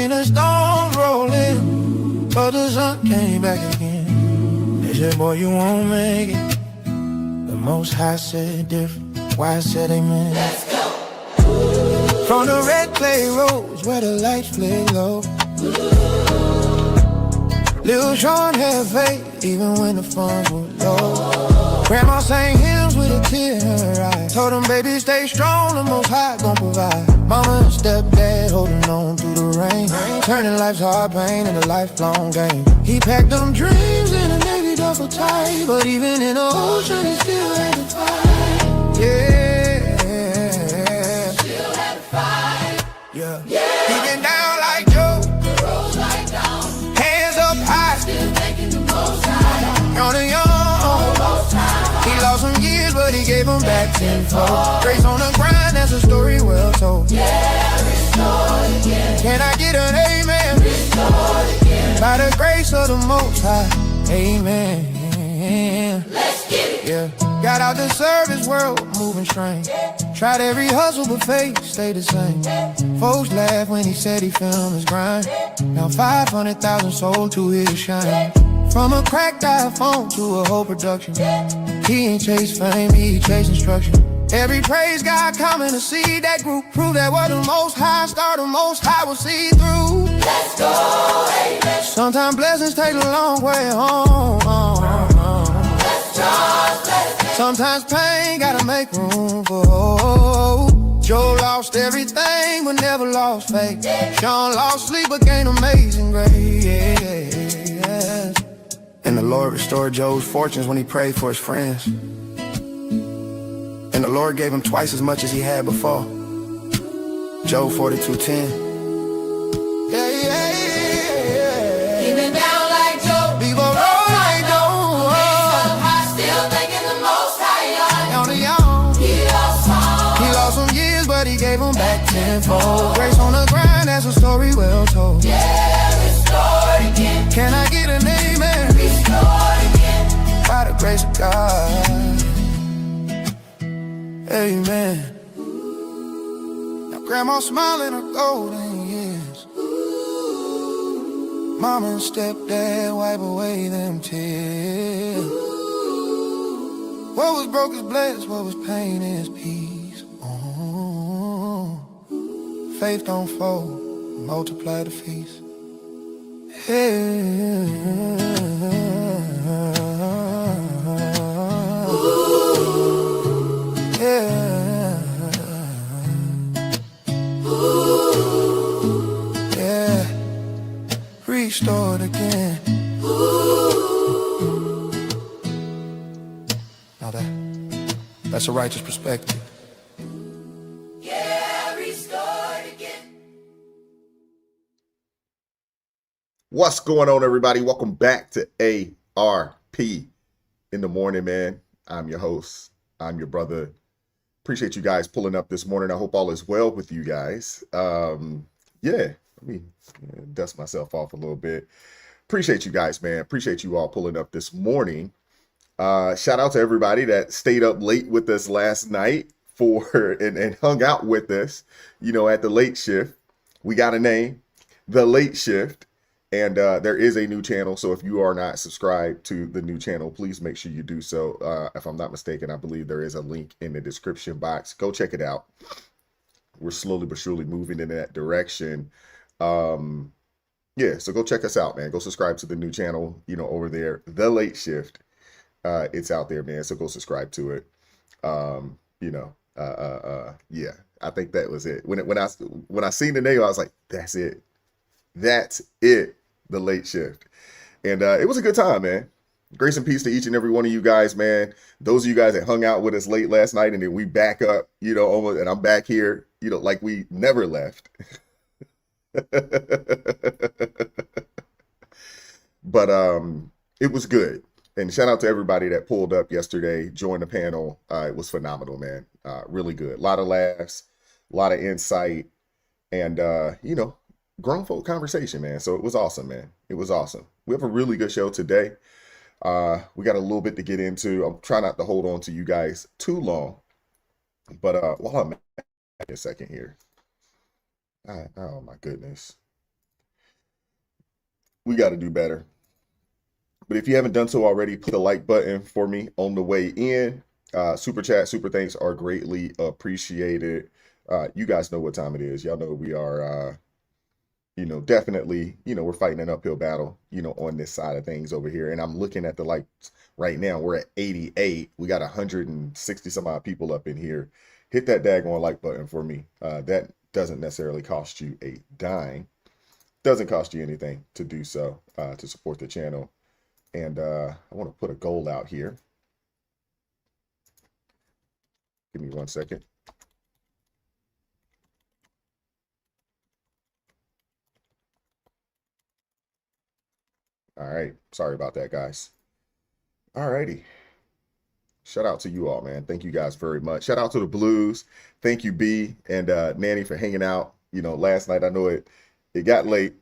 seen the storms rolling, but the sun came back again. They said, boy, you won't make it. The Most High said different. Why I said amen. Let's go. From the red clay roads where the lights play low, Lil Sean had faith even when the funds were low. Grandma sang hymns with a tear in her eye. Told him, baby, stay strong, the Most High gon' provide. Mama and stepdad holding on through the rain, turning life's hard pain into a lifelong game. He packed them dreams in a Navy duffel tight, but even in the ocean he still had to fight. Yeah, Still had to fight. yeah. Yeah. He been down like Joe, Rose like down. hands up high, Still thanking the Most High. on the young. Most High. He lost some years, but he gave them back tenfold. Grace on the grind, that's a story well told. Yeah, restored again. Can I get an amen? Restored again. By the grace of the Most High, amen. Let's get it. Yeah, got out the service world, moving strange. Tried every hustle, but faith stayed the same. Folks laughed when he said he filmed his grind. Now 500,000 sold to his shine. From a cracked iPhone to a whole production. He ain't chase fame, he chase instruction. Every praise God coming to see that group. Prove that what the Most High start, the Most High will see through. Let's go, amen. Sometimes blessings take a long way home. Let's just let it. Sometimes pain gotta make room for hope. Joe lost everything but never lost faith. Sean lost sleep but gained amazing grace. And the Lord restored Joe's fortunes when he prayed for his friends. And the Lord gave him twice as much as he had before. Job 42:10. Yeah, yeah, yeah. He been down like Joe. People roll like Joe. Up high, still thanking the Most High. On the young. He lost all. He lost some years, but he gave them back tenfold. Grace on the grind, that's a story well told. Yeah, restored again. Can I get an amen? Restored again. By the grace of God, amen. Now grandma smiling her golden years. Mama and stepdad wipe away them tears. What was broke is blessed, what was pain is peace. Oh, faith don't fold, multiply the feast. Yeah, restored again. Now that's a righteous perspective. Yeah, restored again. What's going on, everybody? Welcome back to ARP in the morning, man. I'm your host. I'm your brother. Appreciate you guys pulling up this morning. I hope all is well with you guys. Yeah, let me dust myself off a little bit. Appreciate you guys, man. Appreciate you all pulling up this morning. Shout out to everybody that stayed up late with us last night and hung out with us, at the late shift. We got a name, The Late Shift. And there is a new channel, so if you are not subscribed to the new channel, please make sure you do so. If I'm not mistaken, I believe there is a link in the description box. Go check it out. We're slowly but surely moving in that direction. Yeah, so go check us out, man. Go subscribe to the new channel, over there, The Late Shift. It's out there, man, so go subscribe to it. Yeah, I think that was it. When I seen the name, I was like, that's it. That's it, The Late Shift. And it was a good time, man. Grace and peace to each and every one of you guys, man. Those of you guys that hung out with us late last night, and then we back up, almost, and I'm back here, like we never left. But it was good. And shout out to everybody that pulled up yesterday, joined the panel. It was phenomenal, man. Really good. A lot of laughs, a lot of insight, and grown folk conversation, man. So it was awesome, man. It was awesome. We have a really good show today. We got a little bit to get into. I'm trying not to hold on to you guys too long, but while I'm a second here. Oh my goodness. We got to do better. But if you haven't done so already, click the like button for me on the way in. Super chat, super thanks are greatly appreciated. You guys know what time it is. Y'all know we are, definitely, we're fighting an uphill battle, on this side of things over here. And I'm looking at the likes right now. We're at 88. We got 160 some odd people up in here. Hit that daggone like button for me. That doesn't necessarily cost you a dime. Doesn't cost you anything to do so, to support the channel. And I want to put a goal out here. Give me 1 second. All right. Sorry about that, guys. All righty. Shout out to you all, man. Thank you guys very much. Shout out to the Blues. Thank you, B and Nanny, for hanging out. Last night, I know it got late.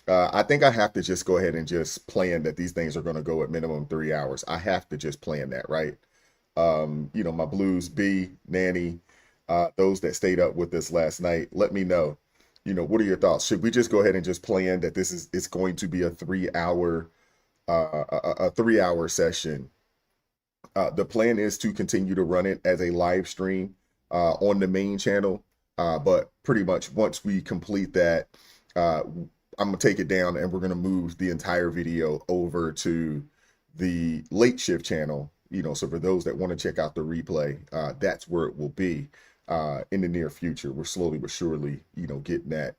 I think I have to just go ahead and just plan that these things are going to go at minimum 3 hours. I have to just plan that, right? My Blues, B, Nanny, those that stayed up with us last night, let me know, what are your thoughts? Should we just go ahead and just plan that it's going to be a 3 hour, a 3 hour session? The plan is to continue to run it as a live stream on the main channel. But pretty much once we complete that, I'm going to take it down and we're going to move the entire video over to the late shift channel, so for those that want to check out the replay, that's where it will be in the near future. We're slowly but surely, getting that.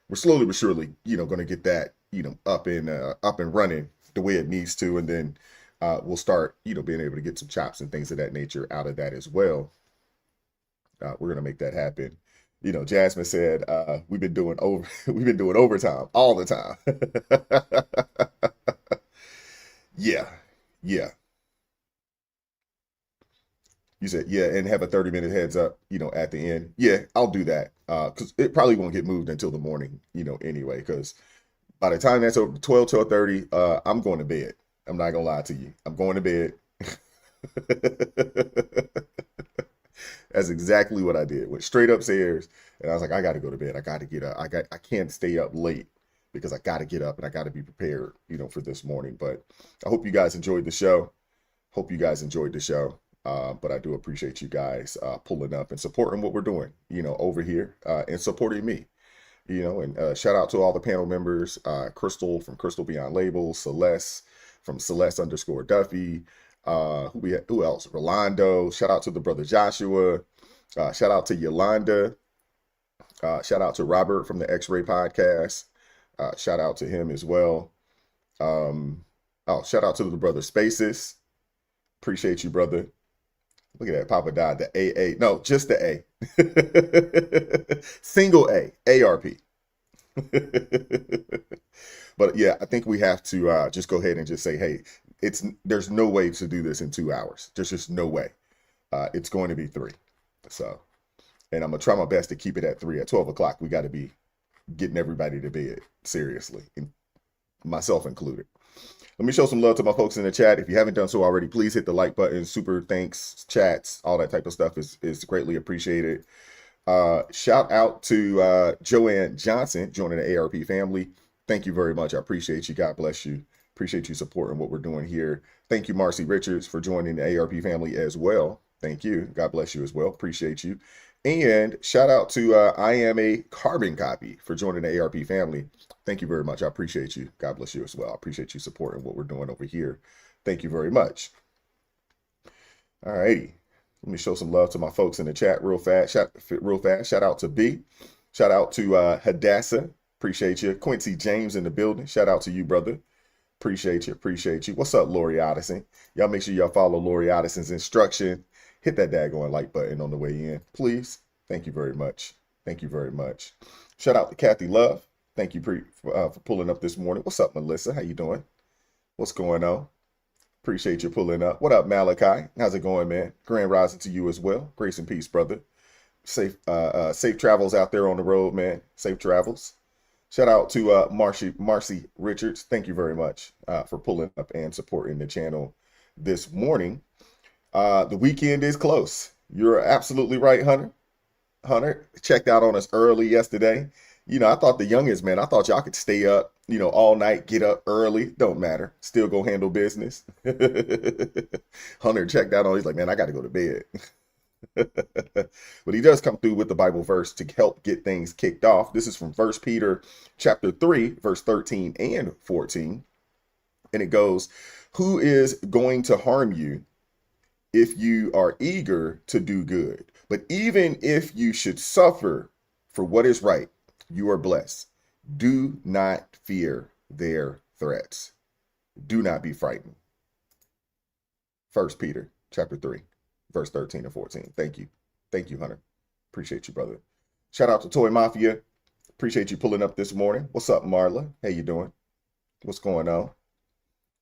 We're slowly but surely, going to get that, up and running the way it needs to. And then we'll start, being able to get some chops and things of that nature out of that as well. We're going to make that happen. Jasmine said, we've been doing overtime all the time. Yeah. You said, yeah, and have a 30-minute heads up, at the end. Yeah, I'll do that. Because it probably won't get moved until the morning, anyway, because by the time that's over 12:30, I'm going to bed. I'm not gonna lie to you. I'm going to bed. That's exactly what I did. Went straight upstairs, and I was like, I got to go to bed. I got to get up. I can't stay up late because I got to get up and I got to be prepared, for this morning. But I hope you guys enjoyed the show. But I do appreciate you guys pulling up and supporting what we're doing, over here, and supporting me, and shout out to all the panel members, Crystal from Crystal Beyond Labels, Celeste from Celeste_Duffy, who else? Rolando. Shout out to the brother Joshua. Shout out to Yolanda. Shout out to Robert from the X-Ray Podcast. Shout out to him as well. Shout out to the brother Spaces. Appreciate you, brother. Look at that. Papa died. The AA. No, just the A. Single A. ARP. But yeah, I think we have to just go ahead and just say, hey, there's no way to do this in 2 hours. There's just no way. It's going to be 3. So, and I'm going to try my best to keep it at 3. At 12 o'clock, we got to be getting everybody to bed, seriously, myself included. Let me show some love to my folks in the chat. If you haven't done so already, please hit the like button. Super thanks, chats, all that type of stuff is greatly appreciated. Shout out to Joanne Johnson joining the ARP family. Thank you very much. I appreciate you. God bless you. Appreciate you supporting what we're doing here. Thank you, Marcy Richards, for joining the ARP family as well. Thank you. God bless you as well. Appreciate you. And shout out to I Am a Carbon Copy for joining the ARP family. Thank you very much. I appreciate you. God bless you as well. I appreciate you supporting what we're doing over here. Thank you very much. All righty. Let me show some love to my folks in the chat real fast. Shout out to B. Shout out to Hadassah. Appreciate you. Quincy James in the building. Shout out to you, brother. Appreciate you. What's up, Lori Addison? Y'all make sure y'all follow Lori Addison's instruction. Hit that daggone like button on the way in, please. Thank you very much. Shout out to Kathy Love. Thank you for pulling up this morning. What's up, Melissa? How you doing? What's going on? Appreciate you pulling up. What up, Malachi? How's it going, man? Grand rising to you as well. Grace and peace, brother. Safe travels out there on the road, man. Safe travels. Shout out to Marcy Richards. Thank you very much for pulling up and supporting the channel this morning. The weekend is close. You're absolutely right, Hunter. Checked out on us early yesterday. I thought the youngest, man, I thought y'all could stay up, all night, get up early. Don't matter. Still go handle business. Hunter checked out on, he's like, man, I got to go to bed. But he does come through with the Bible verse to help get things kicked off. This is from 1 Peter chapter 3, verse 13 and 14. And it goes, who is going to harm you if you are eager to do good? But even if you should suffer for what is right, you are blessed. Do not fear their threats. Do not be frightened. 1 Peter chapter 3, verse 13 and 14. Thank you. Thank you, Hunter. Appreciate you, brother. Shout out to Toy Mafia. Appreciate you pulling up this morning. What's up, Marla? How you doing? What's going on?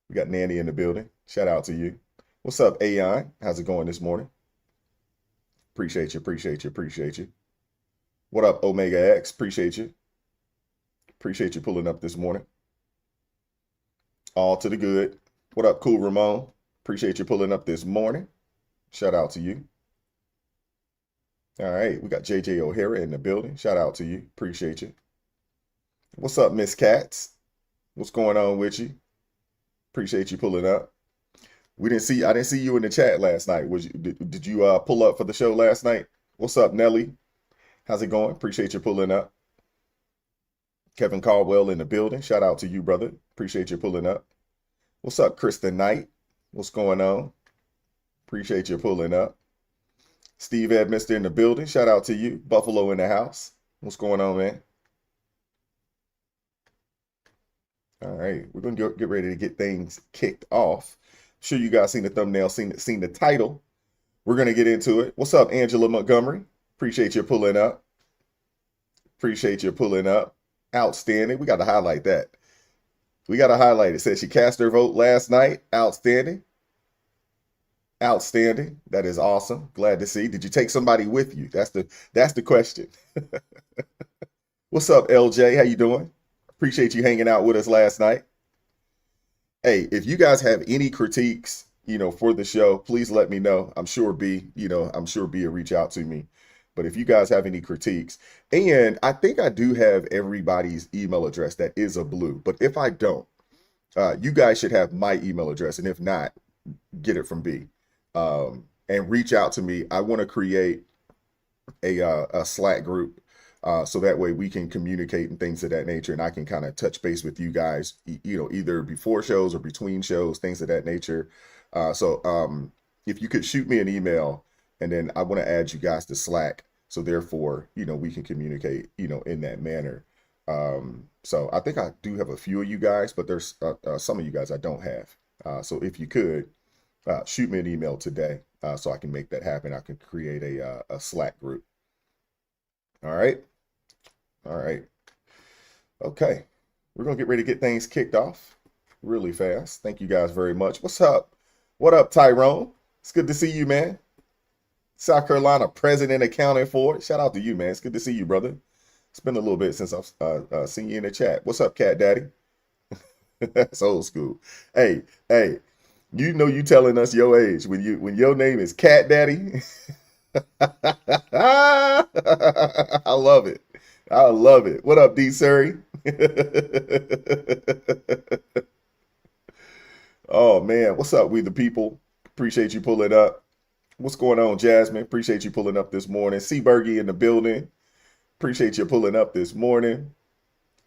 We got Nanny in the building. Shout out to you. What's up, Aon? How's it going this morning? Appreciate you, appreciate you, appreciate you. What up, Omega X? Appreciate you. Appreciate you pulling up this morning. All to the good. What up, Cool Ramon? Appreciate you pulling up this morning. Shout out to you. All right, we got JJ O'Hara in the building. Shout out to you. Appreciate you. What's up, Miss Katz? What's going on with you? Appreciate you pulling up. I didn't see you in the chat last night. Did you pull up for the show last night? What's up, Nelly? How's it going? Appreciate you pulling up. Kevin Caldwell in the building. Shout out to you, brother. Appreciate you pulling up. What's up, Kristen Knight? What's going on? Appreciate you pulling up. Steve Edmister in the building. Shout out to you. Buffalo in the house. What's going on, man? All right, we're going to get ready to get things kicked off. I'm sure you guys seen the thumbnail, seen the title. We're going to get into it. What's up, Angela Montgomery? Appreciate you pulling up. Appreciate you pulling up. Outstanding. We got to highlight that. We got to highlight it. Says she cast her vote last night. Outstanding. Outstanding. That is awesome. Glad to see. Did you take somebody with you? That's the question. What's up, LJ? How you doing? Appreciate you hanging out with us last night. Hey, if you guys have any critiques, for the show, please let me know. I'm sure B will reach out to me. But if you guys have any critiques, and I think I do have everybody's email address that is a blue, but if I don't, you guys should have my email address. And if not, get it from B. And reach out to me. I want to create a Slack group so that way we can communicate and things of that nature, and I can kind of touch base with you guys, either before shows or between shows, things of that nature. So if you could shoot me an email, and then I want to add you guys to Slack, so therefore, we can communicate, in that manner. So I think I do have a few of you guys, but there's some of you guys I don't have. So if you could shoot me an email today, so I can make that happen. I can create a Slack group. All right. All right. Okay. We're going to get ready to get things kicked off really fast. Thank you guys very much. What's up? What up, Tyrone? It's good to see you, man. South Carolina president accounting for it. Shout out to you, man. It's good to see you, brother. It's been a little bit since I've seen you in the chat. What's up, Cat Daddy? That's old school. Hey, you telling us your age when your name is Cat Daddy. I love it. I love it. What up, D. Surrey? Oh man, what's up, we the people? Appreciate you pulling up. What's going on, Jasmine? Appreciate you pulling up this morning. Seabergy in the building. Appreciate you pulling up this morning.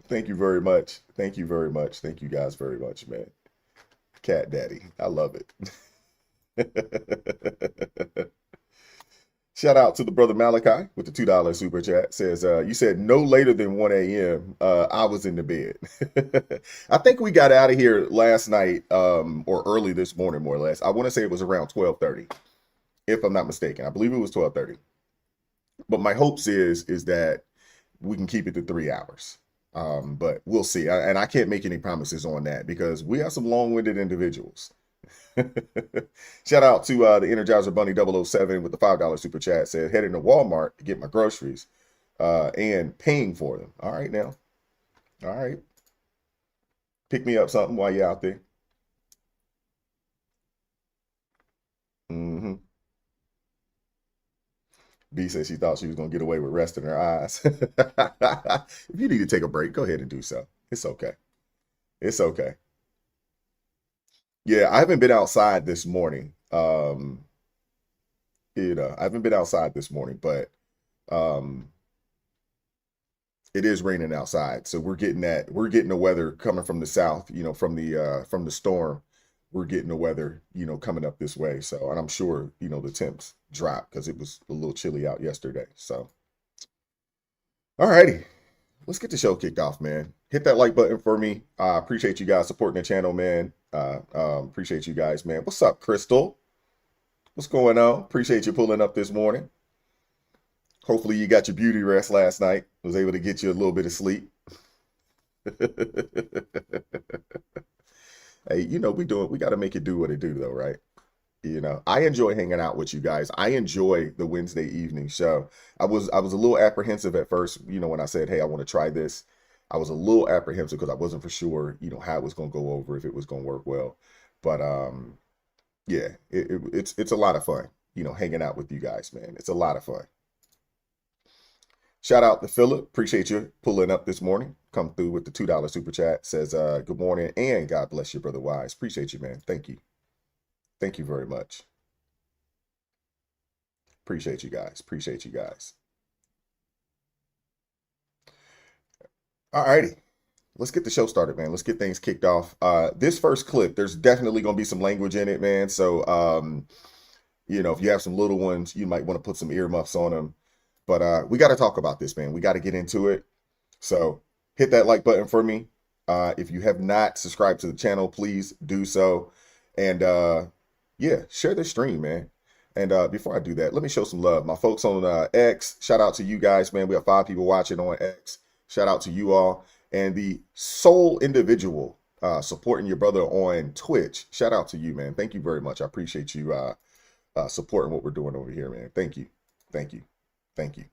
Thank you very much. Thank you very much. Thank you guys very much, man. Cat Daddy. I love it. Shout out to the brother Malachi with the $2 super chat. Says, you said no later than 1 a.m. I was in the bed. I think we got out of here last night or early this morning, more or less. I want to say it was around 12:30. If I'm not mistaken. I believe it was 12:30. But my hopes is that we can keep it to 3 hours. But we'll see. And I can't make any promises on that because we have some long-winded individuals. Shout out to the Energizer Bunny 007 with the $5 super chat. Said, heading to Walmart to get my groceries and paying for them. All right now. All right. Pick me up something while you're out there. B said she thought she was going to get away with resting her eyes. If you need to take a break, go ahead and do so. It's okay. It's okay. Yeah, I haven't been outside this morning. I haven't been outside this morning, but um, it is raining outside. So we're getting the weather coming from the south, from the storm. We're getting the weather, coming up this way. So, and I'm sure, the temps drop because it was a little chilly out yesterday. So, all righty, let's get the show kicked off, man. Hit that like button for me. I appreciate you guys supporting the channel, man. Appreciate you guys, man. What's up, Crystal? What's going on? Appreciate you pulling up this morning. Hopefully you got your beauty rest last night. Was able to get you a little bit of sleep. Hey, we got to make it do what it do though, right? I enjoy hanging out with you guys. I enjoy the Wednesday evening show. I was a little apprehensive at first, when I said, hey, I want to try this. I was a little apprehensive because I wasn't for sure, how it was going to go over, if it was going to work well. But yeah, it's a lot of fun, hanging out with you guys, man. It's a lot of fun. Shout out to Philip. Appreciate you pulling up this morning. Come through with the $2 super chat. Says, good morning and God bless you, Brother Wise. Appreciate you, man. Thank you. Thank you very much. Appreciate you guys. Appreciate you guys. All righty. Let's get the show started, man. Let's get things kicked off. This first clip, there's definitely going to be some language in it, man. So, if you have some little ones, you might want to put some earmuffs on them. But we got to talk about this, man. We got to get into it. So hit that like button for me. If you have not subscribed to the channel, please do so. And yeah, share this stream, man. And before I do that, let me show some love. My folks on X, shout out to you guys, man. We have 5 people watching on X. Shout out to you all. And the sole individual supporting your brother on Twitch, shout out to you, man. Thank you very much. I appreciate you supporting what we're doing over here, man. Thank you. Thank you. Thank you.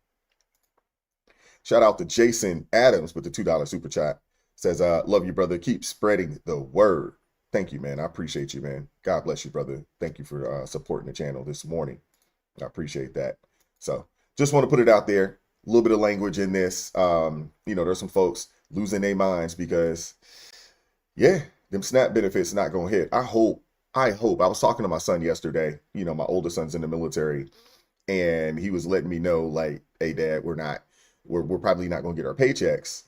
Shout out to Jason Adams with the $2 super chat. Says, love you, brother. Keep spreading the word. Thank you, man. I appreciate you, man. God bless you, brother. Thank you for supporting the channel this morning. I appreciate that. So just want to put it out there. A little bit of language in this. There's some folks losing their minds because, yeah, them SNAP benefits not going to hit. I hope. I was talking to my son yesterday. My oldest son's in the military. And he was letting me know, like, hey, Dad, we're probably not going to get our paychecks.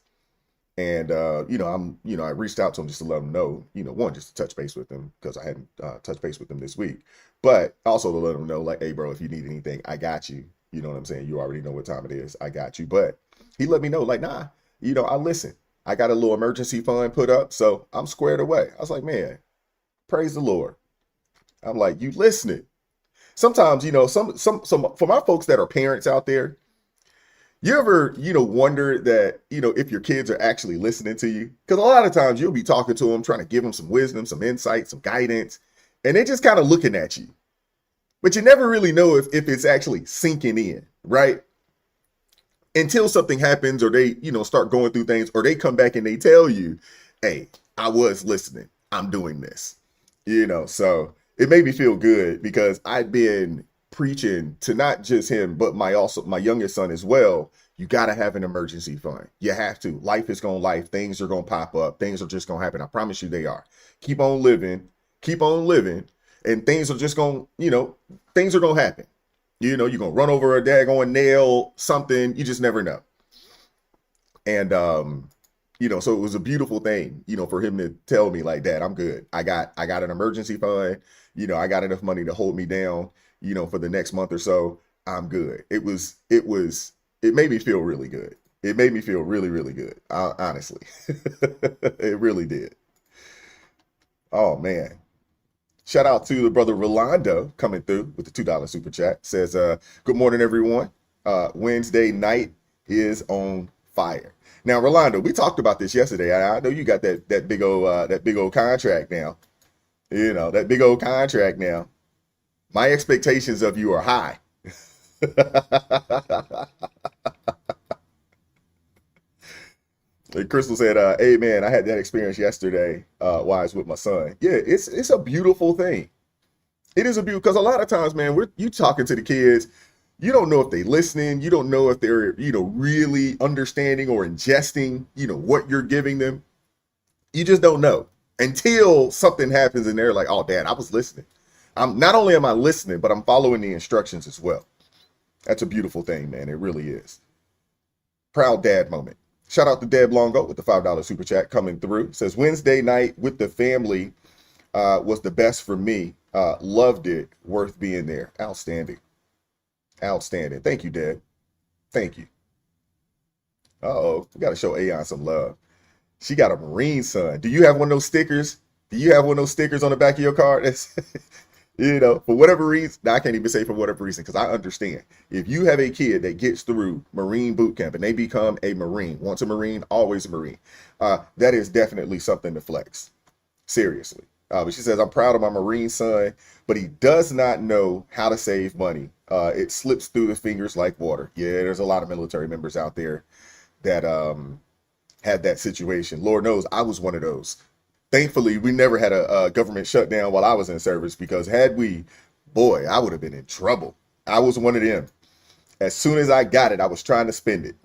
And, I reached out to him just to let him know, one, just to touch base with him because I hadn't touched base with him this week. But also to let him know, like, hey, bro, if you need anything, I got you. You know what I'm saying? You already know what time it is. I got you. But he let me know, like, nah, I listen. I got a little emergency fund put up, so I'm squared away. I was like, man, praise the Lord. I'm like, you listening. Sometimes, some for my folks that are parents out there, you ever, wonder that, if your kids are actually listening to you? Because a lot of times you'll be talking to them, trying to give them some wisdom, some insight, some guidance, and they're just kind of looking at you. But you never really know if it's actually sinking in, right? Until something happens or they, start going through things or they come back and they tell you, hey, I was listening. I'm doing this, so it made me feel good because I've been preaching to not just him, but my youngest son as well. You got to have an emergency fund. You have to. Life is going to life. Things are going to pop up. Things are just going to happen. I promise you they are. Keep on living. Keep on living. And things are just going, things are going to happen. You're going to run over a daggone nail, something. You just never know. And, so it was a beautiful thing, for him to tell me like, Dad, I'm good. I got an emergency fund. I got enough money to hold me down, for the next month or so. I'm good. It made me feel really good. It made me feel really, really good. Honestly, it really did. Oh man. Shout out to the brother Rolando coming through with the $2 super chat. Says, good morning, everyone. Wednesday night is on fire. Now, Rolando, we talked about this yesterday. I know you got that big old contract now. That big old contract now. My expectations of you are high. Crystal said, hey man, I had that experience yesterday, Wise, with my son. Yeah, it's a beautiful thing. It is a beautiful, because a lot of times, man, you talking to the kids, You don't know if they're listening. You don't know if they're, really understanding or ingesting, what you're giving them. You just don't know until something happens and they're like, oh, Dad, I was listening. Not only am I listening, but I'm following the instructions as well. That's a beautiful thing, man. It really is. Proud dad moment. Shout out to Deb Longo with the $5 super chat coming through. Says Wednesday night with the family was the best for me. Loved it. Worth being there. Outstanding. Outstanding. Thank you, Dad. Thank you. Uh-oh. We got to show Aeon some love. She got a Marine son. Do you have one of those stickers? Do you have one of those stickers on the back of your car? That's, for whatever reason. Now, I can't even say for whatever reason, because I understand. If you have a kid that gets through Marine boot camp and they become a Marine, once a Marine, always a Marine, that is definitely something to flex. Seriously. But she says, I'm proud of my Marine son, but he does not know how to save money. It slips through the fingers like water. Yeah, there's a lot of military members out there that had that situation. Lord knows I was one of those. Thankfully, we never had a government shutdown while I was in service, because had we, boy, I would have been in trouble. I was one of them. As soon as I got it, I was trying to spend it.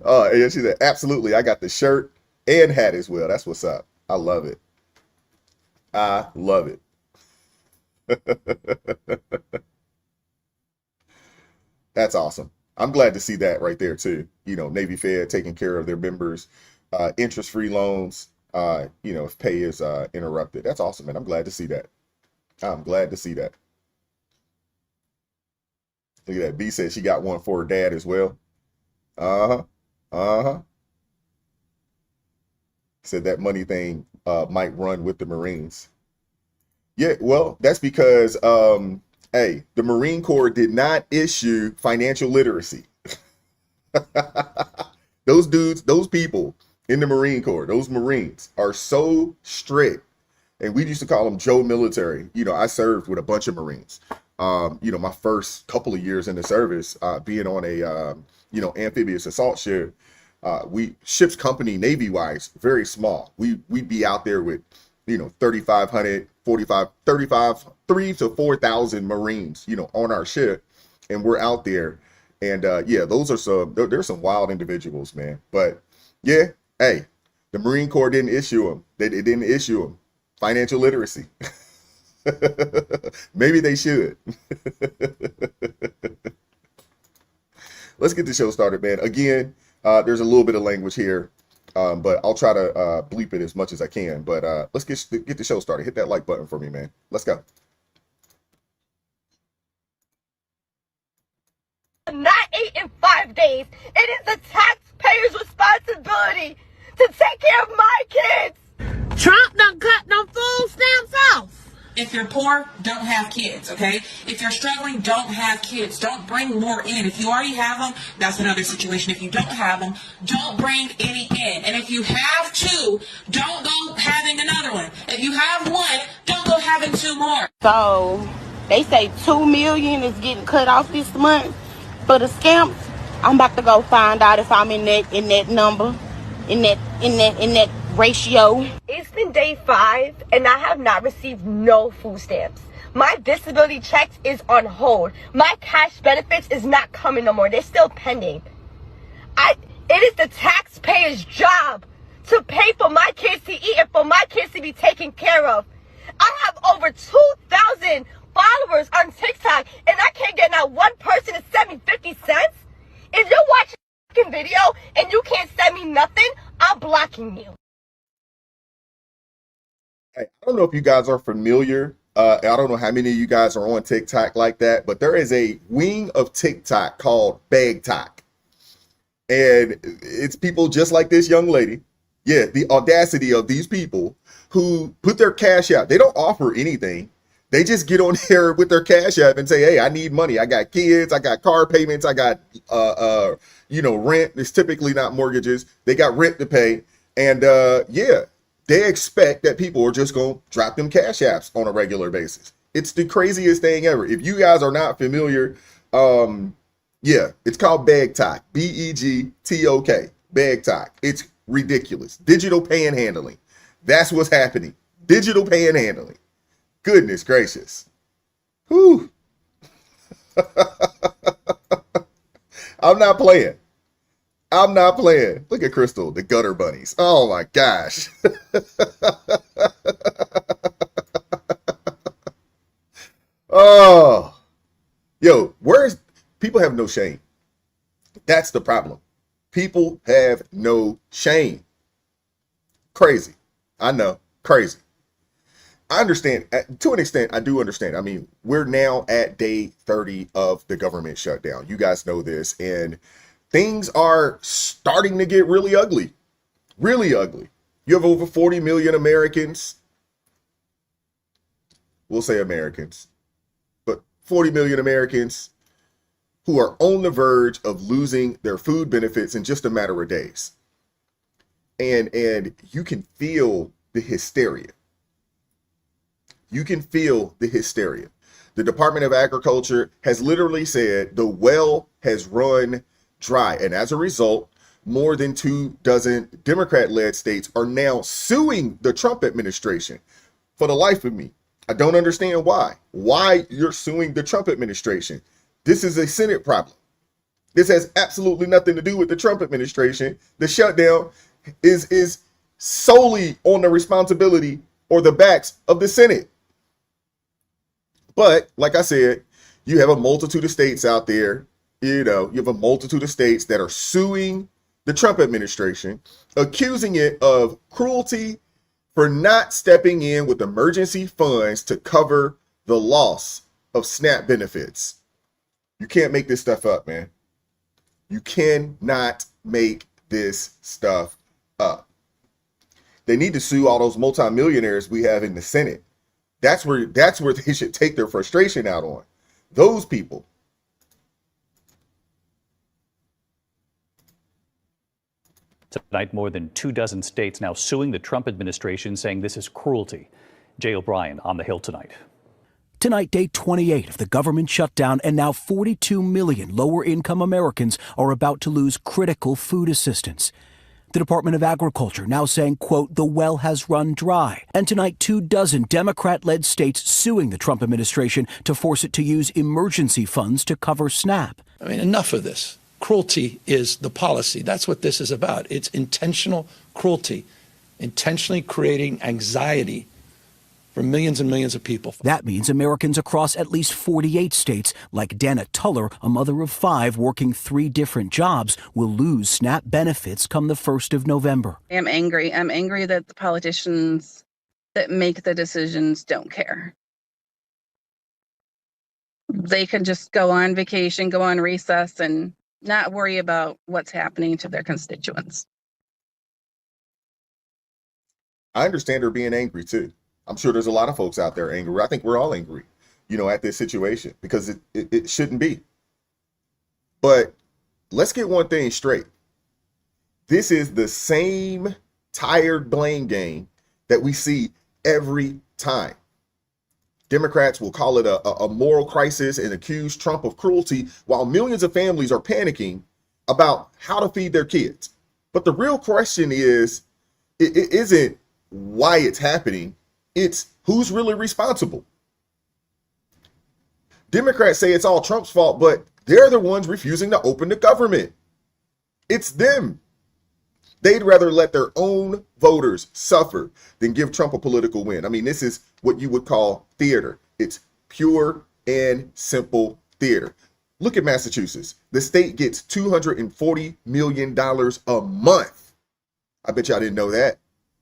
And she said, absolutely. I got the shirt and hat as well. That's what's up. I love it. I love it. That's awesome. I'm glad to see that right there too. Navy Fed taking care of their members, interest-free loans, if pay is interrupted. That's awesome, man. I'm glad to see that. I'm glad to see that. Look at that. B said she got one for her dad as well. Uh-huh. Uh-huh. Said that money thing might run with the Marines. Yeah, well, that's because hey, the Marine Corps did not issue financial literacy. Those dudes, those people in the Marine Corps, those Marines are so strict. And we used to call them Joe military. I served with a bunch of Marines. My first couple of years in the service, being on a, amphibious assault ship, ship's company, Navy-wise, very small. We'd be out there with, 3,500, 3 to 4,000 Marines, on our ship. And we're out there. And there's some wild individuals, man. But yeah, hey, the Marine Corps didn't issue them. It didn't issue them financial literacy. Maybe they should. Let's get the show started, man. Again, there's a little bit of language here, but I'll try to bleep it as much as I can. But let's get the show started. Hit that like button for me, man. Let's go. Not 8 and 5 days. It is the taxpayer's responsibility to take care of my kids. Trump done cut them food stamps off. If you're poor, don't have kids, okay? If you're struggling, don't have kids. Don't bring more in. If you already have them, that's another situation. If you don't have them, don't bring any in. And if you have two, don't go having another one. If you have one, don't go having two more. So they say 2 million is getting cut off this month for the scamps. I'm about to go find out if I'm in that number, in that ratio. It's been day 5 and I have not received no food stamps. My disability checks is on hold. My cash benefits is not coming no more. They're still pending. It is the taxpayer's job to pay for my kids to eat and for my kids to be taken care of. I have over 2,000 followers on TikTok and I can't get not one person to send me 50 cents. If you're watching a video and you can't send me nothing, I'm blocking you. Hey, I don't know if you guys are familiar. I don't know how many of you guys are on TikTok like that, but there is a wing of TikTok called Bag Talk. And it's people just like this young lady. Yeah, the audacity of these people who put their cash out. They don't offer anything. They just get on there with their cash app and say, hey, I need money. I got kids. I got car payments. I got, rent. It's typically not mortgages. They got rent to pay. And they expect that people are just going to drop them cash apps on a regular basis. It's the craziest thing ever. If you guys are not familiar, it's called Bag Talk. BEGTOK. Bag Talk. It's ridiculous. Digital panhandling. That's what's happening. Digital panhandling. Goodness gracious. Whew. I'm not playing. I'm not playing. Look at Crystal, the gutter bunnies. Oh my gosh. Oh, yo, people have no shame. That's the problem. People have no shame. Crazy. I know. Crazy. I understand. To an extent, I do understand. I mean, we're now at day 30 of the government shutdown. You guys know this. And things are starting to get really ugly. Really ugly. You have over 40 million Americans. We'll say Americans. But 40 million Americans who are on the verge of losing their food benefits in just a matter of days. And you can feel the hysteria. You can feel the hysteria. The Department of Agriculture has literally said the well has run dry. And as a result, more than 24 Democrat-led states are now suing the Trump administration. For the life of me, I don't understand why you're suing the Trump administration. This is a Senate problem. This has absolutely nothing to do with the Trump administration. The shutdown is solely on the responsibility or the backs of the Senate. But like I said, you have a multitude of states out there. You have a multitude of states that are suing the Trump administration, accusing it of cruelty for not stepping in with emergency funds to cover the loss of SNAP benefits. You can't make this stuff up, man. You cannot make this stuff up. They need to sue all those multimillionaires we have in the Senate. That's where they should take their frustration out on. Those people. Tonight, more than 24 states now suing the Trump administration, saying this is cruelty. Jay O'Brien on the Hill tonight. Tonight, day 28 of the government shutdown, and now 42 million lower-income Americans are about to lose critical food assistance. The Department of Agriculture now saying, quote, the well has run dry. And tonight, 24 Democrat-led states suing the Trump administration to force it to use emergency funds to cover SNAP. I mean, enough of this. Cruelty is the policy. That's what this is about. It's intentional cruelty, intentionally creating anxiety for millions and millions of people. That means Americans across at least 48 states, like Dana Tuller, a mother of 5 working 3 different jobs, will lose SNAP benefits come the 1st of November. I'm angry. I'm angry that the politicians that make the decisions don't care. They can just go on vacation, go on recess, and not worry about what's happening to their constituents. I understand her being angry too. I'm sure there's a lot of folks out there angry. I think we're all angry, at this situation because it shouldn't be. But let's get one thing straight. This is the same tired blame game that we see every time. Democrats will call it a moral crisis and accuse Trump of cruelty while millions of families are panicking about how to feed their kids. But the real question is, it isn't why it's happening. It's who's really responsible. Democrats say it's all Trump's fault, but they're the ones refusing to open the government. It's them. They'd rather let their own voters suffer than give Trump a political win. I mean, this is what you would call theater. It's pure and simple theater. Look at Massachusetts. The state gets $240 million a month. I bet y'all didn't know that.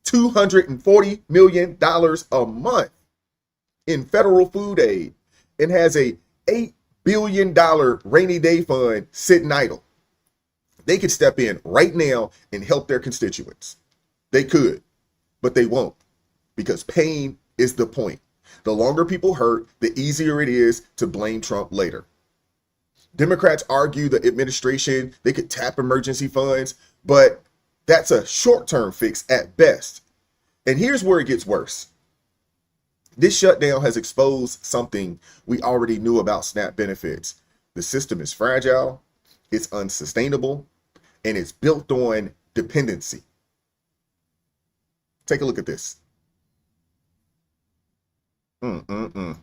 $240 million a month in federal food aid and has a $8 billion rainy day fund sitting idle. They could step in right now and help their constituents. They could, but they won't because pain is the point. The longer people hurt, the easier it is to blame Trump later. Democrats argue the administration, they could tap emergency funds, but that's a short-term fix at best. And here's where it gets worse. This shutdown has exposed something we already knew about SNAP benefits. The system is fragile, it's unsustainable, and it's built on dependency. Take a look at this. Mm-mm-mm.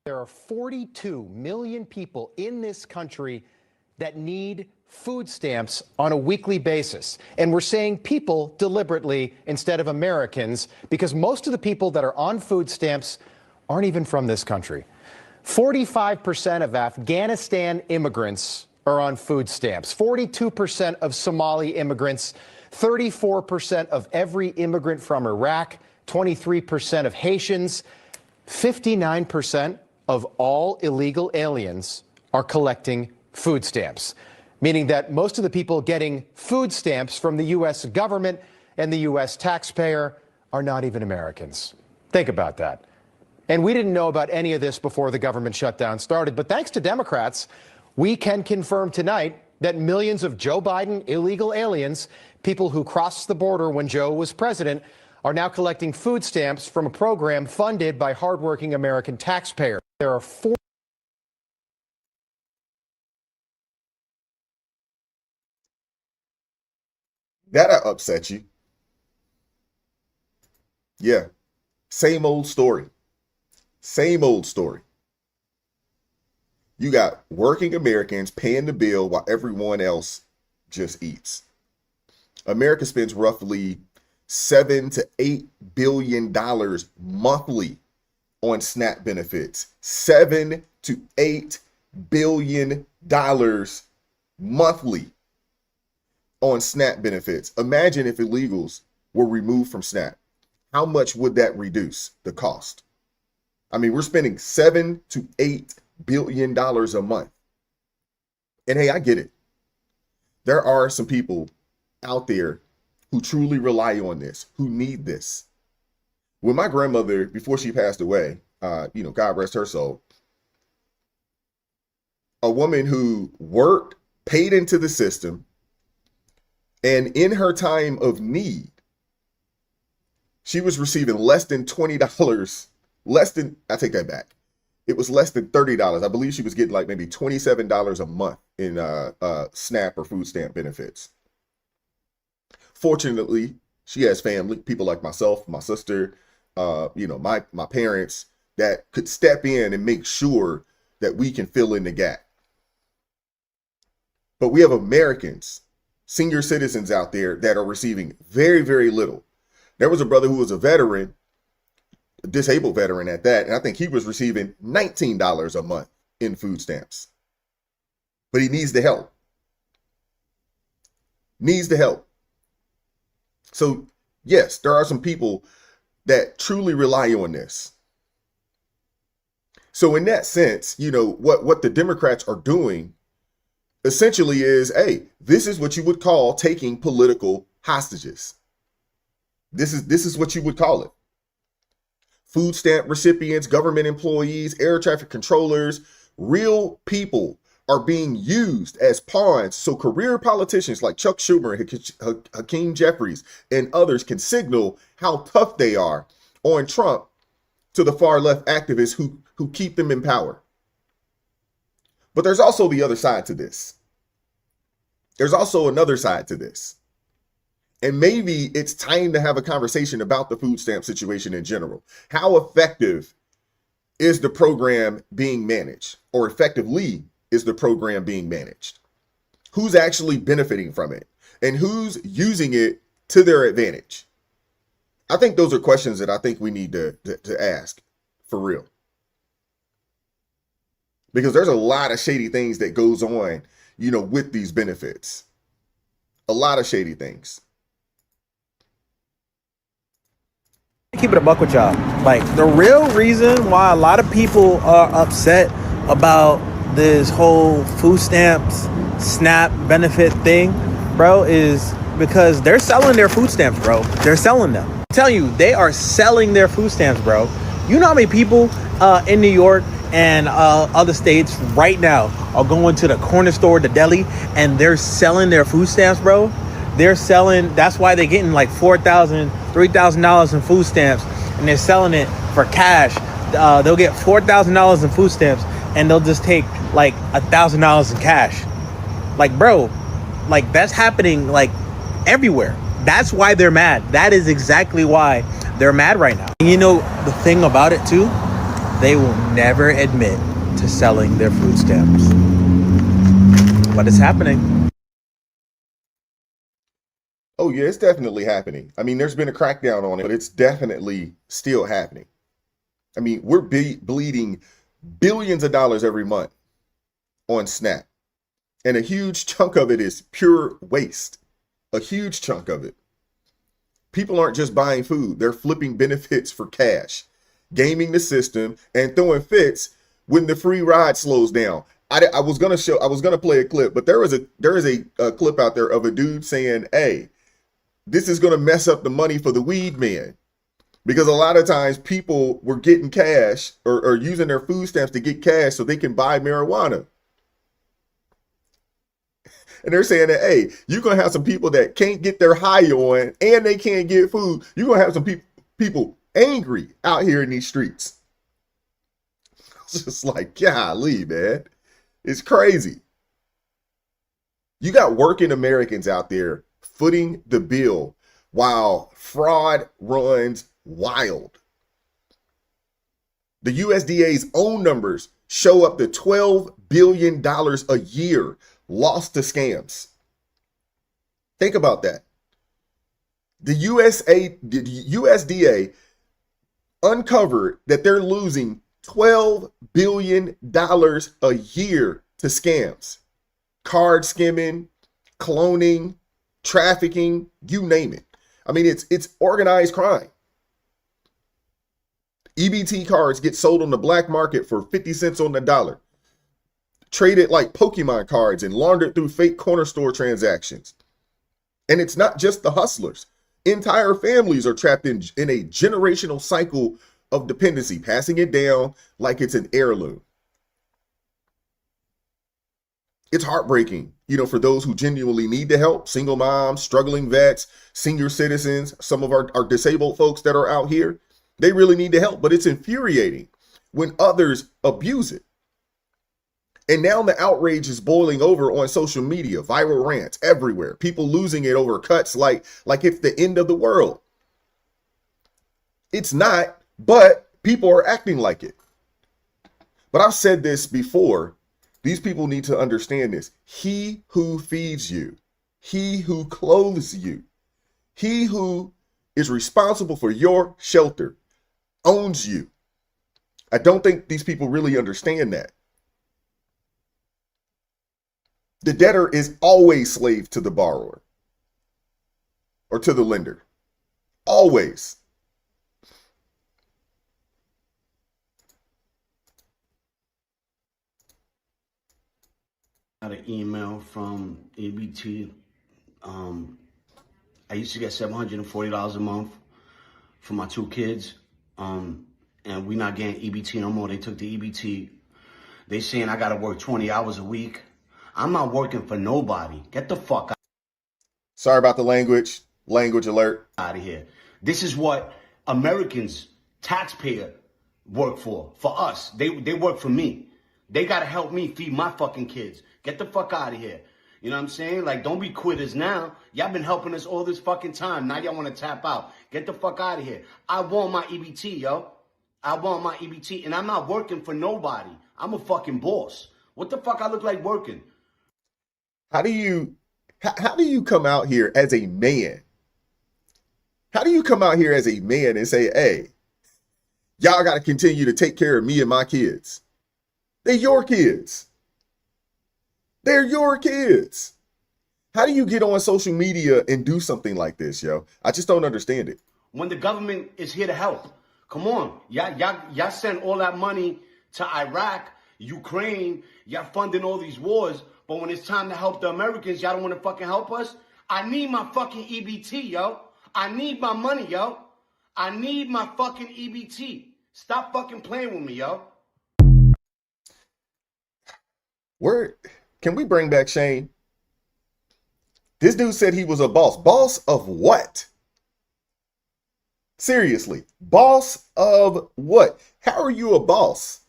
There are 42 million people in this country that need food stamps on a weekly basis. And we're saying people deliberately instead of Americans, because most of the people that are on food stamps aren't even from this country. 45% of Afghanistan immigrants are on food stamps, 42% of Somali immigrants, 34% of every immigrant from Iraq, 23% of Haitians, 59% of all illegal aliens are collecting food stamps, meaning that most of the people getting food stamps from the U.S. government and the U.S. taxpayer are not even Americans. Think about that. And we didn't know about any of this before the government shutdown started, but thanks to Democrats, we can confirm tonight that millions of Joe Biden illegal aliens, people who crossed the border when Joe was president, are now collecting food stamps from a program funded by hardworking American taxpayers. There are four. That'll upset you. Yeah. Same old story. Same old story. You got working Americans paying the bill while everyone else just eats. America spends roughly $7 to $8 billion monthly on SNAP benefits. $7 to $8 billion monthly on SNAP benefits. Imagine if illegals were removed from SNAP. How much would that reduce the cost? I mean, we're spending $7 to $8 billion a month. And hey, I get it. There are some people out there who truly rely on this, who need this. When my grandmother, before she passed away, God rest her soul, a woman who worked, paid into the system, and in her time of need, she was receiving less than $20, I take that back. It was less than $30. I believe she was getting like maybe $27 a month in SNAP or food stamp benefits. Fortunately, she has family, people like myself, my sister, my parents that could step in and make sure that we can fill in the gap. But we have Americans, senior citizens out there that are receiving very, very little. There was a brother who was a veteran, a disabled veteran at that, and I think he was receiving $19 a month in food stamps. But he needs the help. Needs the help. So, yes, there are some people that truly rely on this. So in that sense, what the Democrats are doing essentially is, hey, this is what you would call taking political hostages. This is what you would call it. Food stamp recipients, government employees, air traffic controllers, real people are being used as pawns so career politicians like Chuck Schumer, Hakeem Jeffries, and others can signal how tough they are on Trump to the far left activists who keep them in power. But there's also the other side to this. There's also another side to this. And maybe it's time to have a conversation about the food stamp situation in general. How effective is the program being managed, or effectively is the program being managed? Who's actually benefiting from it, and who's using it to their advantage? I think those are questions that I think we need to ask for real. Because there's a lot of shady things that goes on, with these benefits. A lot of shady things. Keep it a buck with y'all. Like, the real reason why a lot of people are upset about this whole food stamps, SNAP benefit thing, bro, is because they're selling their food stamps, bro. They're selling them. I'm telling you, they are selling their food stamps, bro. You know how many people in New York and other states right now are going to the corner store, the deli, and they're selling their food stamps, bro? They're selling, that's why they're getting like $4,000, $3,000 in food stamps, and they're selling it for cash. They'll get $4,000 in food stamps, and they'll just take like $1,000 in cash. Like, bro, like, that's happening like everywhere. That's why they're mad. That is exactly why they're mad right now. And you know, the thing about it too, they will never admit to selling their food stamps. But it's happening. Oh yeah, it's definitely happening. I mean, there's been a crackdown on it, but it's definitely still happening. I mean, we're bleeding billions of dollars every month on SNAP. And a huge chunk of it is pure waste. A huge chunk of it. People aren't just buying food. They're flipping benefits for cash, gaming the system, and throwing fits when the free ride slows down. I was gonna play a clip, but there is a clip out there of a dude saying, hey, this is gonna mess up the money for the weed man. Because a lot of times people were getting cash or using their food stamps to get cash so they can buy marijuana. And they're saying that, hey, you're going to have some people that can't get their high on and they can't get food. You're going to have some people angry out here in these streets. It's just like, golly, man. It's crazy. You got working Americans out there footing the bill while fraud runs wild. The USDA's own numbers show up to $12 billion a year lost to scams. Think about that. The USDA uncovered that they're losing $12 billion a year to scams. Card skimming, cloning, trafficking, you name it. I mean, it's organized crime. EBT cards get sold on the black market for 50 cents on the dollar. Traded like Pokemon cards and laundered through fake corner store transactions. And it's not just the hustlers. Entire families are trapped in a generational cycle of dependency, passing it down like it's an heirloom. It's heartbreaking, you know, for those who genuinely need the help, single moms, struggling vets, senior citizens, some of our disabled folks that are out here. They really need the help, but it's infuriating when others abuse it. And now the outrage is boiling over on social media, viral rants everywhere, people losing it over cuts like it's the end of the world. It's not, but people are acting like it. But I've said this before. These people need to understand this. He who feeds you, he who clothes you, he who is responsible for your shelter owns you. I don't think these people really understand that. The debtor is always slave to the borrower or to the lender. Always. Got an email from ABT. I used to get $740 a month for my two kids. And we not getting EBT no more. They took the EBT. They saying I gotta work 20 hours a week. I'm not working for nobody. Get the fuck out. Sorry about the language. Language alert. Out of here. This is what Americans, taxpayer, work for us. They work for me. They gotta help me feed my fucking kids. Get the fuck out of here. You know what I'm saying? Like, don't be quitters now. Y'all been helping us all this fucking time. Now y'all want to tap out. Get the fuck out of here. I want my EBT, yo. I want my EBT. And I'm not working for nobody. I'm a fucking boss. What the fuck I look like working? How do you come out here as a man? How do you come out here as a man and say, hey, y'all got to continue to take care of me and my kids? They're your kids. They're your kids. How do you get on social media and do something like this, yo? I just don't understand it. When the government is here to help. Come on. Y'all send all that money to Iraq, Ukraine. Y'all funding all these wars. But when it's time to help the Americans, y'all don't want to fucking help us? I need my fucking EBT, yo. I need my money, yo. I need my fucking EBT. Stop fucking playing with me, yo. Can we bring back Shane? This dude said he was a boss. Boss of what? Seriously, boss of what? How are you a boss?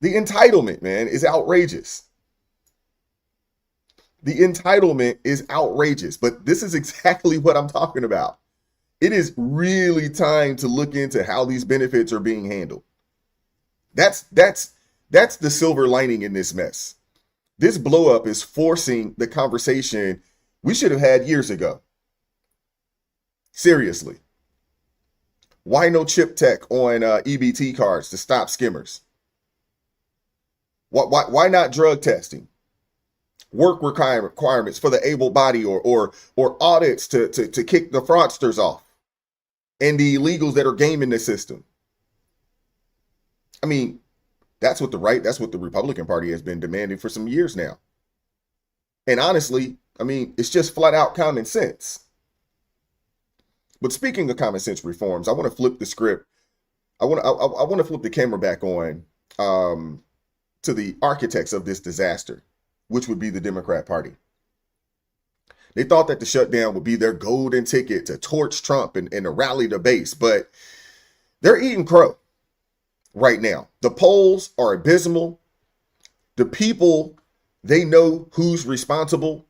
The entitlement, man, is outrageous. The entitlement is outrageous, but this is exactly what I'm talking about. It is really time to look into how these benefits are being handled. That's the silver lining in this mess. This blow up is forcing the conversation we should have had years ago. Seriously. Why no chip tech on EBT cards to stop skimmers? Why not drug testing? Work requirements for the able-bodied or audits to kick the fraudsters off and the illegals that are gaming the system. I mean, that's what the Republican Party has been demanding for some years now. And honestly, I mean, it's just flat out common sense. But speaking of common sense reforms, I want to flip the script. I want to flip the camera back on to the architects of this disaster, which would be the Democrat Party. They thought that the shutdown would be their golden ticket to torch Trump and to rally the base, but they're eating crow right now. The polls are abysmal. The people, they know who's responsible.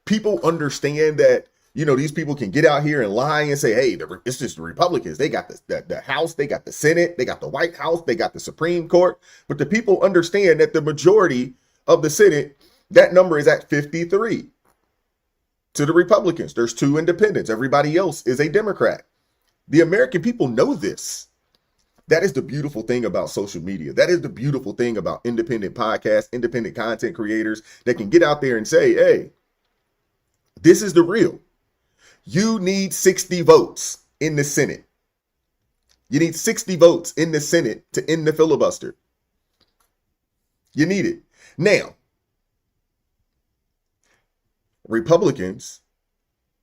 People understand that, you know, these people can get out here and lie and say, hey, it's just the Republicans. They got the House, they got the Senate, they got the White House, they got the Supreme Court. But the people understand that the majority of the Senate, that number is at 53. To the Republicans, there's 2 independents. Everybody else is a Democrat. The American people know this. That is the beautiful thing about social media. That is the beautiful thing about independent podcasts, independent content creators that can get out there and say, hey, this is the real. You need 60 votes in the Senate. You need 60 votes in the Senate to end the filibuster. You need it. Now, Republicans,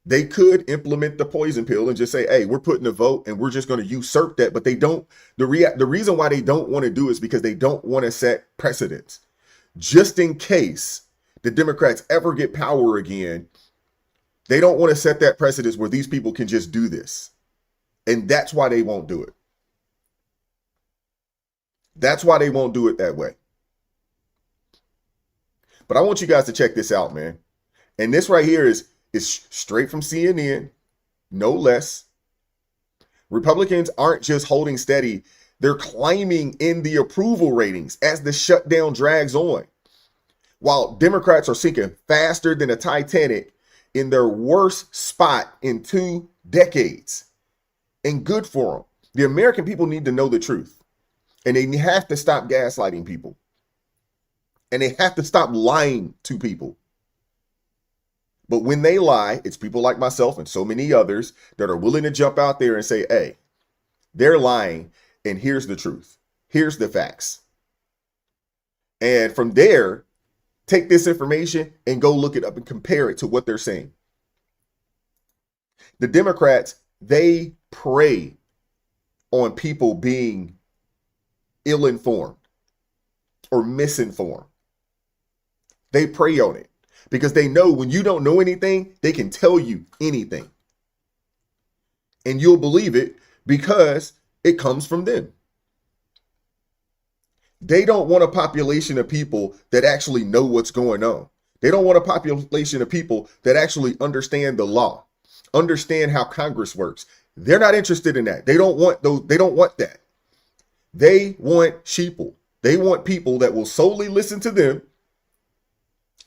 they could implement the poison pill and just say, hey, we're putting a vote and we're just going to usurp that. But they don't. The reason why they don't want to do it is because they don't want to set precedents. Just in case the Democrats ever get power again, they don't want to set that precedent where these people can just do this. And that's why they won't do it. That's why they won't do it that way. But I want you guys to check this out, man. And this right here is straight from CNN, no less. Republicans aren't just holding steady. They're climbing in the approval ratings as the shutdown drags on. While Democrats are sinking faster than a Titanic in their worst spot in 2 decades. And good for them. The American people need to know the truth. And they have to stop gaslighting people. And they have to stop lying to people. But when they lie, it's people like myself and so many others that are willing to jump out there and say, hey, they're lying. And here's the truth. Here's the facts. And from there, take this information and go look it up and compare it to what they're saying. The Democrats, they prey on people being ill-informed or misinformed. They prey on it because they know when you don't know anything, they can tell you anything. And you'll believe it because it comes from them. They don't want a population of people that actually know what's going on. They don't want a population of people that actually understand the law, understand how Congress works. They're not interested in that. They don't want those. They don't want that. They want sheeple. They want people that will solely listen to them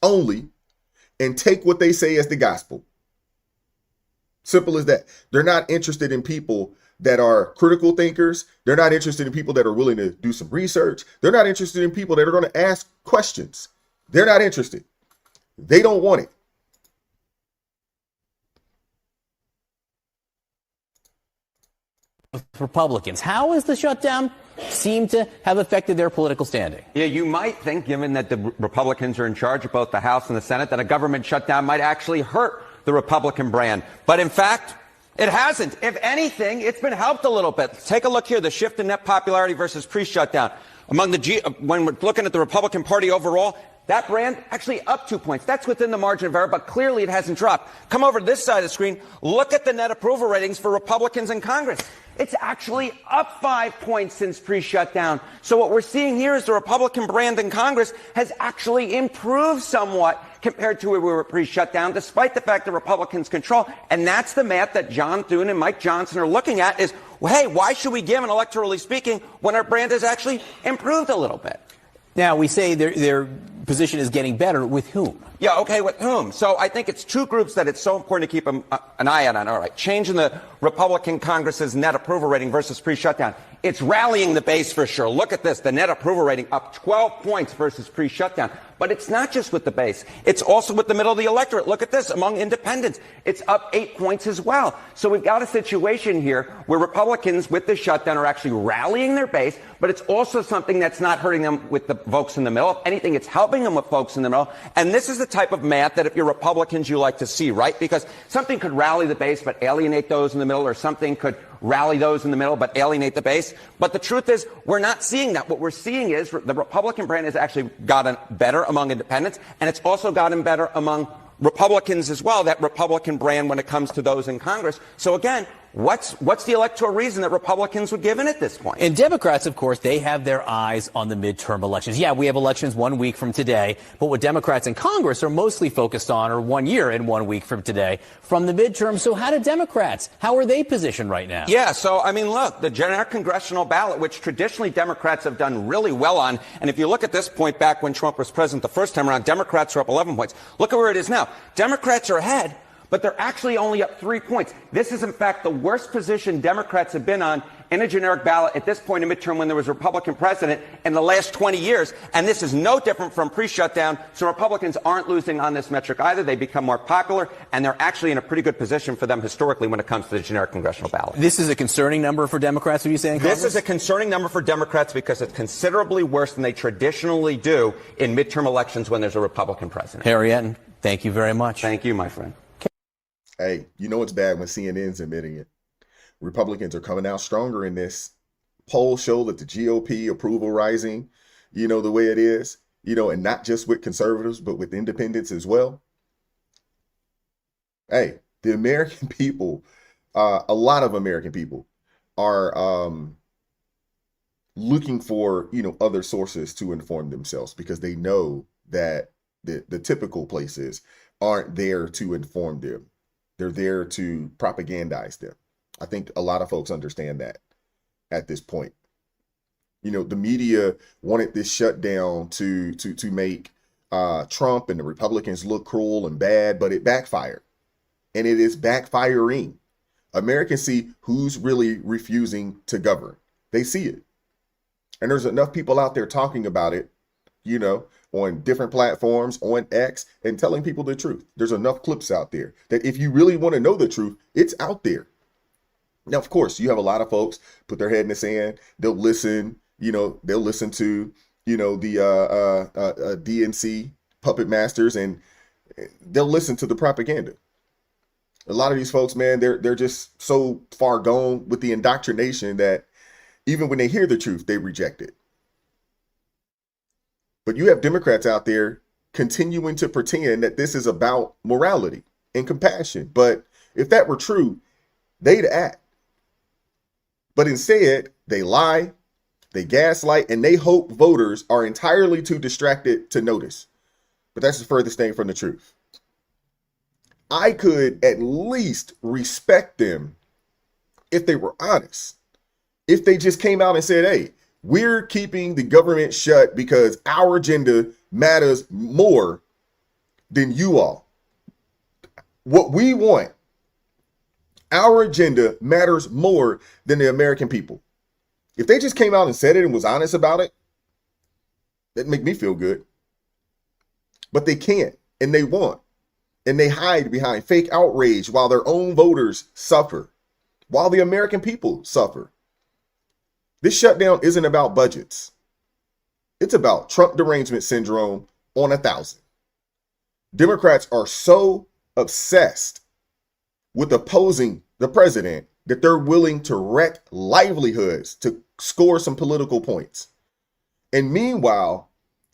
only and take what they say as the gospel. Simple as that. They're not interested in people that are critical thinkers. They're not interested in people that are willing to do some research. They're not interested in people that are going to ask questions. They're not interested. They don't want it. Republicans. How has the shutdown seemed to have affected their political standing? Yeah, you might think, given that the Republicans are in charge of both the House and the Senate, that a government shutdown might actually hurt the Republican brand. But in fact, it hasn't. If anything, it's been helped a little bit. Take a look here, the shift in net popularity versus pre-shutdown. When we're looking at the Republican Party overall, that brand actually up 2 points. That's within the margin of error, but clearly it hasn't dropped. Come over to this side of the screen. Look at the net approval ratings for Republicans in Congress. It's actually up 5 points since pre-shutdown. So what we're seeing here is the Republican brand in Congress has actually improved somewhat compared to where we were pre-shutdown, despite the fact that Republicans control. And that's the math that John Thune and Mike Johnson are looking at is, well, hey, why should we give, and electorally speaking, when our brand has actually improved a little bit? Now, we say their position is getting better. With whom? Yeah, okay, with whom? So I think it's two groups that it's so important to keep an eye out on. All right, change in the Republican Congress's net approval rating versus pre-shutdown. It's rallying the base for sure. Look at this. The net approval rating up 12 points versus pre-shutdown. But it's not just with the base. It's also with the middle of the electorate. Look at this. Among independents, it's up 8 points as well. So we've got a situation here where Republicans with the shutdown are actually rallying their base, but it's also something that's not hurting them with the folks in the middle. If anything, it's helping them with folks in the middle. And this is the type of math that if you're Republicans, you like to see, right? Because something could rally the base but alienate those in the middle, or something could rally those in the middle but alienate the base. But the truth is, we're not seeing that. What we're seeing is the Republican brand has actually gotten better among independents, and it's also gotten better among Republicans as well, that Republican brand when it comes to those in Congress. So again, what's the electoral reason that Republicans would give in at this point? And Democrats, of course, they have their eyes on the midterm elections. Yeah, we have elections 1 week from today, but what Democrats in Congress are mostly focused on are 1 year and 1 week from today from the midterm. So how how are they positioned right now? Yeah, so, I mean, look, the generic congressional ballot, which traditionally Democrats have done really well on, and if you look at this point back when Trump was president the first time around, Democrats are up 11 points. Look at where it is now. Democrats are ahead, but they're actually only up 3 points. This is, in fact, the worst position Democrats have been on in a generic ballot at this point in midterm when there was a Republican president in the last 20 years. And this is no different from pre-shutdown. So Republicans aren't losing on this metric either. They become more popular, and they're actually in a pretty good position for them historically when it comes to the generic congressional ballot. This is a concerning number for Democrats, are you saying? This is a concerning number for Democrats because it's considerably worse than they traditionally do in midterm elections when there's a Republican president. Harry Etten, thank you very much. Thank you, my friend. Hey, you know it's bad when CNN's admitting it. Republicans are coming out stronger in this. Polls show that the GOP approval rising, the way it is, and not just with conservatives, but with independents as well. Hey, the American people, a lot of American people are looking for, other sources to inform themselves because they know that the typical places aren't there to inform them. They're there to propagandize them. I think a lot of folks understand that at this point. The media wanted this shutdown to make Trump and the Republicans look cruel and bad, but it backfired. And it is backfiring. Americans see who's really refusing to govern. They see it. And there's enough people out there talking about it, on different platforms, on X, and telling people the truth. There's enough clips out there that if you really want to know the truth, it's out there. Now, of course, you have a lot of folks put their head in the sand. They'll listen, they'll listen to, the DNC puppet masters, and they'll listen to the propaganda. A lot of these folks, man, they're just so far gone with the indoctrination that even when they hear the truth, they reject it. But you have Democrats out there continuing to pretend that this is about morality and compassion. But if that were true, they'd act. But instead, they lie, they gaslight, and they hope voters are entirely too distracted to notice. But that's the furthest thing from the truth. I could at least respect them if they were honest. If they just came out and said, hey, we're keeping the government shut because our agenda matters more than you all. What we want, our agenda matters more than the American people. If they just came out and said it and was honest about it, that'd make me feel good. But they can't, and they won't. And they hide behind fake outrage while their own voters suffer, while the American people suffer. This shutdown isn't about budgets. It's about Trump derangement syndrome on 1,000. Democrats are so obsessed with opposing the president that they're willing to wreck livelihoods to score some political points. And meanwhile,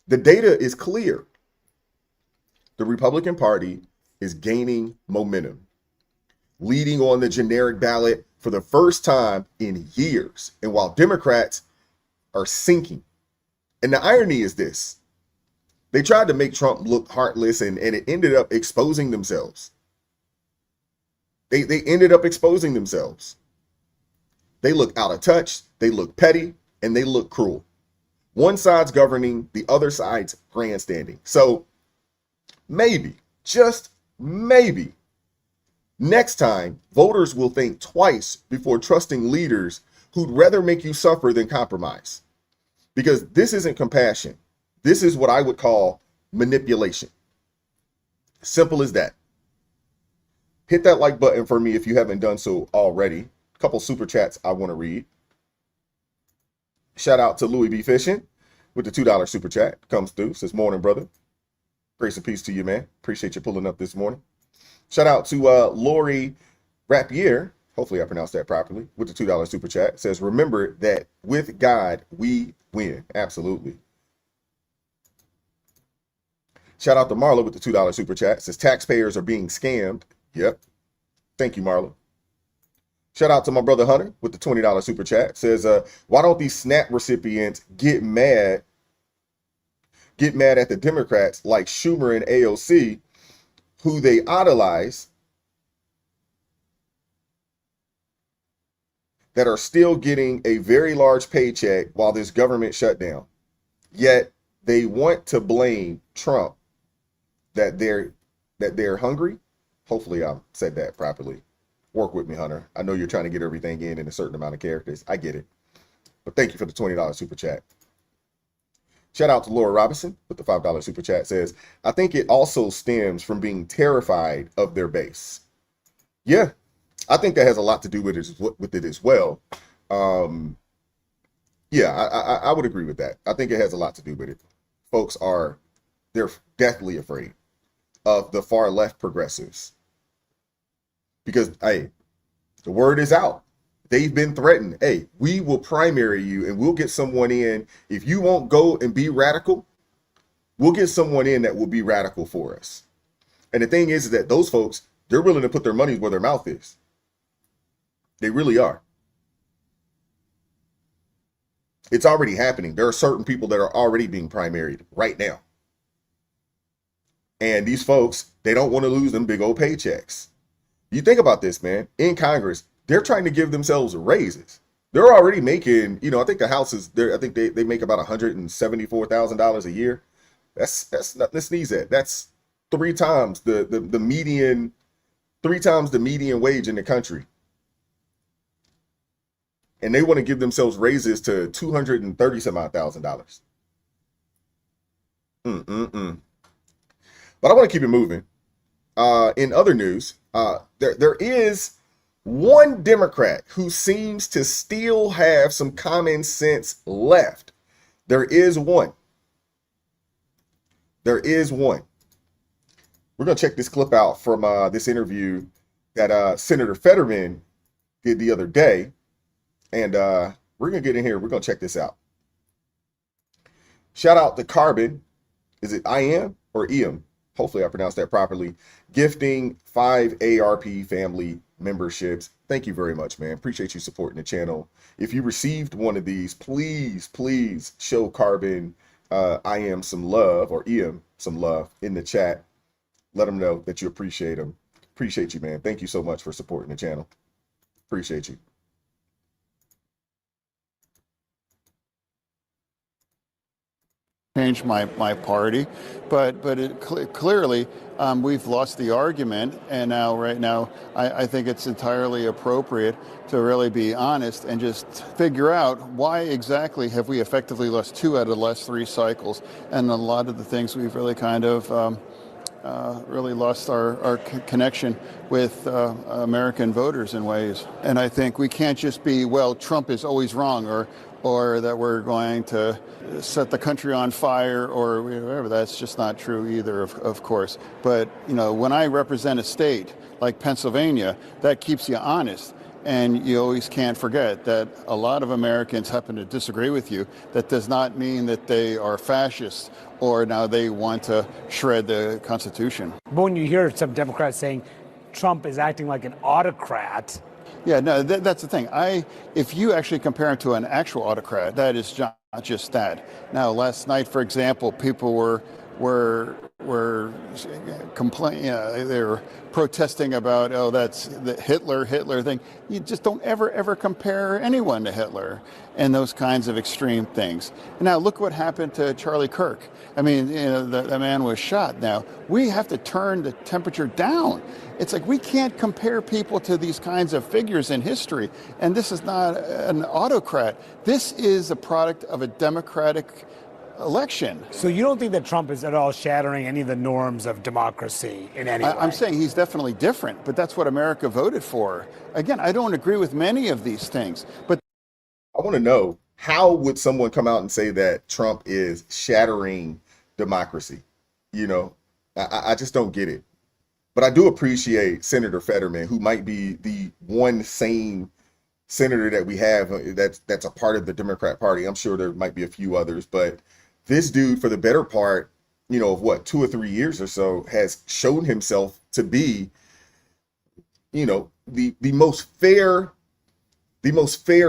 the data is clear. The Republican Party is gaining momentum, leading on the generic ballot for the first time in years. And while Democrats are sinking. And the irony is this, They tried to make Trump look heartless, and it ended up exposing themselves. They ended up exposing themselves. They look out of touch, they look petty, and they look cruel. One side's governing, the other side's grandstanding. So maybe, just maybe, next time, voters will think twice before trusting leaders who'd rather make you suffer than compromise. Because this isn't compassion. This is what I would call manipulation. Simple as that. Hit that like button for me if you haven't done so already. A couple super chats I want to read. Shout out to Louis B. Fishing with the $2 super chat. Comes through. Says, morning, brother. Grace and peace to you, man. Appreciate you pulling up this morning. Shout out to Lori Rapier. Hopefully I pronounced that properly. With the $2 super chat. Says, remember that with God, we win. Absolutely. Shout out to Marla with the $2 super chat. Says, taxpayers are being scammed. Yep. Thank you, Marla. Shout out to my brother Hunter with the $20 super chat. Says, why don't these SNAP recipients get mad at the Democrats like Schumer and AOC, who they idolize, that are still getting a very large paycheck while this government shut down. Yet they want to blame Trump that they're hungry. Hopefully I said that properly. Work with me, Hunter. I know you're trying to get everything in a certain amount of characters. I get it. But thank you for the $20 super chat. Shout out to Laura Robinson with the $5 super chat. Says, I think it also stems from being terrified of their base. Yeah, I think that has a lot to do with it as well. Yeah, I would agree with that. I think it has a lot to do with it. Folks they're deathly afraid of the far left progressives. Because, hey, the word is out. They've been threatened. Hey, we will primary you and we'll get someone in. If you won't go and be radical, we'll get someone in that will be radical for us. And the thing is that those folks, they're willing to put their money where their mouth is. They really are. It's already happening. There are certain people that are already being primaried right now. And these folks, they don't want to lose them big old paychecks. You think about this, man. In Congress, they're trying to give themselves raises. They're already making, I think the House is there. I think they make about $174,000 a year. That's nothing to sneeze at. That's three times the median wage in the country. And they want to give themselves raises to $230,000. But I want to keep it moving. In other news, there is one Democrat who seems to still have some common sense left. There is one. We're going to check this clip out from this interview that Senator Fetterman did the other day. And we're going to get in here. We're going to check this out. Shout out to Carbon. Is it IM or EM? Hopefully I pronounced that properly. Gifting 5 ARP family memberships. Thank you very much, man. Appreciate you supporting the channel. If you received one of these, please show Carbon IM some love, or EM some love in the chat. Let them know that you appreciate them. Appreciate you, man. Thank you so much for supporting the channel. Appreciate you. Change my party, but clearly we've lost the argument, and right now I think it's entirely appropriate to really be honest and just figure out why exactly have we effectively lost 2 out of the last 3 cycles, and a lot of the things we've really kind of really lost our connection with American voters in ways. And I think we can't just be, well, Trump is always wrong, or that we're going to set the country on fire or whatever. That's just not true either, of course. But, when I represent a state like Pennsylvania, that keeps you honest. And you always can't forget that a lot of Americans happen to disagree with you. That does not mean that they are fascists or now they want to shred the Constitution. But when you hear some Democrats saying Trump is acting like an autocrat. Yeah, no, that's the thing. If you actually compare him to an actual autocrat, that is not just that. Now, last night, for example, people were were they're protesting about, oh, that's the Hitler thing. You just don't ever compare anyone to Hitler and those kinds of extreme things. And now look what happened to Charlie Kirk. I mean, the man was shot. Now we have to turn the temperature down. It's like we can't compare people to these kinds of figures in history. And this is not an autocrat. This is a product of a democratic election. So you don't think that Trump is at all shattering any of the norms of democracy in any way? I'm saying he's definitely different, but that's what America voted for. Again, I don't agree with many of these things, but I want to know, how would someone come out and say that Trump is shattering democracy? You know, I just don't get it. But I do appreciate Senator Fetterman, who might be the one sane senator that we have that's a part of the Democrat Party. I'm sure there might be a few others, but this dude, for the better part, you know, of what, 2 or 3 years or so, has shown himself to be, you know, the most fair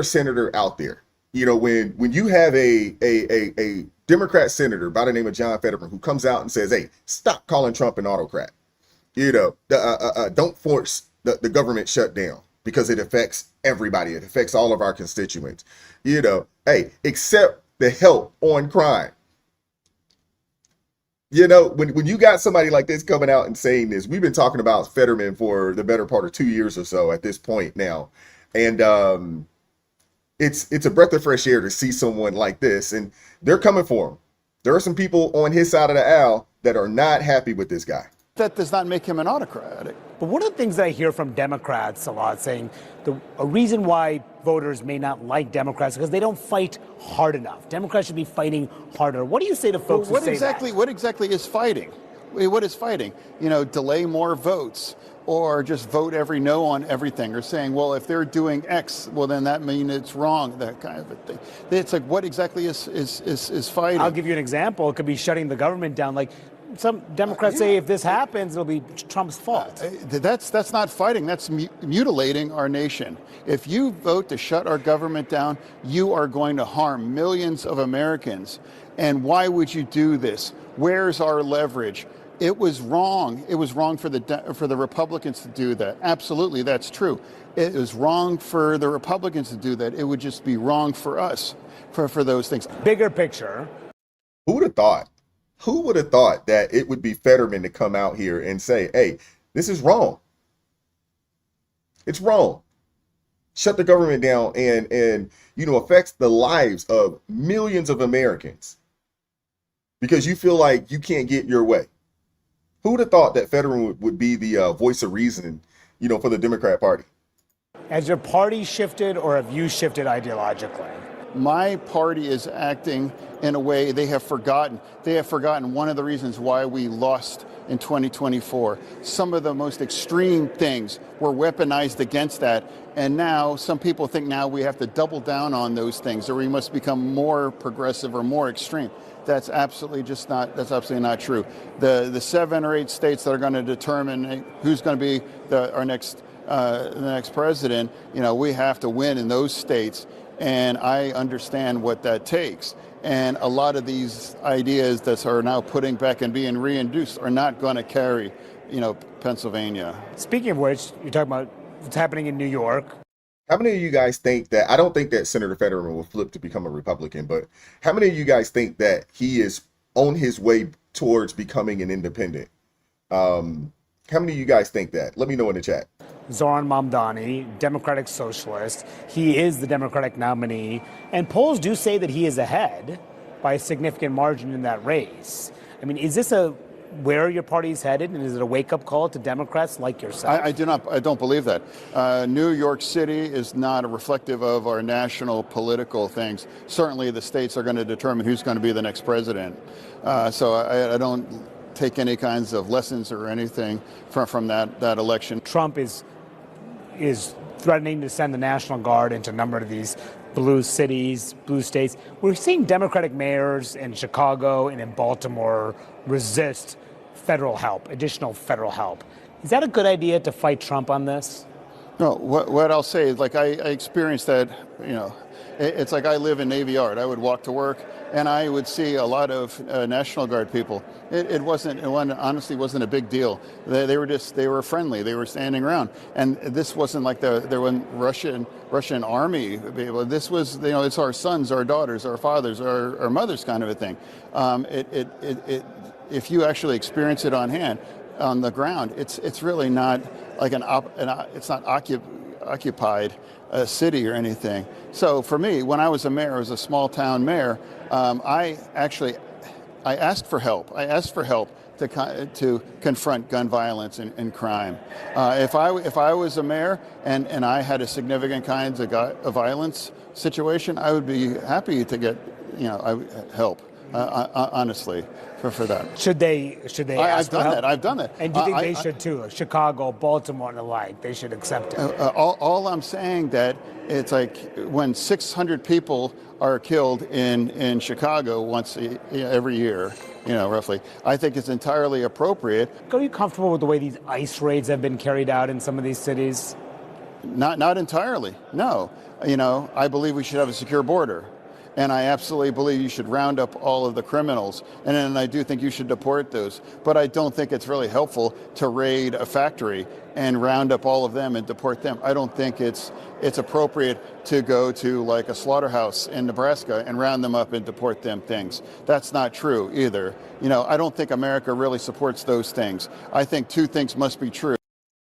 senator out there. You know, when you have a Democrat senator by the name of John Fetterman who comes out and says, hey, stop calling Trump an autocrat. You know, don't force the government shutdown because it affects everybody. It affects all of our constituents. You know, hey, accept the help on crime. You know, when you got somebody like this coming out and saying this, we've been talking about Fetterman for the better part of 2 years or so at this point now. And it's a breath of fresh air to see someone like this, and they're coming for him. There are some people on his side of the aisle that are not happy with this guy. that does not make him an autocrat. But one of the things that I hear from Democrats a lot saying a reason why voters may not like Democrats is because they don't fight hard enough. Democrats should be fighting harder. What do you say to folks who say that? What exactly is fighting? What is fighting? You know, delay more votes, or just vote every no on everything, or saying, well, if they're doing X, well, then that means it's wrong, that kind of a thing. It's like, what exactly is fighting? I'll give you an example. It could be shutting the government down. Like, some Democrats say if this happens, it'll be Trump's fault. That's not fighting. That's mutilating our nation. If you vote to shut our government down, you are going to harm millions of Americans. And why would you do this? Where's our leverage? It was wrong. It was wrong for the Republicans to do that. Absolutely, that's true. It was wrong for the Republicans to do that. It would just be wrong for us for those things. Bigger picture. Who would have thought? Who would have thought that it would be Fetterman to come out here and say, hey, this is wrong. It's wrong. Shut the government down and you know, affects the lives of millions of Americans because you feel like you can't get your way. Who would have thought that Fetterman would be the voice of reason, you know, for the Democrat Party? Has your party shifted, or have you shifted ideologically? My party is acting in a way they have forgotten. They have forgotten one of the reasons why we lost in 2024. Some of the most extreme things were weaponized against that. And now some people think now we have to double down on those things, or we must become more progressive or more extreme. That's absolutely not true. The 7 or 8 states that are going to determine who's going to be the next president, you know, we have to win in those states. And I understand what that takes. And a lot of these ideas that are now putting back and being reintroduced are not going to carry, you know, Pennsylvania. Speaking of which, you're talking about what's happening in New York. How many of you guys think that, I don't think that Senator Fetterman will flip to become a Republican, but how many of you guys think that he is on his way towards becoming an independent? How many of you guys think that? Let me know in the chat. Zoran Mamdani, Democratic Socialist. He is the Democratic nominee. And polls do say that he is ahead by a significant margin in that race. I mean, is this where your party's headed? And is it a wake-up call to Democrats like yourself? I don't believe that. New York City is not reflective of our national political things. Certainly the states are going to determine who's going to be the next president. So I don't take any kinds of lessons or anything from that election. Trump is threatening to send the National Guard into a number of these blue cities, blue states. We're seeing Democratic mayors in Chicago and in Baltimore resist federal help, additional federal help. Is that a good idea to fight Trump on this? No, what I'll say is, like, I experienced that, you know, it's like I live in Navy Yard. I would walk to work and I would see a lot of National Guard people. It honestly wasn't a big deal. They were friendly. They were standing around. And this wasn't like there were Russian army people. This was, you know, it's our sons, our daughters, our fathers, our mothers kind of a thing. If you actually experience it on the ground, it's really not like it's not occupied city or anything. So for me, when I was a mayor, I was a small town mayor. I asked for help. I asked for help to confront gun violence and crime. If I was a mayor and I had a significant kinds of violence situation, I would be happy to get help. Honestly, for that. Should they I've done that. I've done that. And do you think they should too? Like Chicago, Baltimore, and the like, they should accept it. All I'm saying that it's like when 600 people are killed in Chicago once every year, roughly, I think it's entirely appropriate. Are you comfortable with the way these ICE raids have been carried out in some of these cities? Not entirely. No. I believe we should have a secure border. And I absolutely believe you should round up all of the criminals. And then I do think you should deport those. But I don't think it's really helpful to raid a factory and round up all of them and deport them. I don't think it's appropriate to go to like a slaughterhouse in Nebraska and round them up and deport them things. That's not true either. I don't think America really supports those things. I think two things must be true.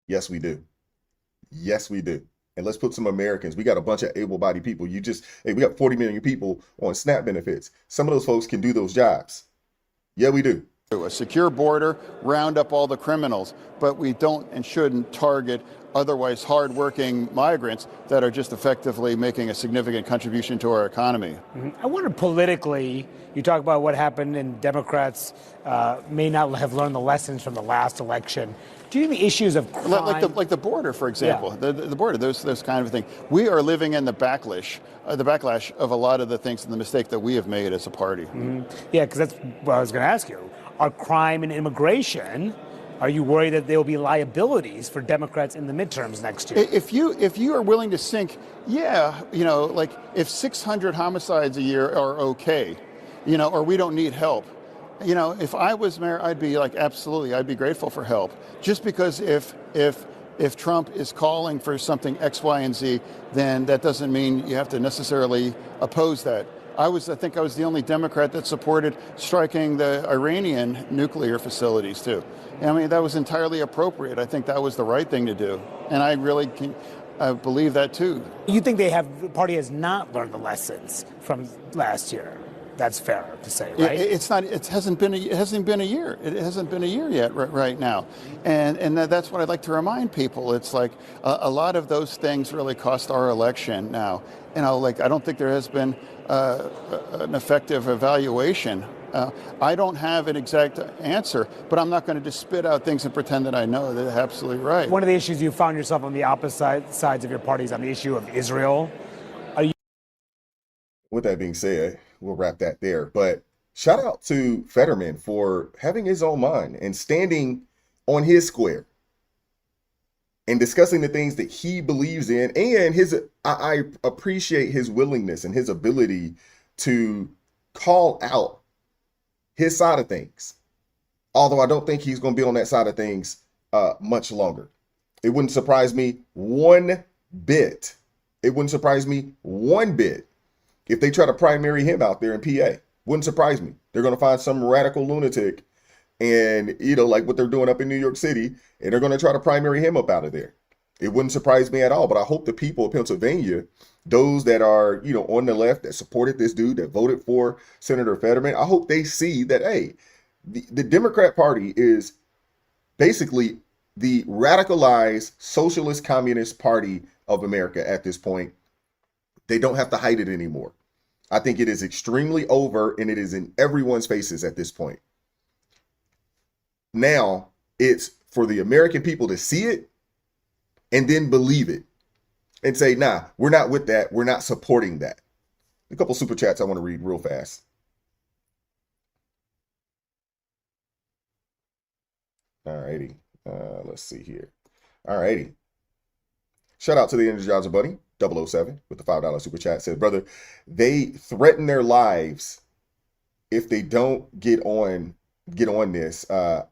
Yes, we do. Yes, we do. And let's put some Americans. We got a bunch of able-bodied people. We got 40 million people on SNAP benefits. Some of those folks can do those jobs. Yeah, we do. A secure border, round up all the criminals, but we don't and shouldn't target otherwise hardworking migrants that are just effectively making a significant contribution to our economy. Mm-hmm. I wonder politically, you talk about what happened and Democrats may not have learned the lessons from the last election. Do you have any issues of crime? Like the border, for example, the border, those kind of thing. We are living in the backlash of a lot of the things and the mistake that we have made as a party. Mm-hmm. Yeah, because that's what I was going to ask you. Are crime and immigration, are you worried that there will be liabilities for Democrats in the midterms next year? If you are willing to sink, like if 600 homicides a year are okay, or we don't need help. If I was mayor, I'd be like, absolutely, I'd be grateful for help. Just because if Trump is calling for something X, Y, and Z, then that doesn't mean you have to necessarily oppose that. I think I was the only Democrat that supported striking the Iranian nuclear facilities too. I mean, that was entirely appropriate. I think that was the right thing to do. And I really believe that too. You think the party has not learned the lessons from last year? That's fair to say, right? It hasn't been a year. It hasn't been a year yet right now. And that's what I'd like to remind people. It's like a lot of those things really cost our election now. I don't think there has been an effective evaluation. I don't have an exact answer, but I'm not going to just spit out things and pretend that I know. They're absolutely right. One of the issues you found yourself on the opposite sides of your party is on the issue of Israel. With that being said, we'll wrap that there. But shout out to Fetterman for having his own mind and standing on his square and discussing the things that he believes in. And I appreciate his willingness and his ability to call out his side of things. Although I don't think he's going to be on that side of things much longer. It wouldn't surprise me one bit. It wouldn't surprise me one bit if they try to primary him out there in PA. Wouldn't surprise me. They're going to find some radical lunatic and, like what they're doing up in New York City, and they're going to try to primary him up out of there. It wouldn't surprise me at all, but I hope the people of Pennsylvania, those that are, on the left that supported this dude, that voted for Senator Fetterman, I hope they see that, hey, the Democrat Party is basically the radicalized socialist communist party of America at this point. They don't have to hide it anymore. I think it is extremely overt and it is in everyone's faces at this point. Now it's for the American people to see it and then believe it and say, nah, we're not with that. We're not supporting that. A couple super chats I want to read real fast. All righty. Let's see here. All righty. Shout out to the Energizer Bunny 007 with the $5 super chat. Said, brother, they threaten their lives if they don't get on this. I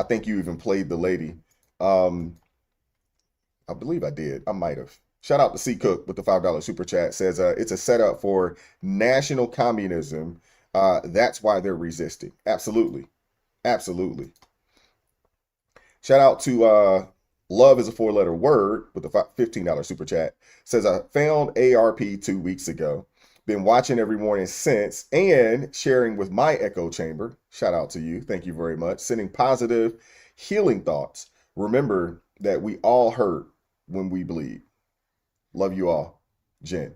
think you even played the lady. I believe I did. I might have. Shout out to C Cook with the $5 super chat. Says it's a setup for national communism. That's why they're resisting. Absolutely. Absolutely. Shout out to Love is a 4-letter word with the $15 super chat. Says I found ARP 2 weeks ago. Been watching every morning since and sharing with my echo chamber. Shout out to you. Thank you very much. Sending positive healing thoughts. Remember that we all hurt when we bleed. Love you all. Jen.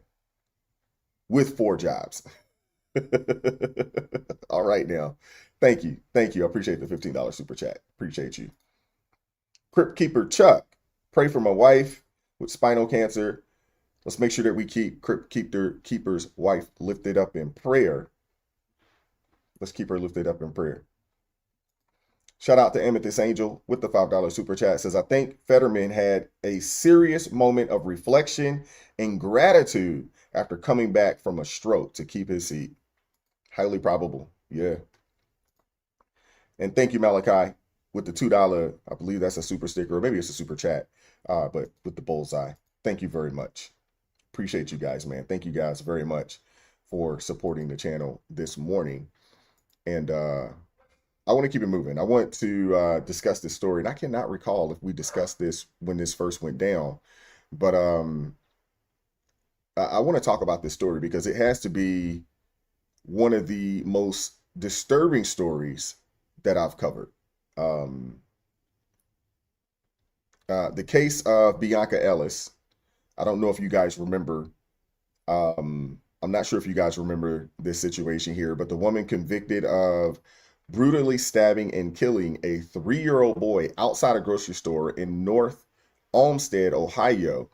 With 4 jobs. All right now. Thank you. Thank you. I appreciate the $15 super chat. Appreciate you. Crypt Keeper Chuck. Pray for my wife with spinal cancer. Let's make sure that we keep Crypt Keeper's wife lifted up in prayer. Let's keep her lifted up in prayer. Shout out to Amethyst Angel with the $5 super chat. Says, I think Fetterman had a serious moment of reflection and gratitude after coming back from a stroke to keep his seat. Highly probable. Yeah. And thank you, Malachi, with the $2. I believe that's a super sticker, or maybe it's a super chat, but with the bullseye. Thank you very much. Appreciate you guys, man. Thank you guys very much for supporting the channel this morning. And I want to keep it moving. I want to discuss this story, and I cannot recall if we discussed this when this first went down, but I want to talk about this story because it has to be one of the most disturbing stories that I've covered. The case of Bianca Ellis. I don't know if you guys remember. I'm not sure if you guys remember this situation here, but the woman convicted of brutally stabbing and killing a 3-year-old boy outside a grocery store in North Olmsted, Ohio.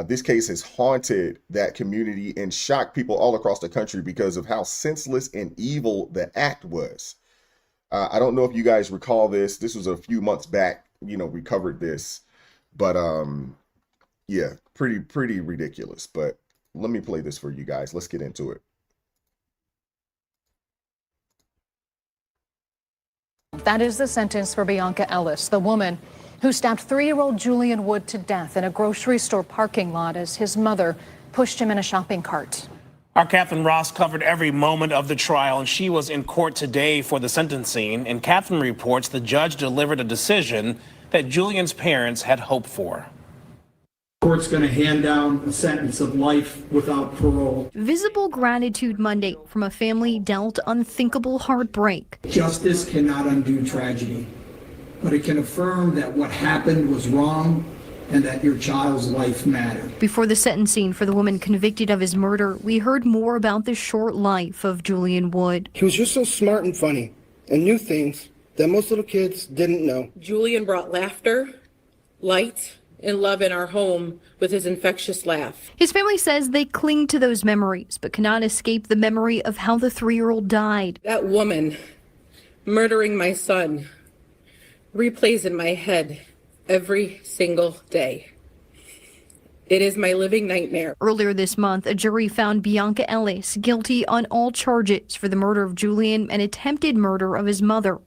This case has haunted that community and shocked people all across the country because of how senseless and evil the act was. I don't know if you guys recall this. This was a few months back, we covered this, but yeah, pretty ridiculous. But let me play this for you guys. Let's get into it. That is the sentence for Bianca Ellis, the woman who stabbed 3-year-old Julian Wood to death in a grocery store parking lot as his mother pushed him in a shopping cart. Our Catherine Ross covered every moment of the trial, and she was in court today for the sentencing. And Catherine reports the judge delivered a decision that Julian's parents had hoped for. Court's going to hand down a sentence of life without parole. Visible gratitude Monday from a family dealt unthinkable heartbreak. Justice cannot undo tragedy, but it can affirm that what happened was wrong and that your child's life mattered. Before the sentencing for the woman convicted of his murder, we heard more about the short life of Julian Wood. He was just so smart and funny and knew things that most little kids didn't know. Julian brought laughter, light, and love in our home with his infectious laugh. His family says they cling to those memories, but cannot escape the memory of how the 3-year-old died. That woman murdering my son replays in my head every single day. It is my living nightmare. Earlier this month, a jury found Bianca Ellis guilty on all charges for the murder of Julian and attempted murder of his mother.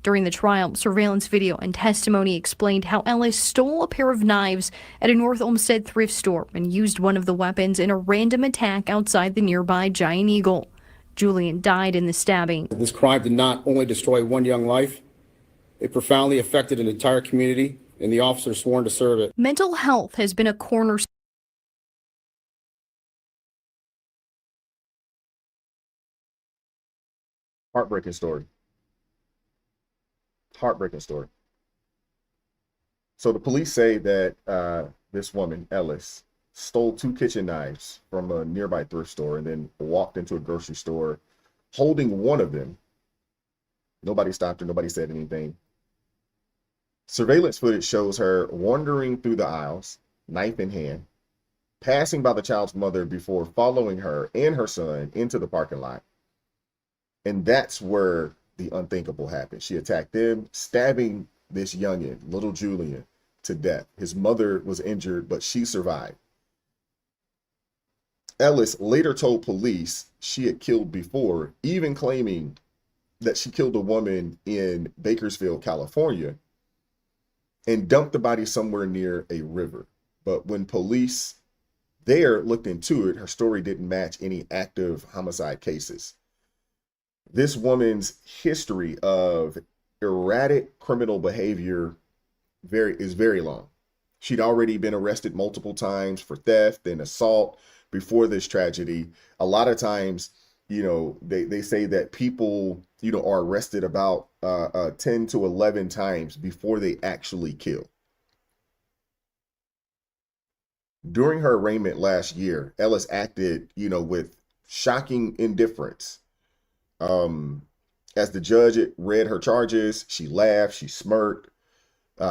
During the trial, surveillance video and testimony explained how Ellis stole a pair of knives at a North Olmsted thrift store and used one of the weapons in a random attack outside the nearby Giant Eagle. Julian died in the stabbing. This crime did not only destroy one young life, it profoundly affected an entire community and the officer sworn to serve it. Mental health has been a cornerstone. Heartbreaking story. Heartbreaking story. So the police say that this woman, Ellis, stole 2 kitchen knives from a nearby thrift store and then walked into a grocery store holding one of them. Nobody stopped her. Nobody said anything. Surveillance footage shows her wandering through the aisles, knife in hand, passing by the child's mother before following her and her son into the parking lot. And that's where the unthinkable happened. She attacked them, stabbing this youngin, little Julian, to death. His mother was injured, but she survived. Ellis later told police she had killed before, even claiming that she killed a woman in Bakersfield, California, and dumped the body somewhere near a river. But when police there looked into it, her story didn't match any active homicide cases. This woman's history of erratic criminal behavior is very long. She'd already been arrested multiple times for theft and assault before this tragedy. A lot of times, they say that people, are arrested about 10 to 11 times before they actually kill. During her arraignment last year, Ellis acted, with shocking indifference. As the judge read her charges, she laughed, she smirked,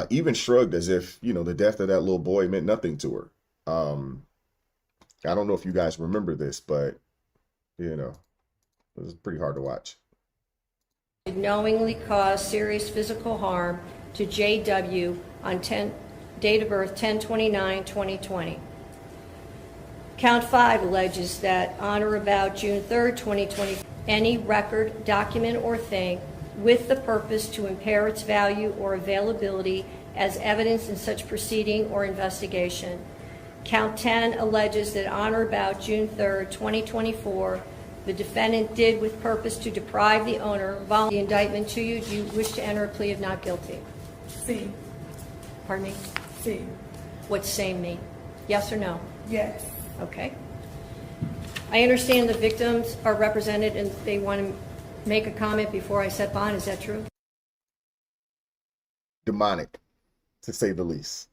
even shrugged as if, the death of that little boy meant nothing to her. I don't know if you guys remember this, but, it was pretty hard to watch. Knowingly caused serious physical harm to JW on date of birth 10/29/2020. Count 5 alleges that on or about June 3rd, 2020, any record, document, or thing with the purpose to impair its value or availability as evidence in such proceeding or investigation. Count 10 alleges that on or about June 3rd, 2024, the defendant did with purpose to deprive the owner of the indictment to you. Do you wish to enter a plea of not guilty? Sí. Pardon me? Sí. What's same mean? Yes or no? Yes. Okay. I understand the victims are represented and they want to make a comment before I set bond. Is that true? Demonic, to say the least.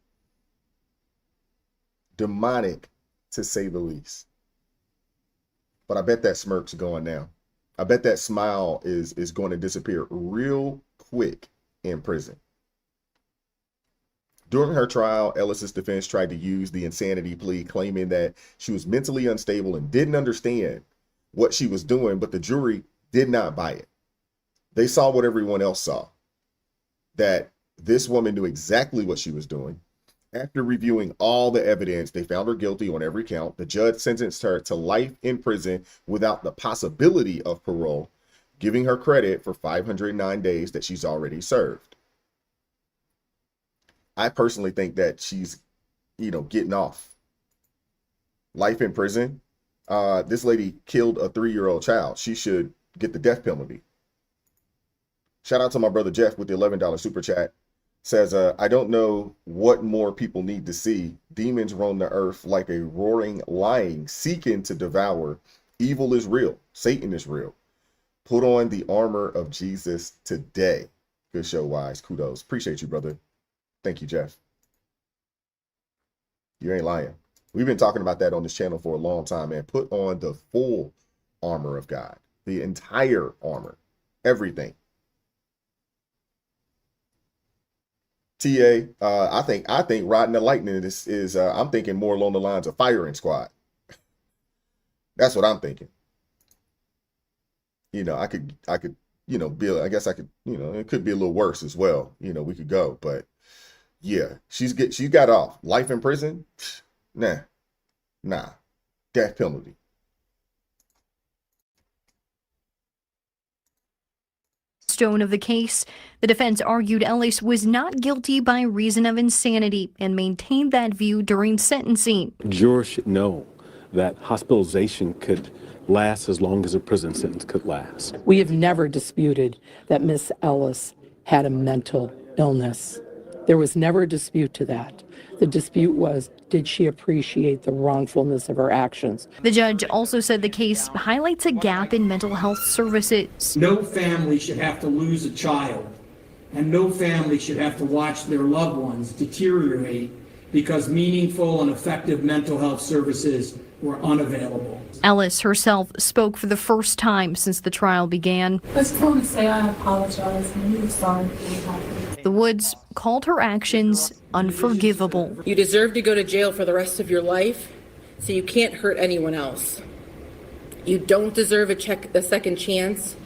Demonic, to say the least. But I bet that smirk's going now. I bet that smile is going to disappear real quick in prison. During her trial, Ellis's defense tried to use the insanity plea, claiming that she was mentally unstable and didn't understand what she was doing, but the jury did not buy it. They saw what everyone else saw, that this woman knew exactly what she was doing. After reviewing all the evidence, they found her guilty on every count. The judge sentenced her to life in prison without the possibility of parole, giving her credit for 509 days that she's already served. I personally think that she's, getting off. Life in prison. This lady killed a 3-year-old child. She should get the death penalty. Shout out to my brother Jeff with the $11 super chat. Says, I don't know what more people need to see. Demons roam the earth like a roaring lion, seeking to devour. Evil is real. Satan is real. Put on the armor of Jesus today. Good show, Wise. Kudos. Appreciate you, brother. Thank you, Jeff. You ain't lying. We've been talking about that on this channel for a long time, man. Put on the full armor of God. The entire armor. Everything. TA, I think riding the lightning is I'm thinking more along the lines of firing squad. That's what I'm thinking. I could, be, I guess I could, it could be a little worse as well. We could go, but yeah, she got off. Life in prison? Nah. Death penalty. Of the case, the defense argued Ellis was not guilty by reason of insanity and maintained that view during sentencing. Jurors should know that hospitalization could last as long as a prison sentence could last. We have never disputed that Miss Ellis had a mental illness. There was never a dispute to that. The dispute was, did she appreciate the wrongfulness of her actions? The judge also said the case highlights a gap in mental health services. No family should have to lose a child, and no family should have to watch their loved ones deteriorate because meaningful and effective mental health services were unavailable. Ellis herself spoke for the first time since the trial began. I just want to say I apologize and I'm really sorry for what happened. The Woods called her actions unforgivable. You deserve to go to jail for the rest of your life, so you can't hurt anyone else. You don't deserve a second chance.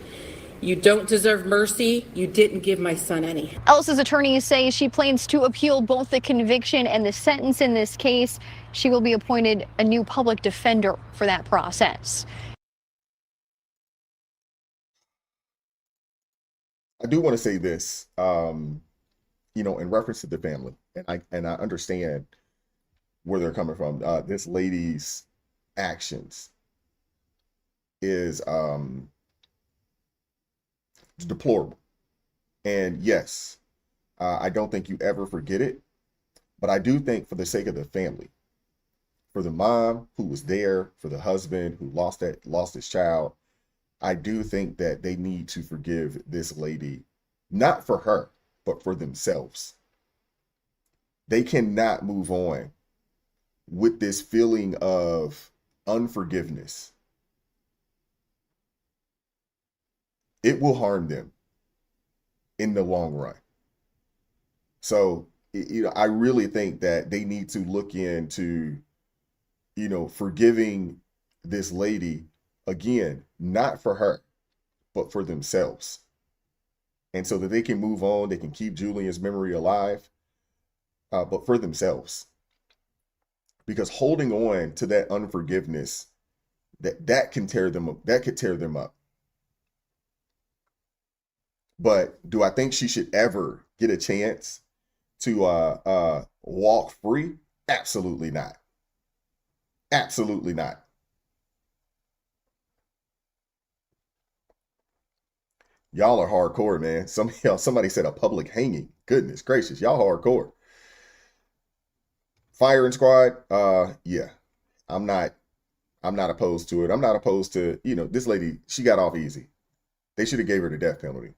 You don't deserve mercy. You didn't give my son any. Ellis's attorneys say she plans to appeal both the conviction and the sentence in this case. She will be appointed a new public defender for that process. I do want to say this, you know, in reference to the family, and I understand where they're coming from. This lady's actions is deplorable. And yes, I don't think you ever forget it, but I do think for the sake of the family, for the mom who was there, for the husband who lost his child, I do think that they need to forgive this lady, not for her, but for themselves. They cannot move on with this feeling of unforgiveness. It will harm them in the long run. So, you know, I really think that they need to look into, you know, forgiving this lady, again, not for her, but for themselves. And so that they can move on, they can keep Julian's memory alive, but for themselves. Because holding on to that unforgiveness, that can tear them up, that could tear them up. But do I think she should ever get a chance to walk free? Absolutely not. Absolutely not. Y'all are hardcore, man. Somebody said a public hanging. Goodness gracious, y'all hardcore. Firing squad, yeah. I'm not opposed to it. I'm not opposed to, you know, this lady, she got off easy. They should have gave her the death penalty.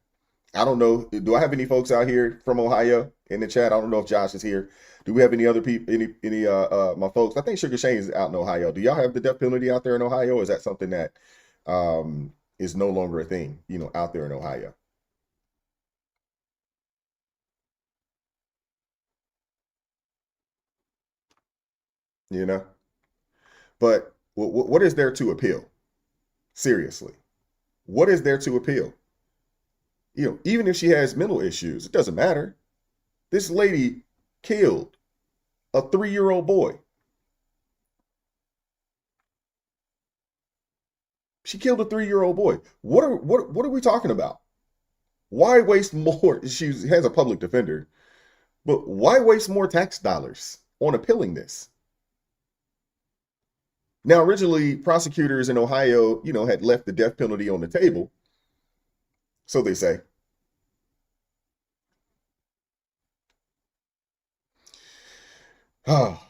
I don't know. Do I have any folks out here from Ohio in the chat? I don't know if Josh is here. Do we have any other people, any my folks? I think Sugar Shane is out in Ohio. Do y'all have the death penalty out there in Ohio? Or is that something that is no longer a thing, you know, out there in Ohio? You know? But what is there to appeal? Seriously. What is there to appeal? You know, even if she has mental issues, it doesn't matter. This lady killed a 3-year-old boy. She killed a 3-year-old boy. What are we talking about? Why waste more? She has a public defender, but why waste more tax dollars on appealing this? Now, originally, prosecutors in Ohio, you know, had left the death penalty on the table. So they say. Oh.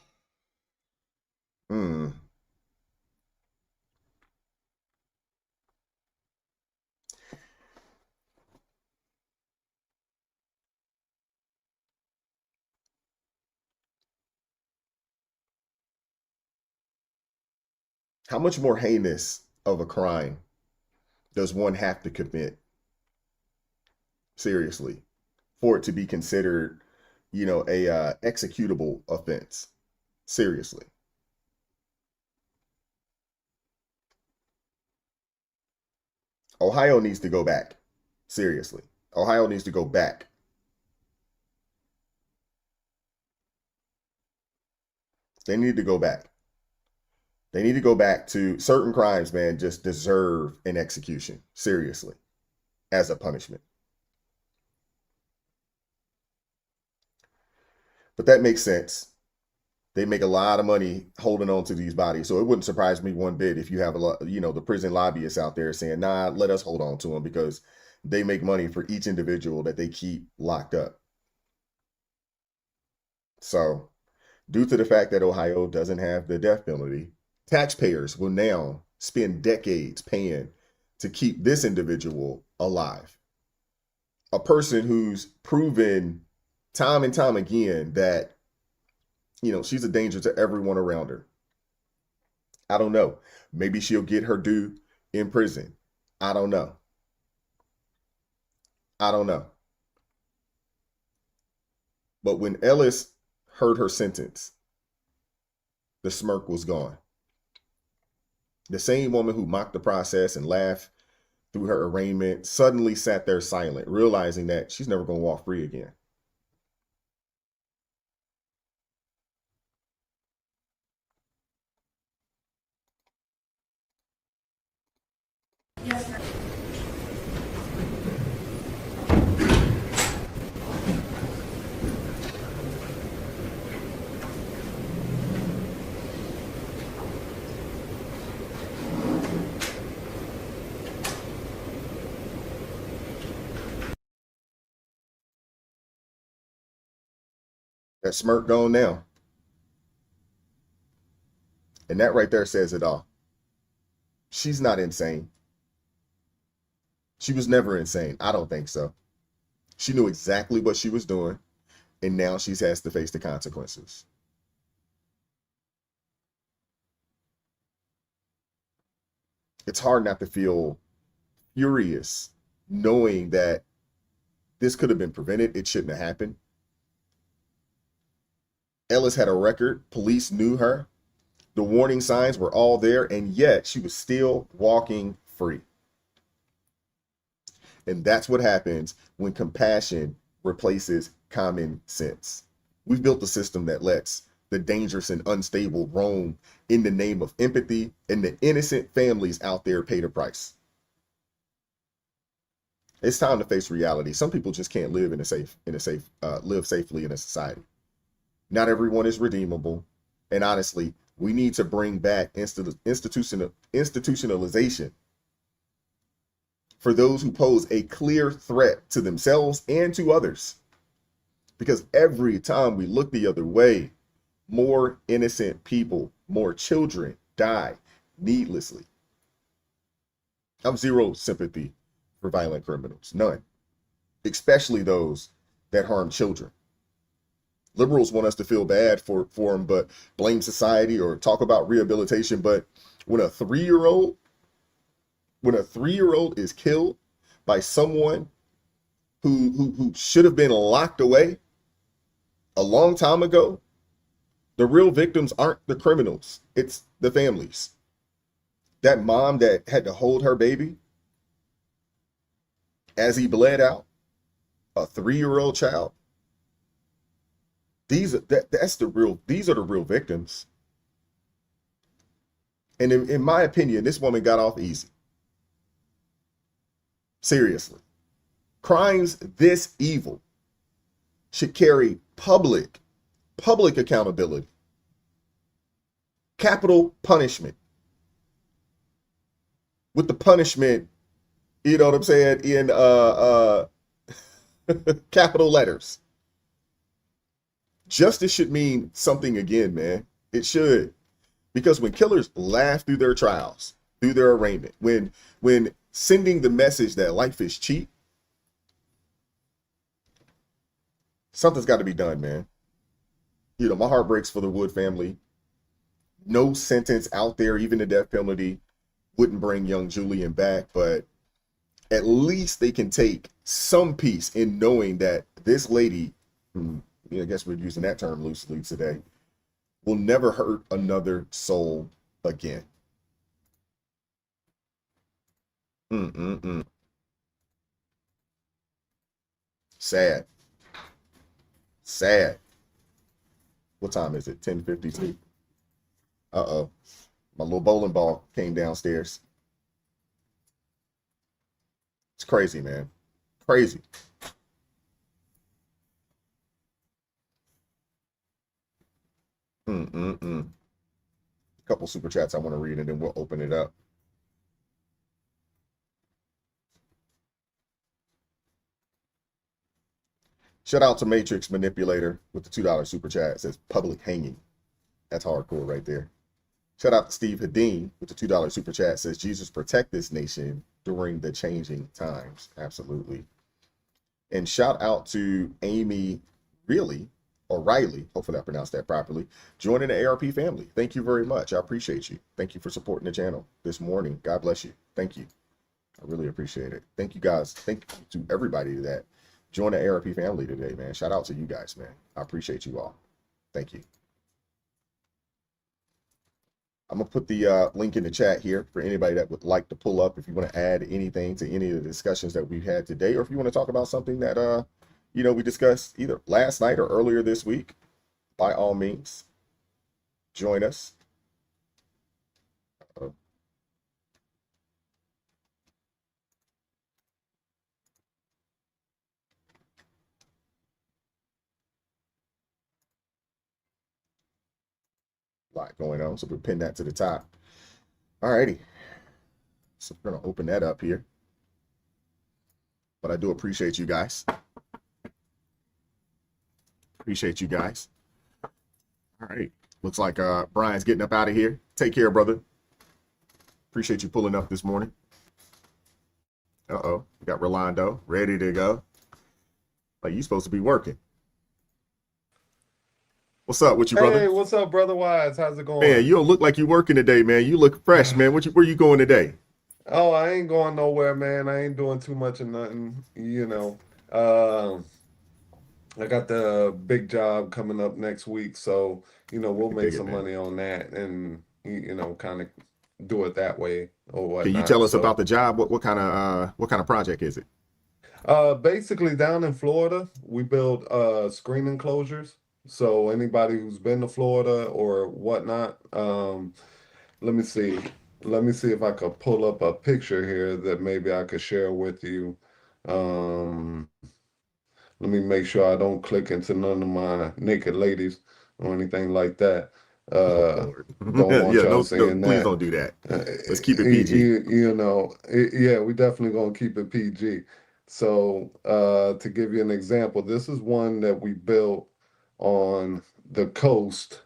How much more heinous of a crime does one have to commit? Seriously, for it to be considered, you know, a executable offense. Seriously. Ohio needs to go back. Seriously. Ohio needs to go back. They need to go back. They need to go back to certain crimes, man, just deserve an execution. Seriously. As a punishment. But that makes sense. They make a lot of money holding on to these bodies. So it wouldn't surprise me one bit if you have a lot, you know, the prison lobbyists out there saying, nah, let us hold on to them because they make money for each individual that they keep locked up. So due to the fact that Ohio doesn't have the death penalty, taxpayers will now spend decades paying to keep this individual alive. A person who's proven time and time again that, you know, she's a danger to everyone around her. I don't know. Maybe she'll get her due in prison. I don't know. I don't know. But when Ellis heard her sentence, the smirk was gone. The same woman who mocked the process and laughed through her arraignment, suddenly sat there silent, realizing that she's never going to walk free again. That smirk gone now. And that right there says it all. She's not insane. She was never insane. I don't think so. She knew exactly what she was doing, and now she has to face the consequences. It's hard not to feel furious knowing that this could have been prevented. It shouldn't have happened. Ellis had a record. Police knew her. The warning signs were all there, and yet she was still walking free. And that's what happens when compassion replaces common sense. We've built a system that lets the dangerous and unstable roam in the name of empathy, and the innocent families out there pay the price. It's time to face reality. Some people just can't live live safely in a society. Not everyone is redeemable. And honestly, we need to bring back institutionalization for those who pose a clear threat to themselves and to others. Because every time we look the other way, more innocent people, more children die needlessly. I have zero sympathy for violent criminals, none, especially those that harm children. Liberals want us to feel bad for them, but blame society or talk about rehabilitation. But when a 3-year-old is killed by someone who should have been locked away a long time ago, the real victims aren't the criminals, it's the families. That mom that had to hold her baby as he bled out, a 3-year-old child. These are the real victims. And in my opinion, this woman got off easy. Seriously. Crimes this evil should carry public accountability. Capital punishment. With the punishment, you know what I'm saying, in capital letters. Justice should mean something again, man. It should. Because when killers laugh through their trials, through their arraignment, when sending the message that life is cheap, something's got to be done, man. You know, my heart breaks for the Wood family. No sentence out there, even the death penalty, wouldn't bring young Julian back, but at least they can take some peace in knowing that this lady, I guess we're using that term loosely today, will never hurt another soul again. Sad. What time is it? 10:52. Uh-oh. My little bowling ball came downstairs. It's crazy, man. Crazy. A couple super chats I want to read, and then we'll open it up. Shout out to Matrix Manipulator with the $2 super chat. It says public hanging. That's hardcore right there. Shout out to Steve Hadeen with the $2 super chat. It says Jesus protect this nation during the changing times. Absolutely. And shout out to Amy Riley, hopefully I pronounced that properly, joining the ARP family. Thank you very much. I appreciate you. Thank you for supporting the channel this morning. God bless you. Thank you. I really appreciate it. Thank you guys. Thank you to everybody that joined the ARP family today, man. Shout out to you guys, man. I appreciate you all. Thank you. I'm gonna put the link in the chat here for anybody that would like to pull up if you want to add anything to any of the discussions that we've had today, or if you want to talk about something that we discussed either last night or earlier this week. By all means, join us. Lot going on, so we'll pin that to the top. All righty, so we're gonna open that up here, but I do appreciate you guys. Appreciate you guys. All right, looks like Brian's getting up out of here. Take care, brother. Appreciate you pulling up this morning. We got Rolando ready to go. Like, you supposed to be working. What's up with you, brother? Hey, what's up, brother Wise? How's it going? Man, you don't look like you working today, man. You look fresh, man. Where you going today? Oh, I ain't going nowhere, man. I ain't doing too much of nothing, you know. I got the big job coming up next week, so we'll make some money on that, and kind of do it that way or whatnot. Can you tell us about the job? What kind of project is it? Basically, down in Florida, we build screen enclosures. So anybody who's been to Florida or whatnot, let me see. Let me see if I could pull up a picture here that maybe I could share with you. Let me make sure I don't click into none of my naked ladies or anything like that. Don't want y'all seeing that. Please don't do that. Let's keep it PG. Yeah, we definitely gonna keep it PG. So to give you an example, this is one that we built on the coast.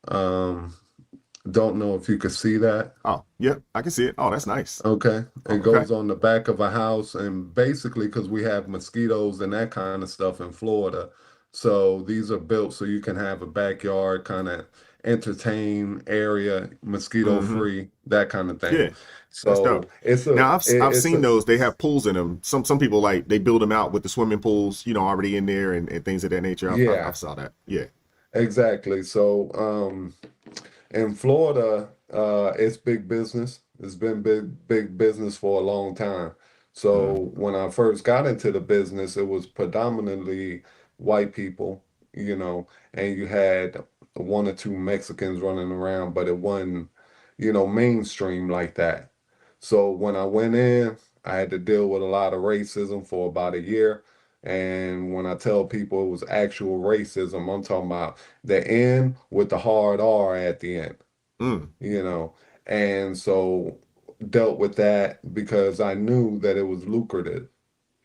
Don't know if you could see that. Oh, yeah, I can see it. Oh, that's nice. Okay. It goes on the back of a house, and basically because we have mosquitoes and that kind of stuff in Florida. So these are built so you can have a backyard kind of entertain area, mosquito free, that kind of thing. Yeah. So now I've seen those. They have pools in them. Some people they build them out with the swimming pools, already in there and things of that nature. I saw that. Yeah. Exactly. So in Florida, it's big business. It's been big business for a long time. So when I first got into the business, it was predominantly white people, and you had one or two Mexicans running around, but it wasn't, mainstream like that. So when I went in, I had to deal with a lot of racism for about a year. And when I tell people it was actual racism, I'm talking about the N with the hard R at the end, And so dealt with that because I knew that it was lucrative,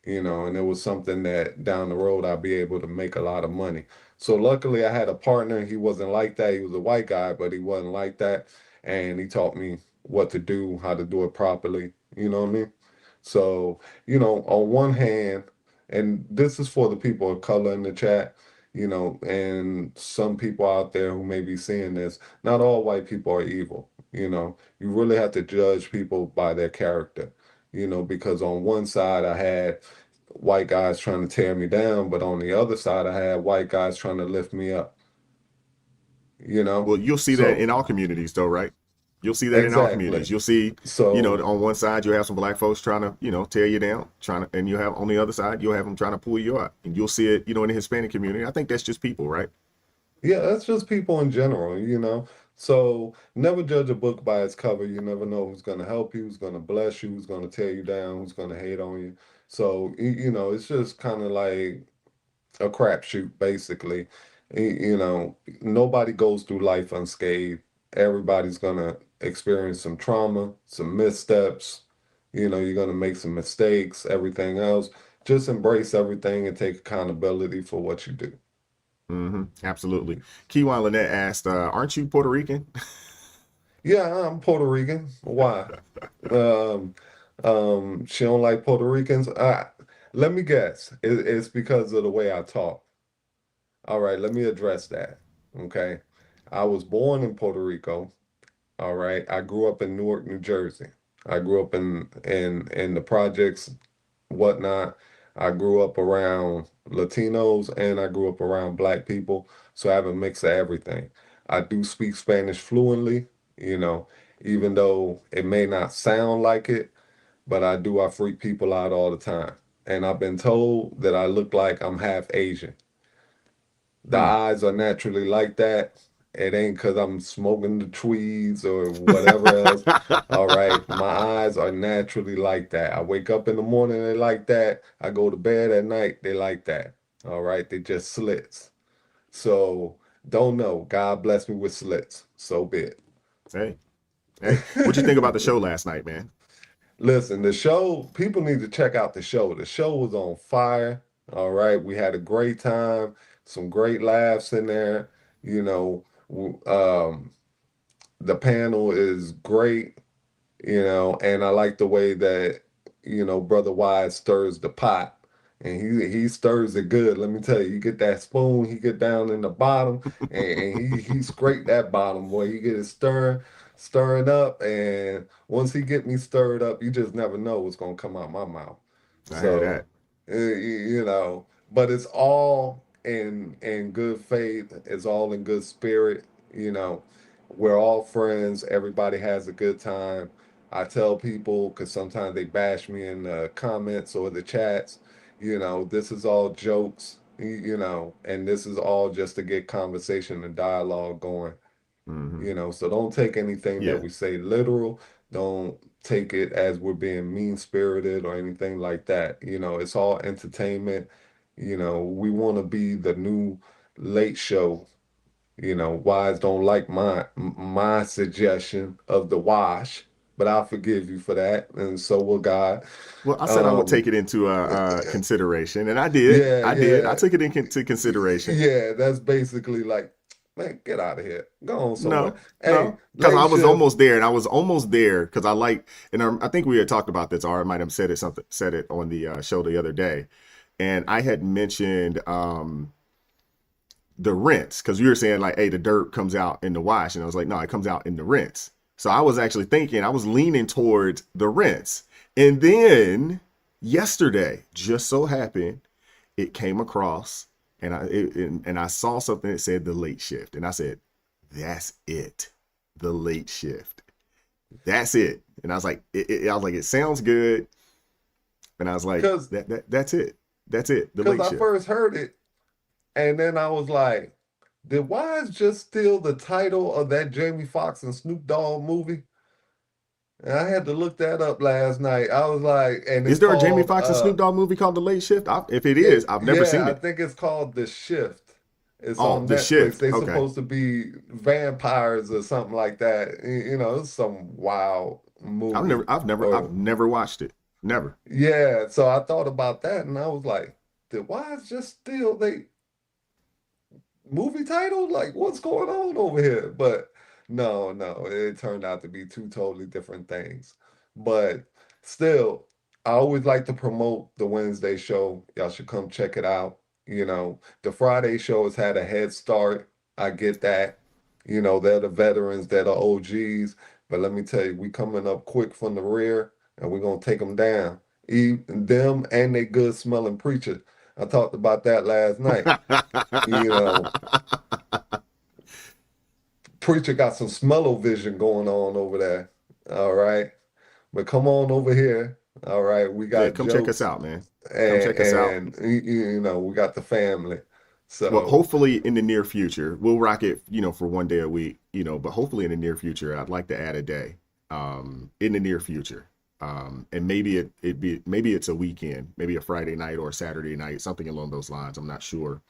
and it was something that down the road I'd be able to make a lot of money. So luckily I had a partner. He wasn't like that. He was a white guy, but he wasn't like that. And he taught me what to do, how to do it properly. You know what I mean? So, on one hand, and this is for the people of color in the chat, and some people out there who may be seeing this, not all white people are evil. You really have to judge people by their character, because on one side I had white guys trying to tear me down, but on the other side I had white guys trying to lift me up. Well, you'll see that in all communities though, right? You'll see that in all communities. You'll see, on one side you'll have some black folks trying to, tear you down, and you have on the other side you'll have them trying to pull you up, and you'll see it, in the Hispanic community. I think that's just people, right? Yeah, that's just people in general. So never judge a book by its cover. You never know who's going to help you, who's going to bless you, who's going to tear you down, who's going to hate on you. So it's just kind of like a crapshoot, basically. Nobody goes through life unscathed. Everybody's gonna experience some trauma, some missteps. You're gonna make some mistakes, everything else. Just embrace everything and take accountability for what you do. Absolutely. Kiwan Lynette asked, aren't you Puerto Rican? Yeah, I'm Puerto Rican. Why? She don't like Puerto Ricans. Let me guess. It's because of the way I talk. All right, let me address that. Okay. I was born in Puerto Rico. All right. I grew up in Newark, New Jersey. I grew up in the projects, whatnot. I grew up around Latinos and I grew up around black people. So I have a mix of everything. I do speak Spanish fluently, even though it may not sound like it, but I freak people out all the time. And I've been told that I look like I'm half Asian. The eyes are naturally like that. It ain't because I'm smoking the tweeds or whatever else. All right. My eyes are naturally like that. I wake up in the morning, they like that. I go to bed at night, they like that. All right. They just slits. So don't know. God bless me with slits. So be it. Hey, what'd you think about the show last night, man? Listen, the show, people need to check out the show. The show was on fire. All right. We had a great time, some great laughs in there. You know, the panel is great, and I like the way that, Brother Wise stirs the pot. And he stirs it good. Let me tell you, you get that spoon, he get down in the bottom, and he scrape that bottom, boy. He get it stirring up, and once he get me stirred up, you just never know what's gonna come out my mouth. I hear that. But it's all in good faith. It's all in good spirit. We're all friends. Everybody has a good time. I tell people, because sometimes they bash me in the comments or the chats, this is all jokes, and this is all just to get conversation and dialogue going. So don't take anything that we say literal. Don't take it as we're being mean-spirited or anything like that. It's all entertainment. We want to be the new late show. Wise don't like my suggestion of the wash, but I'll forgive you for that, and so will God. Well, I said I would take it into consideration, and I did. I did. I took it into consideration. Yeah, that's basically like, man, get out of here. Go on somewhere. No, because I was almost there, and I was almost there because I think we had talked about this, or I might have said it on the show the other day, and I had mentioned the rinse, because you were saying like, hey, the dirt comes out in the wash, and I was like, no, it comes out in the rinse. So I was actually thinking, I was leaning towards the rinse, and then yesterday, just so happened, it came across. And I saw something that said the late shift, and I said, "That's it, the late shift. That's it." And I was like, "It sounds good," and I was like, "That's it, the late shift." Because I first heard it, and then I was like, "Did Wise just steal the title of that Jamie Foxx and Snoop Dogg movie?" And I had to look that up last night. I was like, and is there a Jamie Foxx and Snoop Dogg movie called The Late Shift? If it is, I've never seen it. I think it's called The Shift. It's on The Netflix. Shift. They're Okay. supposed to be vampires or something like that. It's some wild movie. I've never watched it. Never. Yeah, so I thought about that, and I was like, did Wise just steal they movie title? Like, what's going on over here? But no, it turned out to be two totally different things. But still, I always like to promote the Wednesday show. Y'all should come check it out. The Friday show has had a head start. I get that. They're the veterans, they're the OGs. But let me tell you, we coming up quick from the rear, and we're going to take them down. Them and they good smelling preacher. I talked about that last night. Preacher got some smell-o-vision going on over there. All right. But come on over here. All right. We got come jokes, check us out, man. Come check us out. And we got the family. So well, hopefully in the near future, we'll rock it, for one day a week, but hopefully in the near future, I'd like to add a day in the near future. And maybe maybe it's a weekend, maybe a Friday night or a Saturday night, something along those lines. I'm not sure.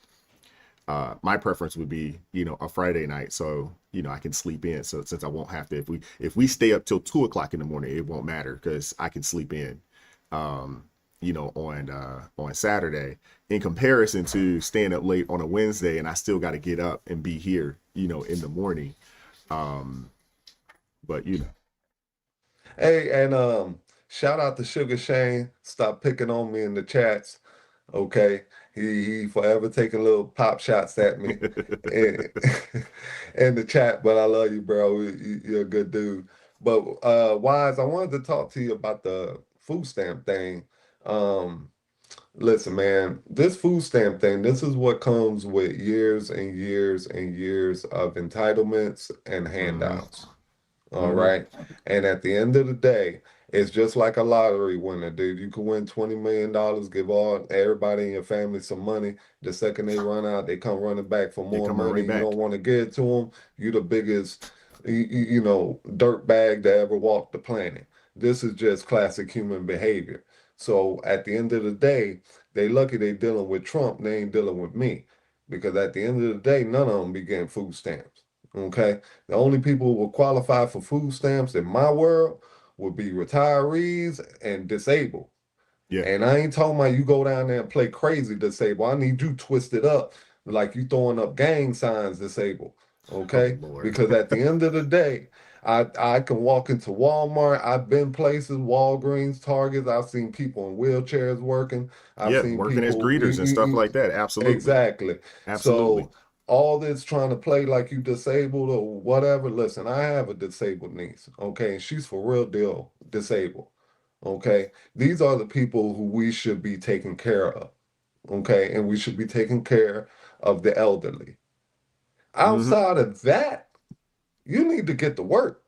My preference would be, a Friday night. So, I can sleep in. So since I won't have to, if we stay up till 2:00 in the morning, it won't matter because I can sleep in, on Saturday, in comparison to staying up late on a Wednesday. And I still got to get up and be here, in the morning. But, Hey, and shout out to Sugar Shane. Stop picking on me in the chats. Okay. He forever taking little pop shots at me in the chat, but I love you, bro. You're a good dude. But Wise, I wanted to talk to you about the food stamp thing. Listen, man, this food stamp thing, this is what comes with years and years and years of entitlements and handouts. All right. And at the end of the day, it's just like a lottery winner, dude. You can win $20 million, give all everybody in your family some money. The second they run out, they come running back for They more coming money. right You back. don't want to give it to them. You the biggest, dirt bag that ever walked the planet. This is just classic human behavior. So at the end of the day, they lucky they dealing with Trump. They ain't dealing with me. Because at the end of the day, none of them be getting food stamps. Okay. The only people who will qualify for food stamps in my world would be retirees and disabled. Yeah. And I ain't talking about you go down there and play crazy disabled. I need you twisted up like you throwing up gang signs disabled. Okay? Oh, Lord. Because at the end of the day, I can walk into Walmart. I've been places, Walgreens, Targets. I've seen people in wheelchairs working. I've Yeah, seen working as people greeters and stuff like that. Absolutely. exactly. Absolutely. So all this trying to play like you disabled or whatever. Listen, I have a disabled niece, okay, and she's for real deal disabled. Okay. These are the people who we should be taking care of. Okay. And we should be taking care of the elderly. Outside of that, you need to get to work.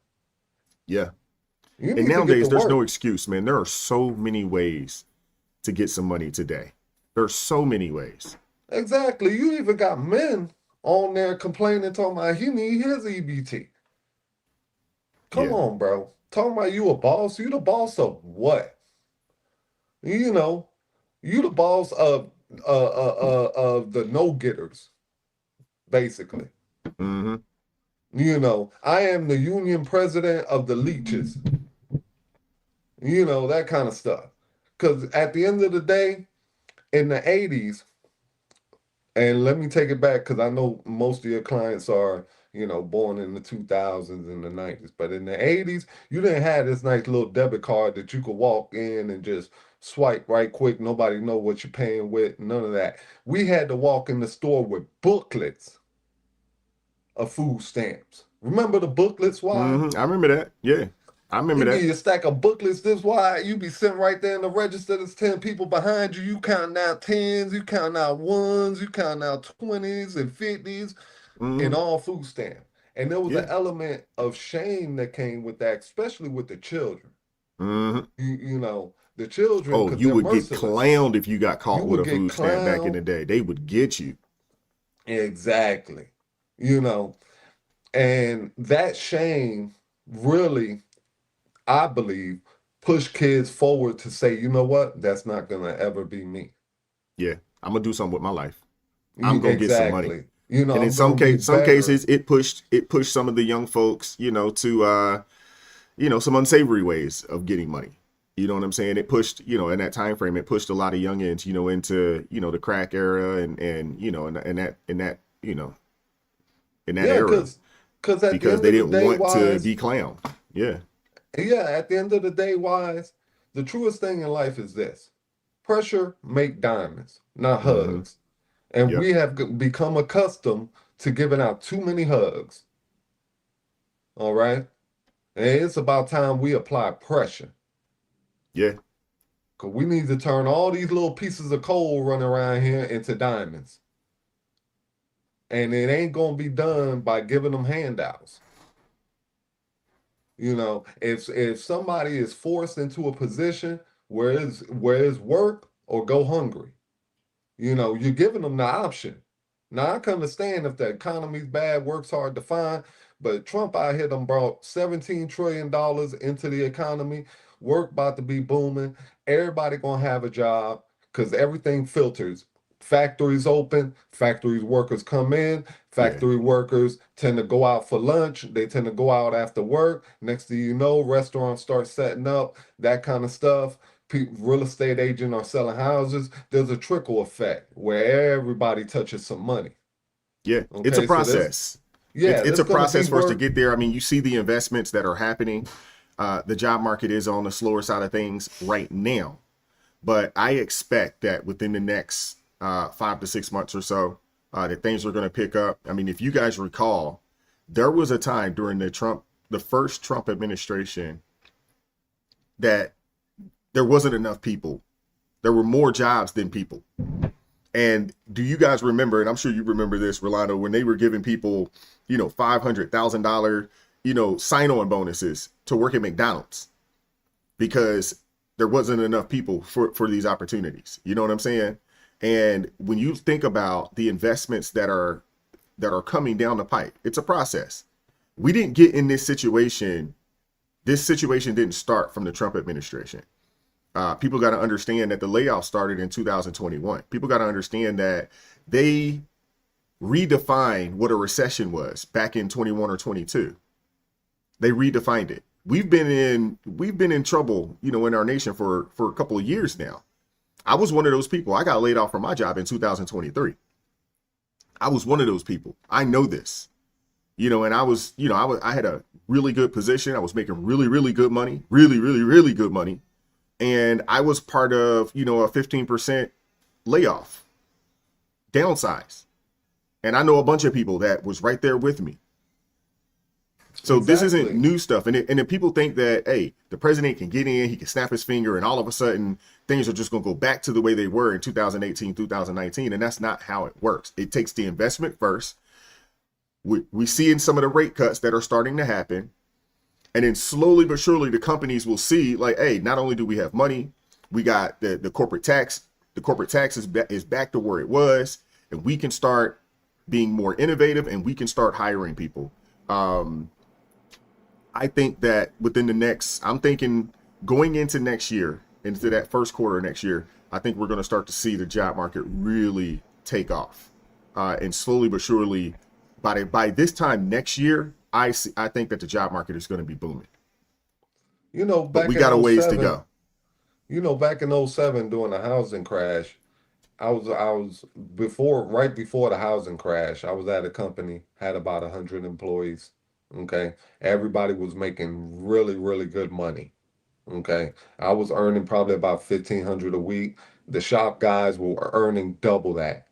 Yeah. You And need to get nowadays, to there's no work. excuse, man. There are so many ways to get some money today. There's so many ways. Exactly. You even got men on there complaining, talking about he need his EBT. Come Yeah. on, bro. Talking about you a boss. You the boss of what? You know, you the boss of the no-getters, basically. Mm-hmm. You know, I am the union president of the leeches. You know, that kind of stuff. Because at the end of the day, in the 80s, and let me take it back because I know most of your clients are, born in the 2000s and the 90s. But in the 80s, you didn't have this nice little debit card that you could walk in and just swipe right quick. Nobody know what you're paying with. None of that. We had to walk in the store with booklets of food stamps. Remember the booklets, why? I remember that. Yeah. I remember They give that. you a stack of booklets this wide. You be sitting right there in the register. There's 10 people behind you. You counting out tens, you counting out ones, you counting out 20s and 50s in all food stamp. And there was an element of shame that came with that, especially with the children. The children, Oh, because you they're would get merciless. clowned if you got caught You with would a get food stamp back in the clowned. day. They would get you. Exactly. And that shame really, I believe, push kids forward to say, you know what, that's not gonna ever be me. Yeah. I'm gonna do something with my life. I'm gonna get some money. Exactly. And in I'm some gonna be some better. cases, it pushed some of the young folks, to some unsavory ways of getting money. You know what I'm saying? It pushed, in that time frame, it pushed a lot of youngins, into, the crack era and in that era, Because at the because end they of the didn't day, want to Wise, be clowned. Yeah. at the end of the day, Wise, the truest thing in life is this: pressure make diamonds, not hugs. And Yep. we have become accustomed to giving out too many hugs. All right? And it's about time we apply pressure. Yeah. Because we need to turn all these little pieces of coal running around here into diamonds. And it ain't going to be done by giving them handouts. If somebody is forced into a position where it's work or go hungry, you're giving them the option. Now, I can understand if the economy's bad, work's hard to find, but Trump out here done brought $17 trillion into the economy. Work about to be booming. Everybody gonna have a job because everything filters. Factories open, factories workers come in, factory workers tend to go out for lunch, they tend to go out after work. Next thing you know, restaurants start setting up, that kind of stuff. Real estate agents are selling houses. There's a trickle effect where everybody touches some money. Yeah. It's a Okay, so process. It's there's a gonna process be for us to work. get there. I mean, you see the investments that are happening. The job market is on the slower side of things right now, but I expect that within the next 5 to 6 months or so, that things are going to pick up. I mean, if you guys recall, there was a time during the first Trump administration, that there wasn't enough people There were more jobs than people. And do you guys remember, and I'm sure you remember this, Rolando, when they were giving people, $500,000, sign-on bonuses to work at McDonald's because there wasn't enough people for these opportunities. You know what I'm saying? And when you think about the investments that are coming down the pipe, it's a process. We didn't get in this situation. This situation didn't start from the Trump administration. People got to understand that the layoff started in 2021. People got to understand that they redefined what a recession was back in 21 or 22. They redefined it. We've been in trouble, in our nation for a couple of years now. I was one of those people. I got laid off from my job in 2023. I was one of those people. I know this, and I had a really good position. I was making really, really good money, really, really, really good money. And I was part of, a 15% layoff, downsize. And I know a bunch of people that was right there with me. So This isn't new stuff. And then people think that, hey, the president can get in, he can snap his finger, and all of a sudden things are just going to go back to the way they were in 2018, 2019. And that's not how it works. It takes the investment first. We see in some of the rate cuts that are starting to happen. And then slowly but surely, the companies will see, like, hey, not only do we have money, we got the corporate tax. The corporate tax is back to where it was, and we can start being more innovative, and we can start hiring people. I think that I'm thinking going into next year, into that first quarter of next year, I think we're going to start to see the job market really take off, and slowly but surely, by this time next year, I think that the job market is going to be booming. Back but we in got a ways to 07, go. Back in 07 during the housing crash, I was right before the housing crash, I was at a company, had about 100 employees. Okay. Everybody was making really, really good money. Okay. I was earning probably about $1,500 a week. The shop guys were earning double that.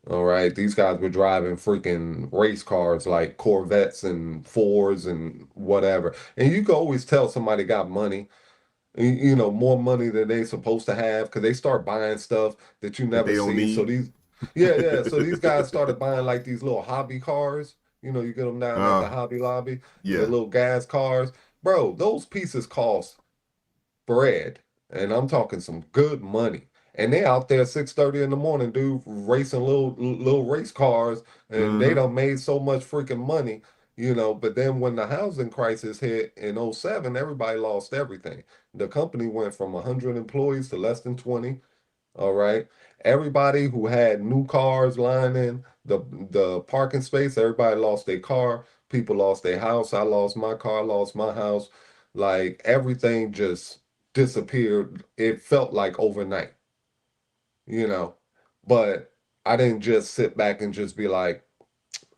All right. These guys were driving freaking race cars like Corvettes and Fords and whatever. And you can always tell somebody got money, more money than they supposed to have because they start buying stuff that you That never they don't see. So need. yeah. So these guys started buying like these little hobby cars. You get them down at the Hobby Lobby, Yeah. the little gas cars. Bro, those pieces cost bread. And I'm talking some good money. And they out there 6:30 in the morning, dude, racing little race cars, and they done made so much freaking money, But then when the housing crisis hit in 07, everybody lost everything. The company went from 100 employees to less than 20. All right. Everybody who had new cars lining the parking space, everybody lost their car. People lost their house. I lost my car, lost my house. Like everything just disappeared. It felt like overnight, you know. But I didn't just sit back and just be like,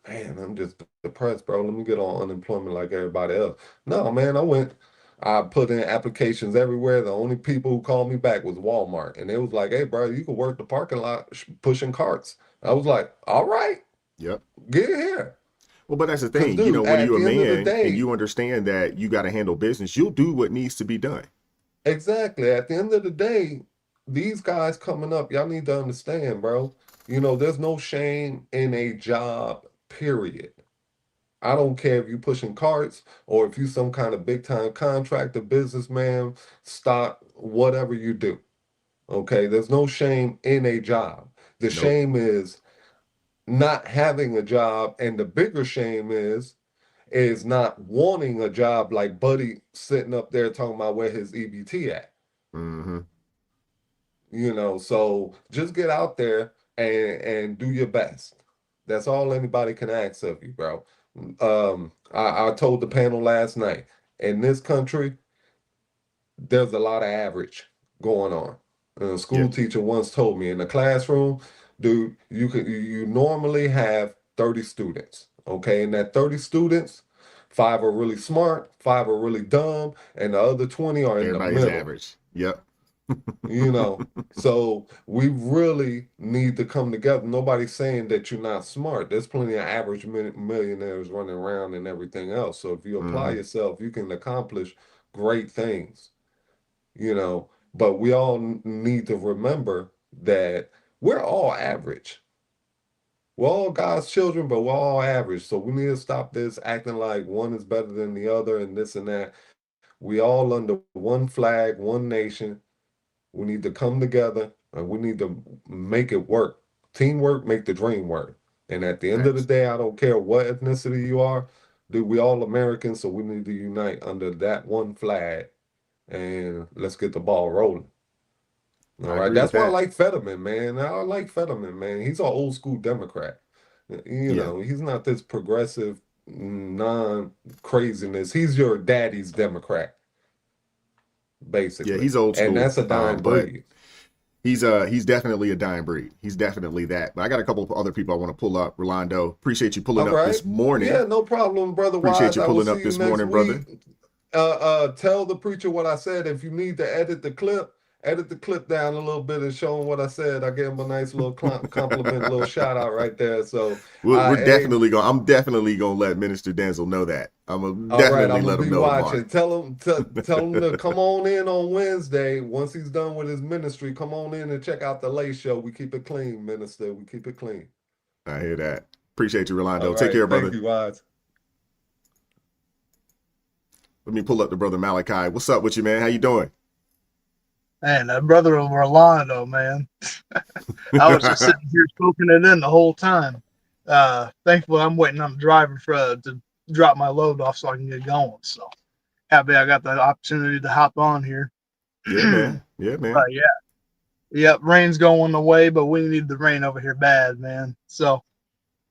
man, I'm just depressed, bro. Let me get on unemployment like everybody else. No, man, I put in applications everywhere. The only people who called me back was Walmart. And it was like, hey, bro, you can work the parking lot pushing carts. I was like, all right, Yep. get here. Well, but that's the 'Cause, thing, dude, when at you're a the end of the man day, and you understand that you got to handle business, you'll do what needs to be done. exactly. At the end of the day, these guys coming up, y'all need to understand, bro. There's no shame in a job, period. I don't care if you pushing carts or if you some kind of big time contractor, businessman, stock, whatever you do. Okay, there's no shame in a job. The Nope. shame is not having a job, and the bigger shame is not wanting a job like Buddy sitting up there talking about where his EBT at. Mm-hmm. So just get out there and do your best. That's all anybody can ask of you, bro. I told the panel last night, in this country, there's a lot of average going on. A school Yeah. teacher once told me in the classroom, dude, you normally have 30 students. Okay, and that 30 students, 5 are really smart, 5 are really dumb, and the other 20 are in the Everybody's middle. average. Yep. So we really need to come together. Nobody's saying that you're not smart. There's plenty of average millionaires running around and everything else. So if you apply yourself, you can accomplish great things. But we all need to remember that we're all average. We're all God's children, but we're all average. So we need to stop this acting like one is better than the other and this and that. We all under one flag, one nation. We need to come together and we need to make it work. Teamwork make the dream work. And at the end of the day, I don't care what ethnicity you are, dude, we all Americans, so we need to unite under that one flag and let's get the ball rolling. All I right. agree with That's why I that. like Fetterman, man. I like Fetterman, man. He's an old school Democrat. You Yeah. know, he's not this progressive non craziness. He's your daddy's Democrat, Yeah, basically. he's old And school, that's a dying but breed. he's definitely a dying breed. He's definitely that. But I got a couple of other people I want to pull up. Rolando, appreciate you pulling All up right. this morning. Yeah, no problem, brother Appreciate Wise. you I will pulling see up you this next morning, week. brother. Tell the preacher what I said. If you need to edit the clip down a little bit and show him what I said. I gave him a nice little compliment, little shout out right there. So We're hey, definitely going. I'm definitely gonna let Minister Denzel know that. I'm gonna all right, definitely I'm gonna let him be know watching. tomorrow. Tell him to come on in on Wednesday. Once he's done with his ministry, come on in and check out the Late Show. We keep it clean, Minister. We keep it clean. I hear that. Appreciate you, All Rolando. Take right, care, thank brother. you, Wise. Let me pull up the brother Malachi. What's up with you, man? How you doing? Man, that brother of Rolando, man. I was just sitting here soaking it in the whole time. Thankfully, I'm waiting on the driver to drop my load off so I can get going. So happy I got the opportunity to hop on here. Yeah, man. Yeah, man. But yeah, yep, rain's going away, but we need the rain over here bad, man. So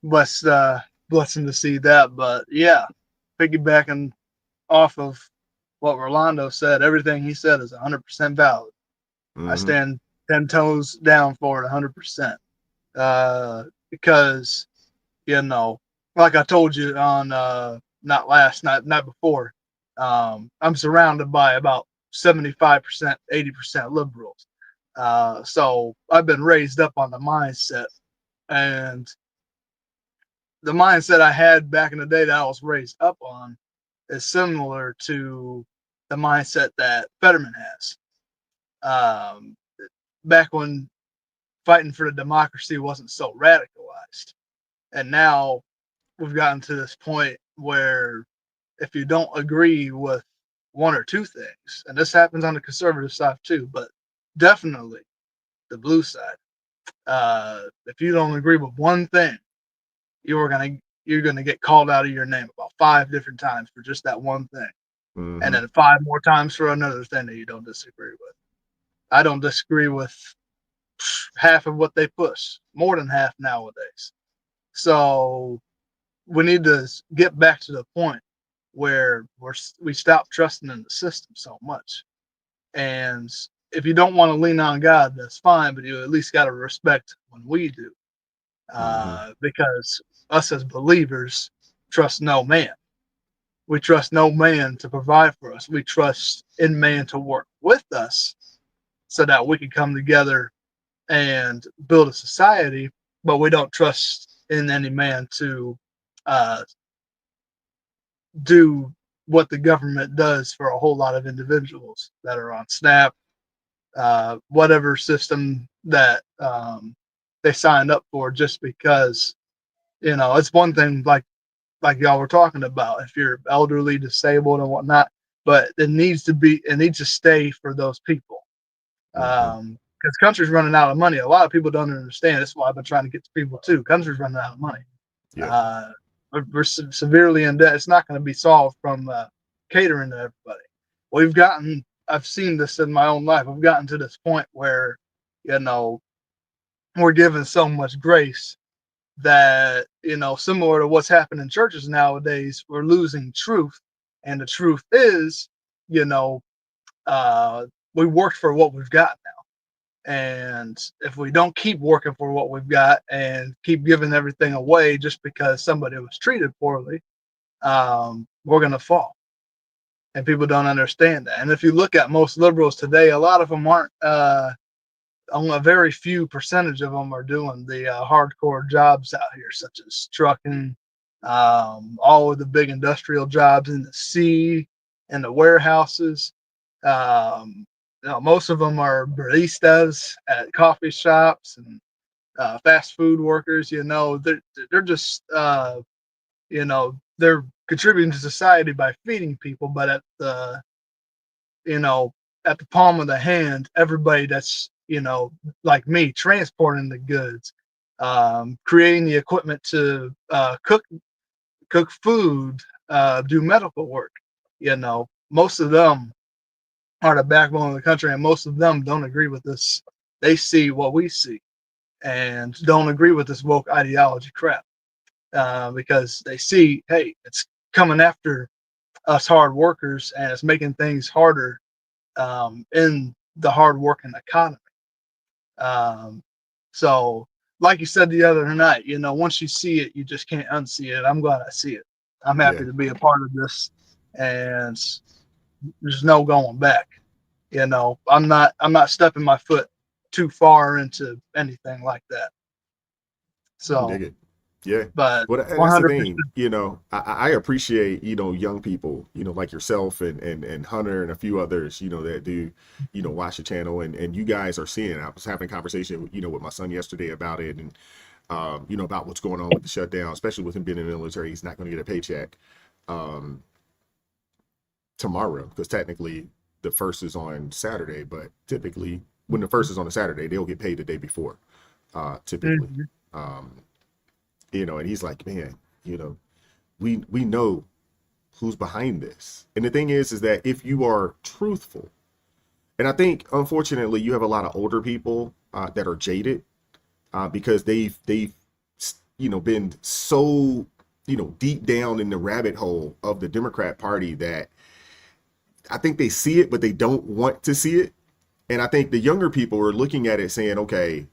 blessing to see that. But yeah, piggybacking off of what Rolando said, everything he said is 100% valid. I stand 10 toes down for it 100%. Because, you know, like I told you on not last night, night before, I'm surrounded by about 75%, 80% liberals. So I've been raised up on the mindset, and the mindset I had back in the day that I was raised up on is similar to the mindset that Fetterman has. Back when fighting for the democracy wasn't so radicalized. And now we've gotten to this point where if you don't agree with one or two things, and this happens on the conservative side too, but definitely the blue side, if you don't agree with one thing, you're gonna get called out of your name about 5 different times for just that one thing, and then 5 more times for another thing that you don't disagree with. I don't disagree with half of what they push, more than half nowadays. So we need to get back to the point where we stop trusting in the system so much. And if you don't want to lean on God, that's fine, but you at least got to respect when we do. Because us as believers trust no man. We trust no man to provide for us. We trust in man to work with us so that we can come together and build a society, but we don't trust in any man to uh, do what the government does for a whole lot of individuals that are on SNAP, whatever system that they signed up for, just because, you know, it's one thing like y'all were talking about if you're elderly, disabled, and whatnot, but it needs to stay for those people. Because country's running out of money. A lot of people don't understand. That's why I've been trying to get to people too. Country's running out of money. Yeah. We're severely in debt. It's not going to be solved from catering to everybody. I've seen this in my own life. We've gotten to this point where, you know, we're given so much grace that, you know, similar to what's happening in churches nowadays, we're losing truth. And the truth is, you know, we worked for what we've got now. And if we don't keep working for what we've got and keep giving everything away just because somebody was treated poorly, we're going to fall. And people don't understand that. And if you look at most liberals today, a lot of them aren't, only a very few percentage of them are doing the hardcore jobs out here, such as trucking, all of the big industrial jobs in the sea and the warehouses. most of them are baristas at coffee shops and fast food workers. They're just they're contributing to society by feeding people, but at the at the palm of the hand, everybody that's like me, transporting the goods, creating the equipment to cook food, do medical work. Most of them are the backbone of the country, and most of them don't agree with this. They see what we see and don't agree with this woke ideology crap, because they see, hey, it's coming after us hard workers, and it's making things harder in the hard working economy. So, like you said the other night, once you see it, you just can't unsee it. I'm glad I see it. I'm happy Yeah. to be a part of this, and there's no going back. I'm not stepping my foot too far into anything like that. So, Dig it. Yeah. but Well, that's the 100%. thing, I appreciate, young people, like yourself and Hunter and a few others, that do, watch the channel and you guys are seeing it. I was having a conversation, with my son yesterday about it and, about what's going on with the shutdown, especially with him being in the military. He's not going to get a paycheck tomorrow because technically the first is on Saturday, but typically when the first is on a Saturday, they'll get paid the day before, typically. And he's like, man, we know who's behind this. And the thing is that if you are truthful, and I think unfortunately you have a lot of older people that are jaded because they've been so deep down in the rabbit hole of the Democrat Party that I think they see it, but they don't want to see it. And I think the younger people are looking at it saying, okay,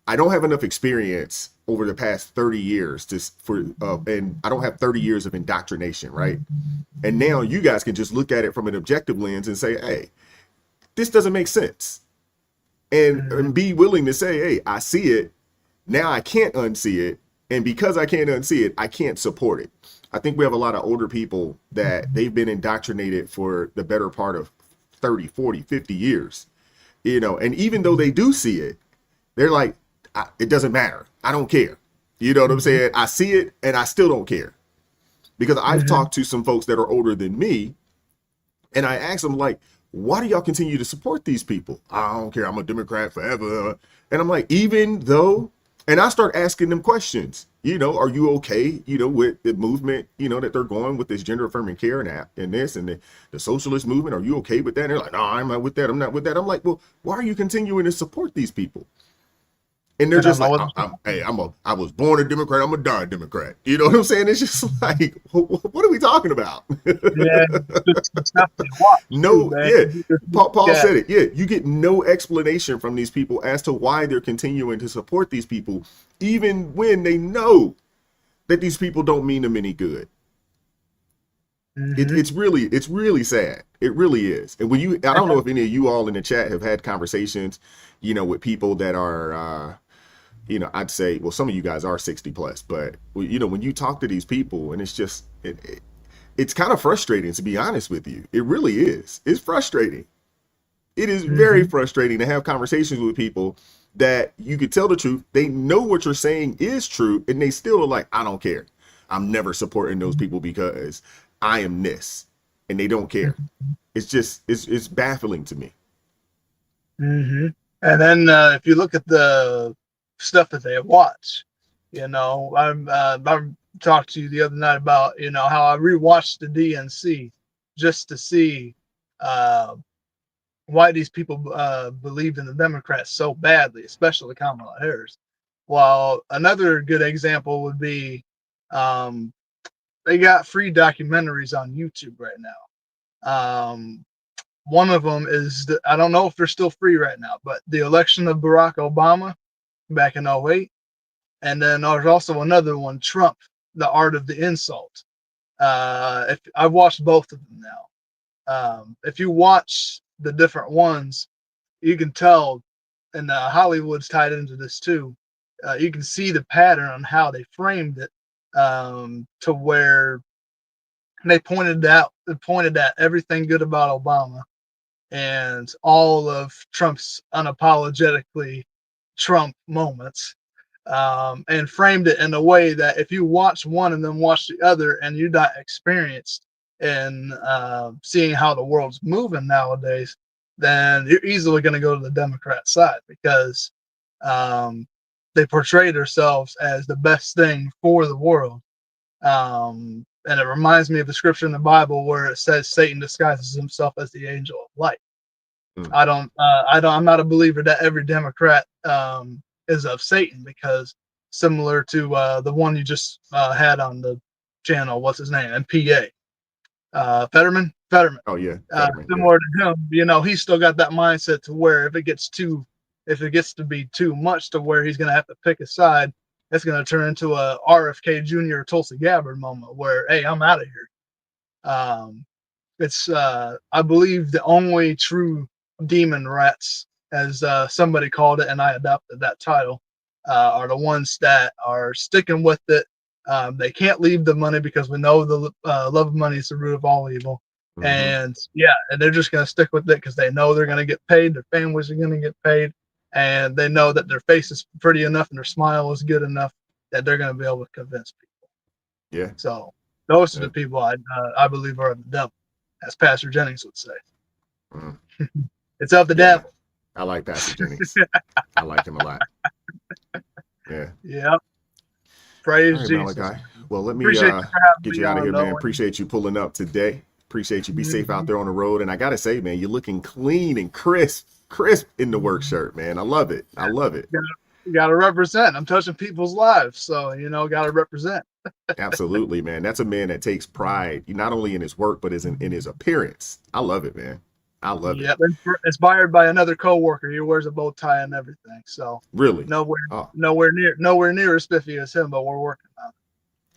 I don't have enough experience over the past 30 years and I don't have 30 years of indoctrination, right? And now you guys can just look at it from an objective lens and say, hey, this doesn't make sense. And be willing to say, hey, I see it. Now I can't unsee it. And because I can't unsee it, I can't support it. I think we have a lot of older people that they've been indoctrinated for the better part of 30, 40, 50 years, and even though they do see it, they're like, it doesn't matter. I don't care. You know what I'm saying? I see it and I still don't care. Because I've talked to some folks that are older than me and I asked them, like, why do y'all continue to support these people? I don't care. I'm a Democrat forever. And I'm like, even though, and I start asking them questions, are you okay, with the movement, that they're going with this gender affirming care and this and the socialist movement? Are you okay with that? And they're like, no, I'm not with that. I'm not with that. I'm like, well, why are you continuing to support these people? And they're just like, I was born a Democrat. I'm a darn Democrat. You know what I'm saying? It's just like, what are we talking about? Yeah, no, yeah. Paul said it. Yeah, you get no explanation from these people as to why they're continuing to support these people, even when they know that these people don't mean them any good. It's really sad. It really is. And when I don't know if any of you all in the chat have had conversations, with people that are, I'd say, well, some of you guys are 60 plus, but when you talk to these people and it's just, it's kind of frustrating, to be honest with you. It really is. It's frustrating. It is very frustrating to have conversations with people that you could tell the truth. They know what you're saying is true. And they still are like, I don't care. I'm never supporting those people because I am this, and they don't care. It's just, it's baffling to me. And then if you look at the stuff that they watch, I talked to you the other night about, how I rewatched the DNC just to see why these people believed in the Democrats so badly, especially Kamala Harris. Well, another good example would be they got free documentaries on YouTube right now. One of them is, I don't know if they're still free right now, but the election of Barack Obama back in 2008. And then there's also another one, Trump, the art of the insult. If I've watched both of them now. If you watch the different ones, you can tell, and Hollywood's tied into this too. You can see the pattern on how they framed it, to where they pointed at everything good about Obama and all of Trump's unapologetically Trump moments, and framed it in a way that if you watch one and then watch the other and you're not experienced in seeing how the world's moving nowadays, then you're easily going to go to the Democrat side, because they portray themselves as the best thing for the world. And it reminds me of the scripture in the Bible where it says Satan disguises himself as the angel of light. I'm not a believer that every Democrat is of Satan, because similar to the one you just had on the channel, what's his name? MPA. Fetterman. Oh yeah, Fetterman, Similar to him, you know, he's still got that mindset to where if it gets to be too much to where he's going to have to pick a side, it's going to turn into a RFK Jr. Tulsi Gabbard moment where, hey, I'm out of here. It's I believe the only true demon rats, as somebody called it, and I adopted that title, are the ones that are sticking with it. They can't leave the money because we know the love of money is the root of all evil. And and they're just going to stick with it because they know they're going to get paid. Their families are going to get paid, and they know that their face is pretty enough and their smile is good enough that they're going to be able to convince people. Yeah. So those are the people I believe are of the devil, as Pastor Jennings would say. It's of the devil. I like Pastor Jennings. I like him a lot. Yeah. Yeah. Praise right, Jesus. Malachi. Well, let me Appreciate get you out of here, man. Appreciate you pulling up today. Appreciate you. Be safe out there on the road. And I gotta say, man, you're looking clean and crisp in the work shirt, man. I love it. I love it. You gotta represent. I'm touching people's lives, so gotta represent. Absolutely, man. That's a man that takes pride, not only in his work, but in his appearance. I love it, man. I love it. Inspired by another coworker. He wears a bow tie and everything. So really, nowhere near as spiffy as him, but we're working on it.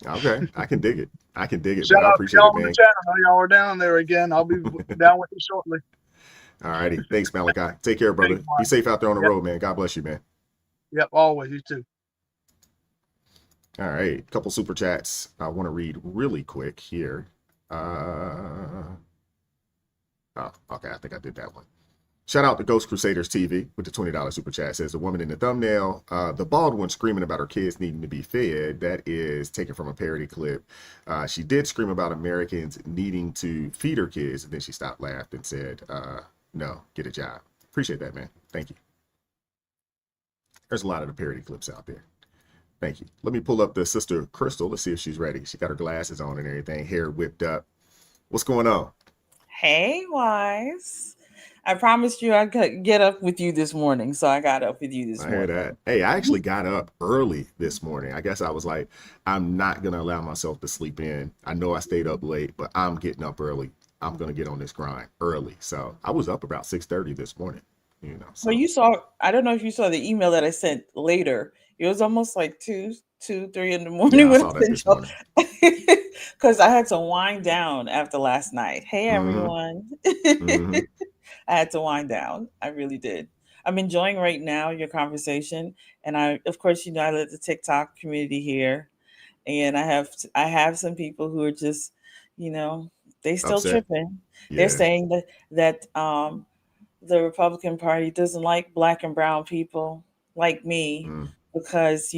Okay, I can dig it. I appreciate Shout out it, to y'all man. on the channel. I know y'all are down there again. I'll be down with you shortly. All righty. Thanks, Malachi. Take care, brother. Be safe out there on the road, man. God bless you, man. Yep, always. You too. All right. A couple super chats I want to read really quick here. Oh, okay. I think I did that one. Shout out to Ghost Crusaders TV with the $20 super chat. Says the woman in the thumbnail, the bald one screaming about her kids needing to be fed. That is taken from a parody clip. She did scream about Americans needing to feed her kids, and then she stopped, laughed, and said, no, get a job. Appreciate that, man. Thank you. There's a lot of the parody clips out there. Thank you. Let me pull up the sister Crystal. Let's see if she's ready. She got her glasses on and everything, hair whipped up. What's going on? Hey, Wise. I promised you I could get up with you this morning, so I got up with you this morning. I heard that. Hey, I actually got up early this morning. I guess I was like, I'm not going to allow myself to sleep in. I know I stayed up late, but I'm getting up early. I'm going to get on this grind early. So I was up about 6:30 this morning. So you saw, I don't know if you saw the email that I sent later. It was almost like 2, 3 in the morning. Yeah, I saw that this morning. Because I had to wind down after last night. Hey, everyone. I had to wind down. I really did. I'm enjoying right now your conversation. And of course, I led the TikTok community here. And I have some people who are just, they still upset. tripping. Yeah. They're saying that the Republican Party doesn't like Black and brown people like me because,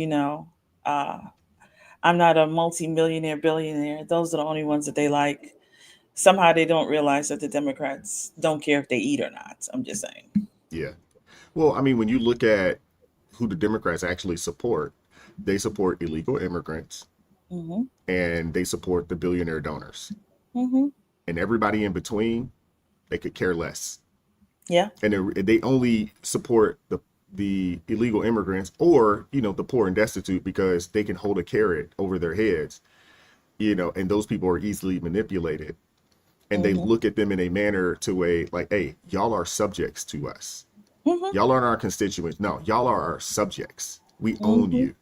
I'm not a multi-millionaire, billionaire. Those are the only ones that they like. Somehow they don't realize that the Democrats don't care if they eat or not. I'm just saying. Yeah. Well, I mean, when you look at who the Democrats actually support, they support illegal immigrants and they support the billionaire donors. And everybody in between, they could care less. Yeah. And they only support the illegal immigrants or, the poor and destitute because they can hold a carrot over their heads, and those people are easily manipulated. And they look at them in a manner hey, y'all are subjects to us. Y'all aren't our constituents. No, y'all are our subjects. We own you.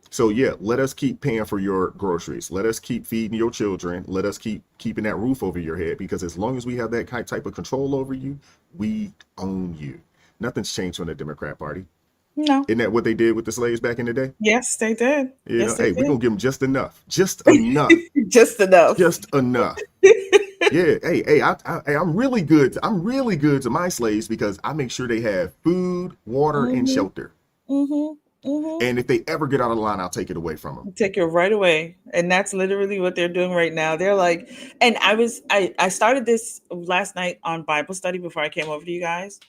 So yeah, let us keep paying for your groceries. Let us keep feeding your children. Let us keep keeping that roof over your head, because as long as we have that type of control over you, we own you. Nothing's changed from the Democrat Party. No. Isn't that what they did with the slaves back in the day? Yes, they did. Hey, we're going to give them just enough. Just enough. Just enough. Just enough. Yeah, I'm really good. I'm really good to my slaves because I make sure they have food, water, and Mm-hmm. shelter. Mm-hmm. Mm-hmm. And if they ever get out of line, I'll take it away from them. Take it right away. And that's literally what they're doing right now. They're like, and I started this last night on Bible study before I came over to you guys,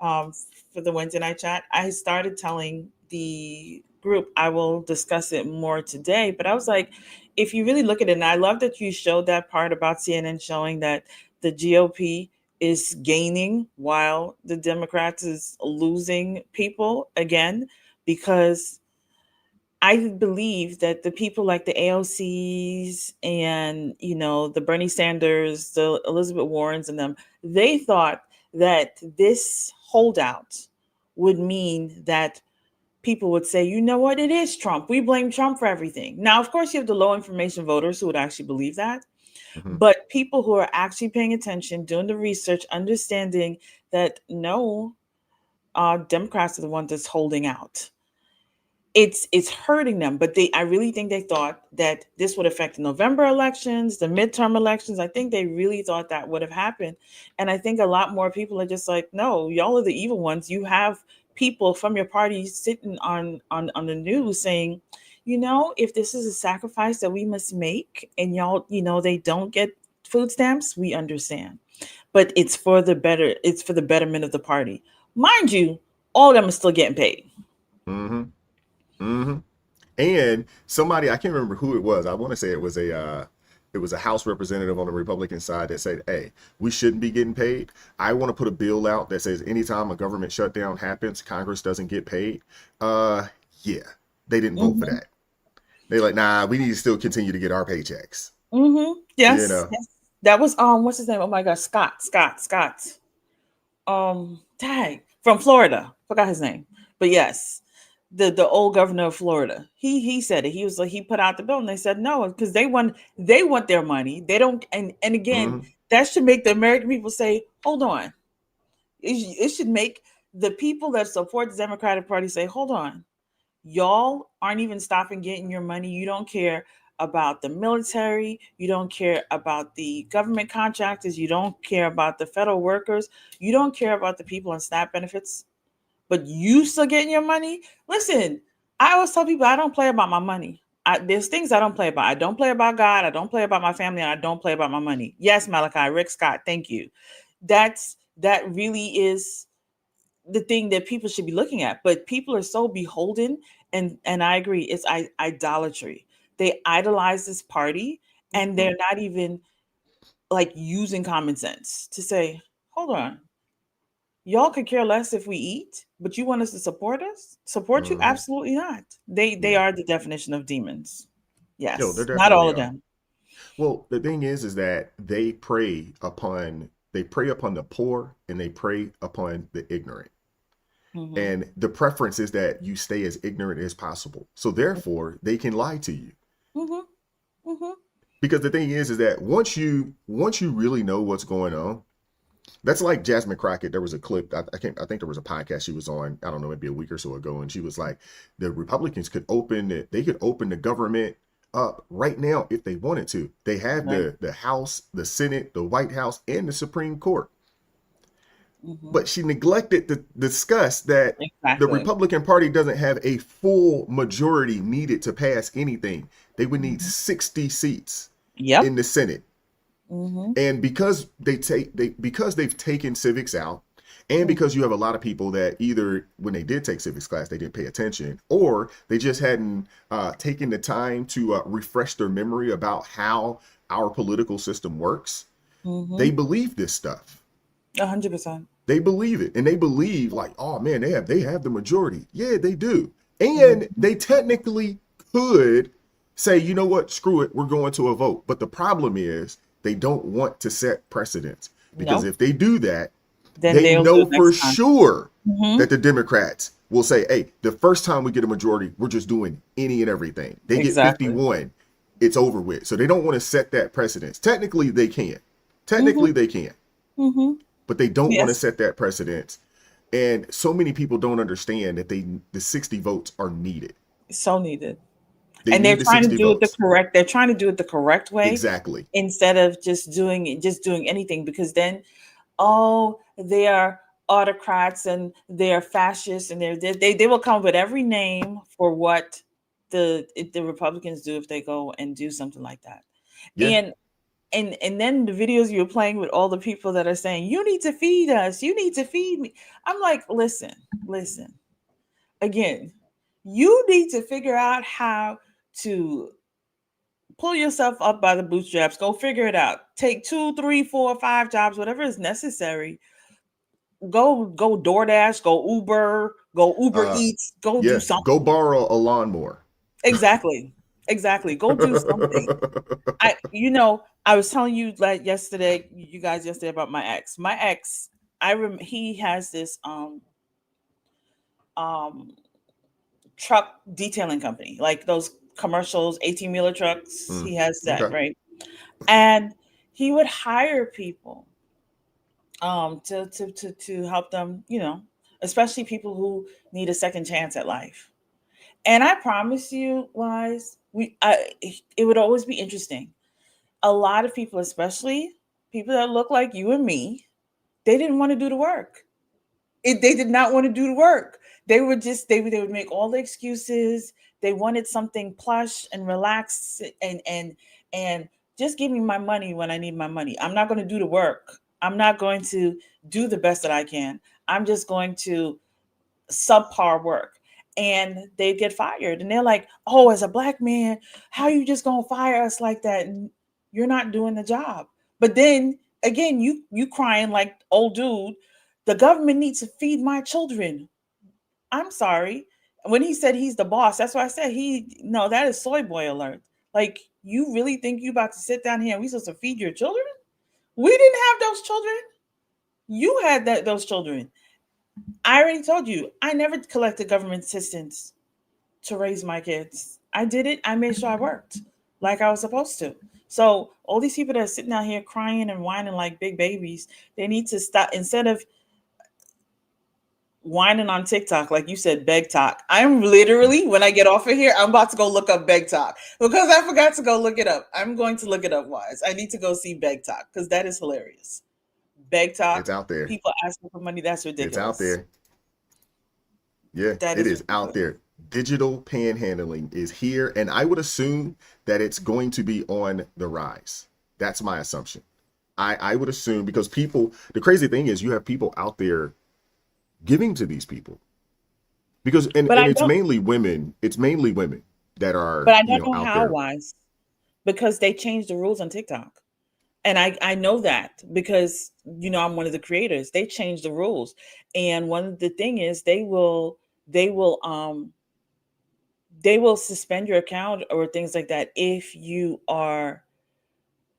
um, for the Wednesday night chat. I started telling the group I will discuss it more today, but I was like, if you really look at it, and I love that you showed that part about CNN showing that the GOP is gaining while the Democrats is losing people again, because I believe that the people like the AOCs and, the Bernie Sanders, the Elizabeth Warrens and them, they thought that this holdout would mean that people would say, you know what, it is Trump. We blame Trump for everything. Now, of course, you have the low information voters who would actually believe that. Mm-hmm. But people who are actually paying attention, doing the research, understanding that no, Democrats are the ones that's holding out. It's hurting them, but I really think they thought that this would affect the November elections, the midterm elections. I think they really thought that would have happened. And I think a lot more people are just like, no, y'all are the evil ones. You have people from your party sitting on the news saying, if this is a sacrifice that we must make and y'all, they don't get food stamps, we understand. But it's for the betterment of the party. Mind you, all of them are still getting paid. Mm-hmm. Mm-hmm. And somebody, I can't remember who it was. I want to say it was a House representative on the Republican side that said, hey, we shouldn't be getting paid. I want to put a bill out that says anytime a government shutdown happens, Congress doesn't get paid. Yeah, they didn't vote for that. They're like, nah, we need to still continue to get our paychecks. Mm-hmm. Yes, You know? yes. That was what's his name? Oh my gosh, Scott. Tag from Florida. Forgot his name. But yes, the old governor of Florida. He said it. He was like, he put out the bill and they said no, because they want their money. They don't, and again, that should make the American people say, hold on. It should make the people that support the Democratic Party say, hold on. Y'all aren't even stopping getting your money. You don't care about the military. You don't care about the government contractors. You don't care about the federal workers. You don't care about the people on SNAP benefits, but you still getting your money. Listen, I always tell people I don't play about my money. There's things I don't play about. I don't play about God. I don't play about my family. And I don't play about my money. Yes, Malachi, Rick Scott, thank you. That really is the thing that people should be looking at. But people are so beholden, and I agree, it's idolatry. They idolize this party, and they're not even like using common sense to say, hold on, y'all could care less if we eat, but you want us to support you? Absolutely not. They are the definition of demons. Yo, Yes, they not all definitely of are. them. Well, the thing is that they prey upon the poor and they prey upon the ignorant. Mhm. And the preference is that you stay as ignorant as possible. So therefore, they can lie to you. Mhm. Mhm. Because the thing is that once you really know what's going on, that's like Jasmine Crockett. There was a clip. I think there was a podcast she was on. I don't know, maybe a week or so ago, and she was like, the Republicans could open it. They could open the government up right now if they wanted to. They have the House, the Senate, the White House, and the Supreme Court. But she neglected to discuss that the Exactly. Republican Party doesn't have a full majority needed to pass anything. They would need 60 seats in the Senate. And because they've taken civics out, and because you have a lot of people that either when they did take civics class they didn't pay attention, or they just hadn't taken the time to refresh their memory about how our political system works, they believe this stuff. 100%. They believe it, and they believe like, oh man, they have the majority. Yeah, they do, and they technically could say, you know what, screw it, we're going to a vote. But the problem is they don't want to set precedents, because if they do that, then they they'll know do it for next time. sure Mhm. that the Democrats will say, hey, the first time we get a majority, we're just doing any and everything. They get Exactly. 51, it's over with. So they don't want to set that precedence. Technically, they can. Technically, they can. Mhm. But they don't want to Yes. set that precedent. And so many people don't understand that the 60 votes are needed. So needed. and need they're the trying to 60 do it the votes. correct. They're trying to do it the correct way Exactly. instead of just doing anything, because then, oh, they are autocrats and they are fascists and they will come up with every name for what the Republicans do if they go and do something like that. Yeah. And then the videos you're playing with all the people that are saying, you need to feed us, you need to feed me. I'm like, listen. Again, you need to figure out how to pull yourself up by the bootstraps. Go figure it out. Take 2, 3, 4, 5 jobs, whatever is necessary. Go DoorDash, go Uber Eats, go do Yeah. Go something. borrow a lawnmower. Exactly. Go do something. I was telling you like yesterday, you guys yesterday about my ex. My ex, he has this um truck detailing company, like those commercials, 18-wheeler trucks. He has that, Okay. right? And he would hire people to help them, especially people who need a second chance at life. And I promise you, Wise, it would always be interesting. A lot of people, especially people that look like you and me, they didn't want to do the work. They did not want to do the work. They would make all the excuses. They wanted something plush and relaxed and just give me my money when I need my money. I'm not going to do the work. I'm not going to do the best that I can. I'm just going to subpar work. And they get fired. And they're like, oh, as a black man, how are you just gonna fire us like that? And you're not doing the job. But then again, you crying like, old dude, the government needs to feed my children. I'm sorry. When he said he's the boss, that's why I said no, that is soy boy alert. Like, you really think you about to sit down here and we supposed to feed your children? We didn't have those children. You had those children. I already told you, I never collected government assistance to raise my kids. I did it. I made sure I worked like I was supposed to. So all these people that are sitting out here crying and whining like big babies, they need to stop. Instead of whining on TikTok, like you said, beg talk. I'm literally, when I get off of here, I'm about to go look up beg talk because I forgot to go look it up. I'm going to look it up, Wise. I need to go see beg talk because that is hilarious. Beg talk. It's out there. People asking for money. That's ridiculous. It's out there. Yeah, it is out there. Digital panhandling is here, and I would assume that it's going to be on the rise. That's my assumption. I would assume, because people, the crazy thing is you have people out there giving to these people. Because and it's mainly women. It's mainly women that are, but I don't know out how, there. Wise, because they changed the rules on TikTok. And I know that because, I'm one of the creators. They changed the rules. And one of the thing is they will suspend your account or things like that if you are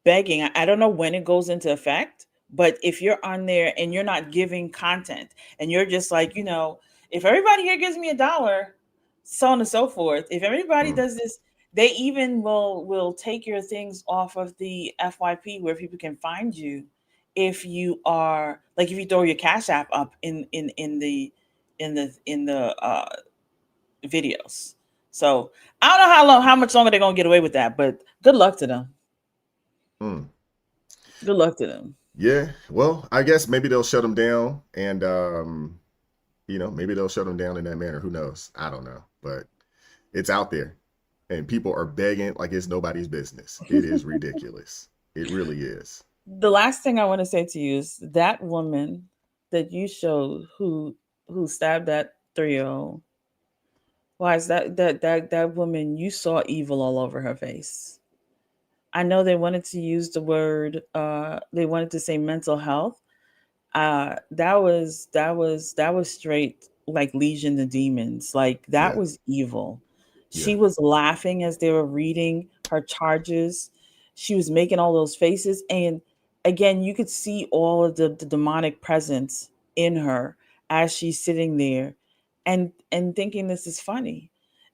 begging. I don't know when it goes into effect, but if you're on there and you're not giving content and you're just like, if everybody here gives me $1, so on and so forth, if everybody does this, they even will take your things off of the FYP where people can find you if you are like, if you throw your Cash App up in the videos. So I don't know how much longer they're gonna get away with that, but good luck to them. Good luck to them. Yeah, well, I guess maybe they'll shut them down, and maybe they'll shut them down in that manner. Who knows? I don't know, but it's out there, and people are begging like it's nobody's business. It is ridiculous. It really is. The last thing I want to say to you is that woman that you showed who stabbed that 3-year-old. Why is that woman? You saw evil all over her face. I know they wanted to use the word. They wanted to say mental health. That was straight like Legion of Demons. Like that was evil. She was laughing as they were reading her charges. She was making all those faces, and again, you could see all of the demonic presence in her as she's sitting there, and thinking this is funny.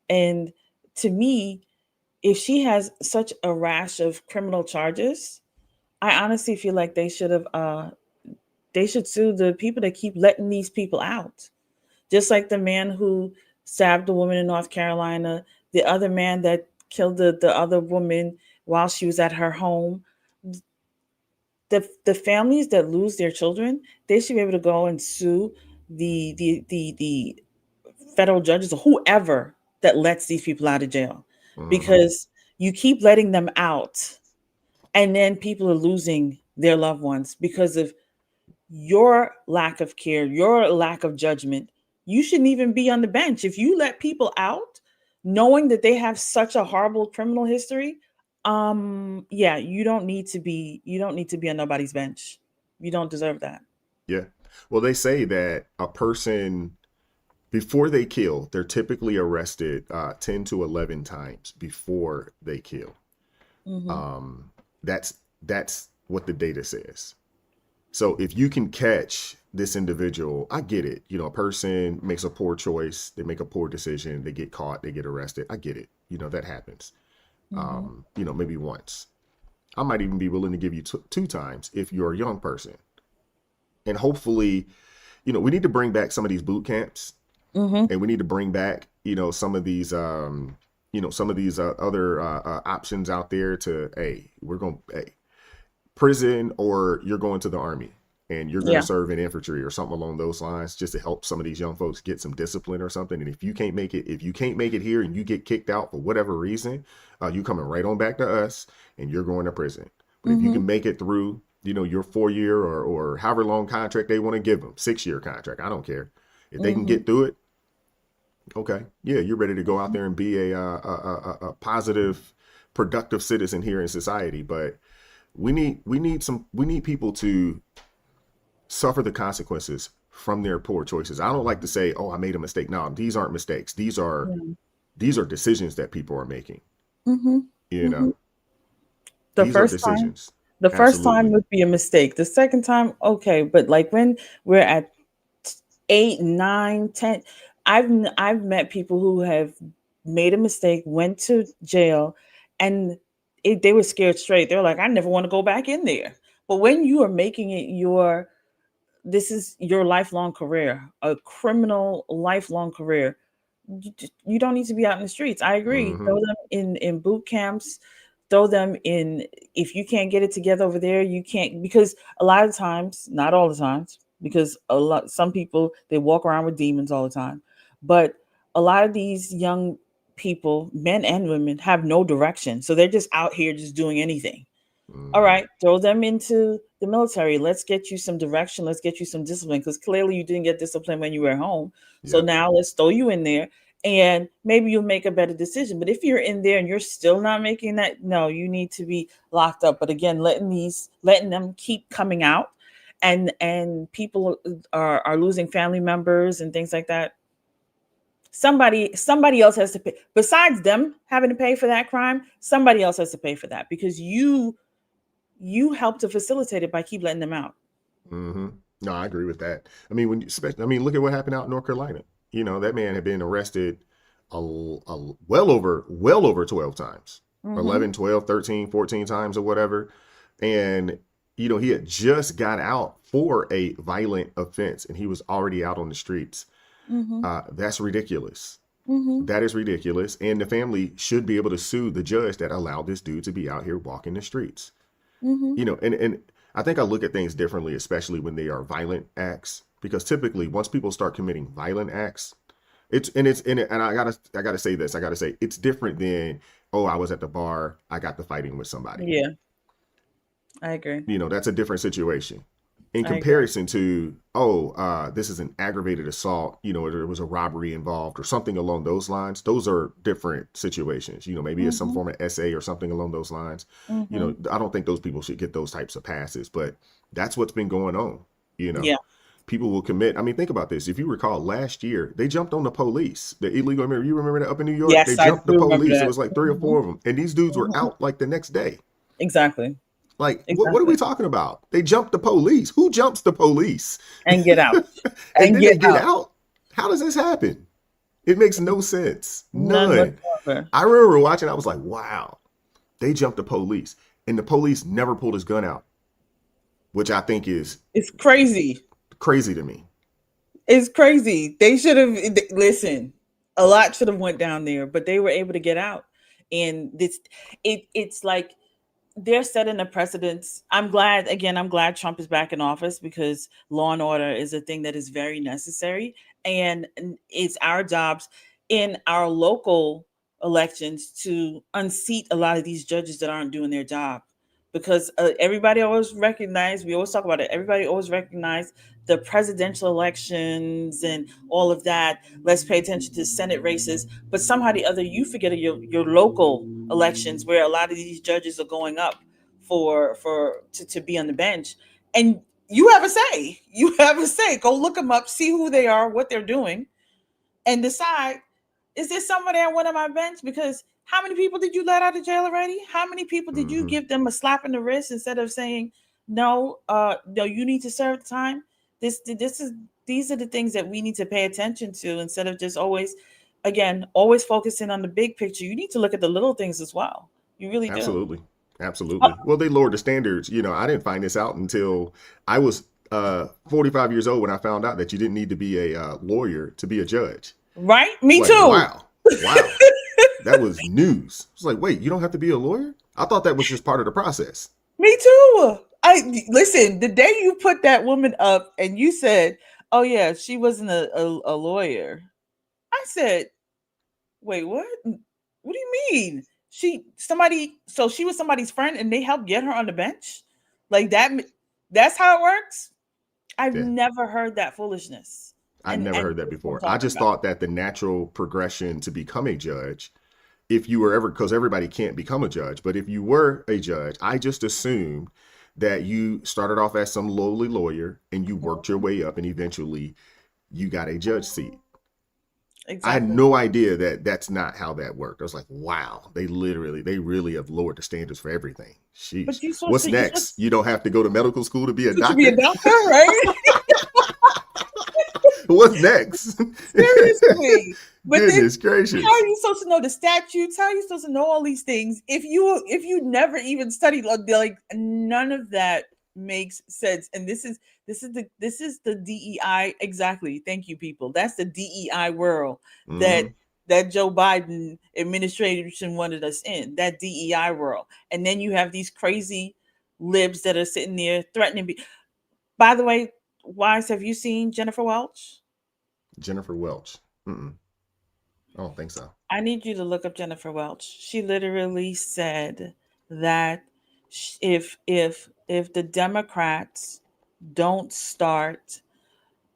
And to me, if she has such a rash of criminal charges, I honestly feel like they should sue the people that keep letting these people out. Just like the man who stabbed the woman in North Carolina, the other man that killed the other woman while she was at her home. The families that lose their children, they should be able to go and sue the federal judges or whoever that lets these people out of jail, because you keep letting them out, and then people are losing their loved ones because of your lack of care, your lack of judgment. You shouldn't even be on the bench. If you let people out knowing that they have such a horrible criminal history, yeah, you don't need to be on nobody's bench. You don't deserve that. Yeah. Well, they say that a person, before they kill, they're typically arrested 10 to 11 times before they kill. That's what the data says. So if you can catch this individual, I get it. You know, a person makes a poor choice, they make a poor decision, they get caught, they get arrested. I get it. You know, that happens. You know, maybe once. I might even be willing to give you two times if you're a young person. And hopefully, you know, we need to bring back some of these boot camps, and we need to bring back, you know, some of these, other options out there to, hey, prison, or you're going to the army and you're going to serve in infantry or something along those lines, just to help some of these young folks get some discipline or something. And if you can't make it here and you get kicked out for whatever reason, you coming right on back to us and you're going to prison. But if you can make it through, you know, your 4-year or however long contract they want to give them, 6-year contract, I don't care. If they can get through it, okay, yeah, you're ready to go out there and be a positive, productive citizen here in society. But we need people to suffer the consequences from their poor choices. I don't like to say, oh, I made a mistake. No, these aren't mistakes. These are decisions that people are making. You know, the these first are decisions. time, first time would be a mistake. The second time, okay, but like when we're at 8, 9, 10, I've met people who have made a mistake, went to jail, and they were scared straight. They're like, I never want to go back in there. But when you are making it this is your lifelong career, a criminal lifelong career, you don't need to be out in the streets. I agree. Throw them in boot camps, throw them in, if you can't get it together over there, you can't, because a lot of times, not all the times, because some people, they walk around with demons all the time. But a lot of these young people, men and women, have no direction. So they're just out here just doing anything. All right, throw them into the military. Let's get you some direction. Let's get you some discipline, because clearly you didn't get discipline when you were at home. So now let's throw you in there, and maybe you'll make a better decision. But if you're in there and you're still not making that, no, you need to be locked up. But again, letting them keep coming out, and people are losing family members and things like that. Somebody else has to pay. Besides them having to pay for that crime, somebody else has to pay for that, because you help to facilitate it by keep letting them out. No, I agree with that. I mean, look at what happened out in North Carolina. You know, that man had been arrested well over 12 times, 11, 12, 13, 14 times or whatever. And, you know, he had just got out for a violent offense and he was already out on the streets. That's ridiculous. That is ridiculous. And the family should be able to sue the judge that allowed this dude to be out here walking the streets. You know, and I think I look at things differently, especially when they are violent acts, because typically once people start committing violent acts, and I gotta say this, it's different than, oh, I was at the bar, I got to fighting with somebody. Yeah, I agree. You know, that's a different situation in comparison to, this is an aggravated assault, you know, there was a robbery involved or something along those lines. Those are different situations. You know, maybe it's some form of SA or something along those lines. You know, I don't think those people should get those types of passes, but that's what's been going on. You know, people will commit. I mean, think about this. If you recall last year, they jumped on the police, the illegal immigrant. You remember that up in New York? Yes, they jumped the police. It was like 3 or 4 of them. And these dudes were out like the next day. Exactly. Like, what are we talking about? They jumped the police. Who jumps the police? And get out. and then they get out. How does this happen? It makes no sense. None. I remember watching, I was like, wow, they jumped the police. And the police never pulled his gun out, which I think is... It's crazy. Crazy to me. It's crazy. They should have... Listen, a lot should have went down there, but they were able to get out. And it's like they're setting a precedence. I'm glad Trump is back in office, because law and order is a thing that is very necessary. And it's our jobs in our local elections to unseat a lot of these judges that aren't doing their job. Because everybody always we always talk about it, everybody always recognize the presidential elections and all of that. Let's pay attention to Senate races. But somehow or the other, you forget your local elections, where a lot of these judges are going up to be on the bench. And you have a say. You have a say. Go look them up, see who they are, what they're doing, and decide, is there somebody I want on my bench? Because how many people did you let out of jail already? How many people did you give them a slap in the wrist instead of saying, no, you need to serve time? These are the things that we need to pay attention to, instead of just always focusing on the big picture. You need to look at the little things as well. You really do. Absolutely. Well, they lowered the standards. I didn't find this out until I was 45 years old when I found out that you didn't need to be a lawyer to be a judge. Right? Me too. Wow. That was news. It's like, wait, you don't have to be a lawyer? I thought that was just part of the process. Me too. Listen, the day you put that woman up and you said, oh yeah, she wasn't a lawyer, I said, wait, what? What do you mean? She was somebody's friend and they helped get her on the bench? Like that's how it works? I've never heard that foolishness. I've never heard that before. I just thought that the natural progression to become a judge, if you were because everybody can't become a judge, but if you were a judge, I just assumed that you started off as some lowly lawyer and you worked your way up and eventually you got a judge seat. Exactly. I had no idea that that's not how that worked. I was like, wow, they really have lowered the standards for everything. Jeez. What's next? You don't have to go to medical school to be a doctor? To be a doctor, right? What's next? Seriously. But Goodness gracious. How are you supposed to know the statutes? How are you supposed to know all these things if you never even studied? Like, none of that makes sense. And this is the DEI. Exactly. Thank you, people. That's the DEI world that Joe Biden administration wanted us in, that DEI world. And then you have these crazy libs that are sitting there threatening. By the way, Wise, have you seen Jennifer Welch? Jennifer Welch. I don't think so. I need you to look up Jennifer Welch. She literally said that if the Democrats don't start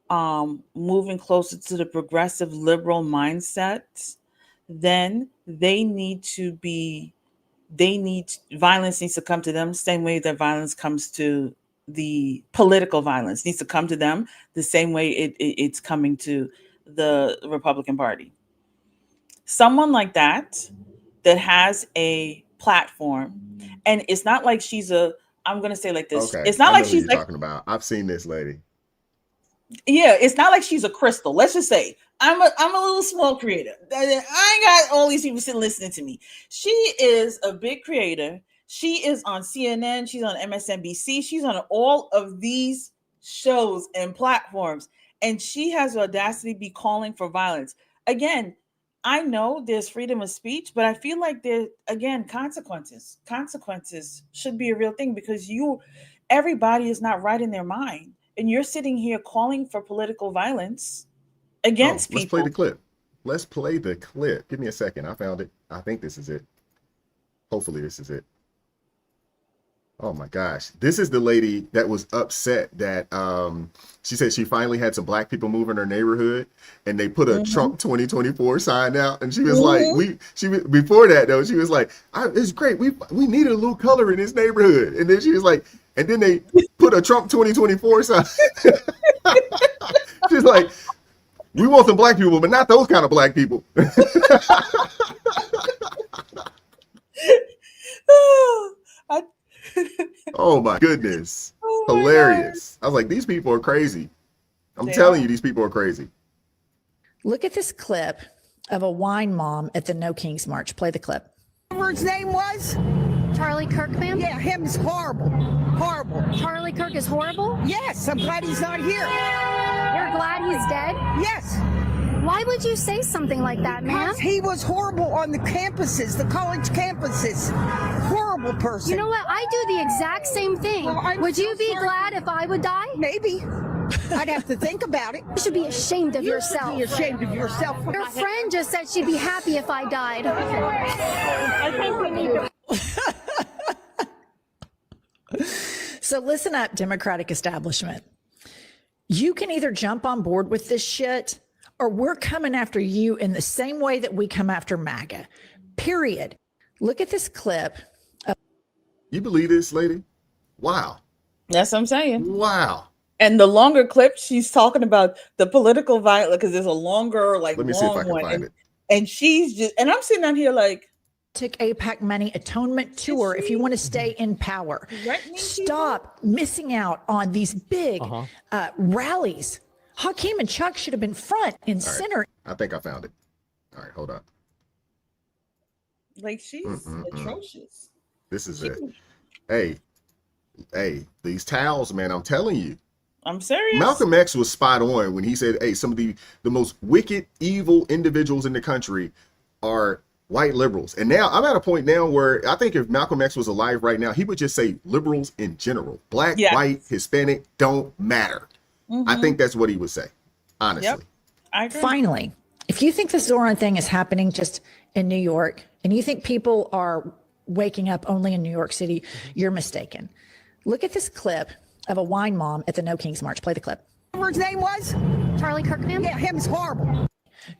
moving closer to the progressive liberal mindset, then violence needs to come to them, same way that violence comes to the political violence needs to come to them, the same way it's coming to the Republican Party. Someone like that has a platform, and it's not like I'm going to say like this. Okay. It's not like she's like talking about. I've seen this lady. Yeah, it's not like she's a crystal. Let's just say I'm a little small creator. I ain't got all these people sitting listening to me. She is a big creator. She is on CNN. She's on MSNBC. She's on all of these shows and platforms, and she has the audacity to be calling for violence. Again, I know there's freedom of speech, but I feel like consequences. Consequences should be a real thing, because everybody is not right in their mind. And you're sitting here calling for political violence against people. Let's play the clip. Let's play the clip. Give me a second. I found it. I think this is it. Hopefully this is it. Oh my gosh. This is the lady that was upset that she said she finally had some black people move in her neighborhood and they put a Trump 2024 sign out, and she was like, before that though, she was like, it's great. We needed a little color in this neighborhood. And then she was like, and then they put a Trump 2024 sign. She's like, we want some black people, but not those kind of black people. Oh my goodness. Hilarious. I was like, these people are crazy. I'm telling you, these people are crazy. Look at this clip of a wine mom at the No Kings March. Play the clip. Whatever his name was? Charlie Kirk, ma'am? Yeah, him's horrible. Horrible. Charlie Kirk is horrible? Yes, I'm glad he's not here. You're glad he's dead? Yes. Why would you say something like that, ma'am? Because he was horrible on the campuses, the college campuses. Horrible person. You know what? I do the exact same thing. Well, would you be glad if I would die? Maybe. I'd have to think about it. You should be ashamed of yourself. You should be ashamed of yourself. Your friend just said she'd be happy if I died. I think we need to. So listen up, Democratic establishment. You can either jump on board with this shit, or we're coming after you in the same way that we come after MAGA. Period. Look at this clip. You believe this, lady? Wow. That's what I'm saying. Wow. And the longer clip, she's talking about the political violence, because there's a longer, like, let me see if I can find it. And she's just, and I'm sitting down here like, took APAC money atonement tour if you want to stay in power. Stop missing out on these big rallies. Hakeem and Chuck should have been front and center. I think I found it. All right, hold on. like, she's atrocious. This is it. Hey, these towels, man, I'm telling you. I'm serious. Malcolm X was spot on when he said, hey, some of the most wicked, evil individuals in the country are white liberals. And now I'm at a point now where I think if Malcolm X was alive right now, he would just say liberals in general. Black, white, Hispanic, don't matter. I think that's what he would say, honestly. Yep. I agree. Finally, if you think the Zoran thing is happening just in New York, and you think people are waking up only in New York City, you're mistaken. Look at this clip of a wine mom at the No Kings March. Play the clip. Whatever his name was? Charlie Kirk, ma'am? Yeah, him's horrible.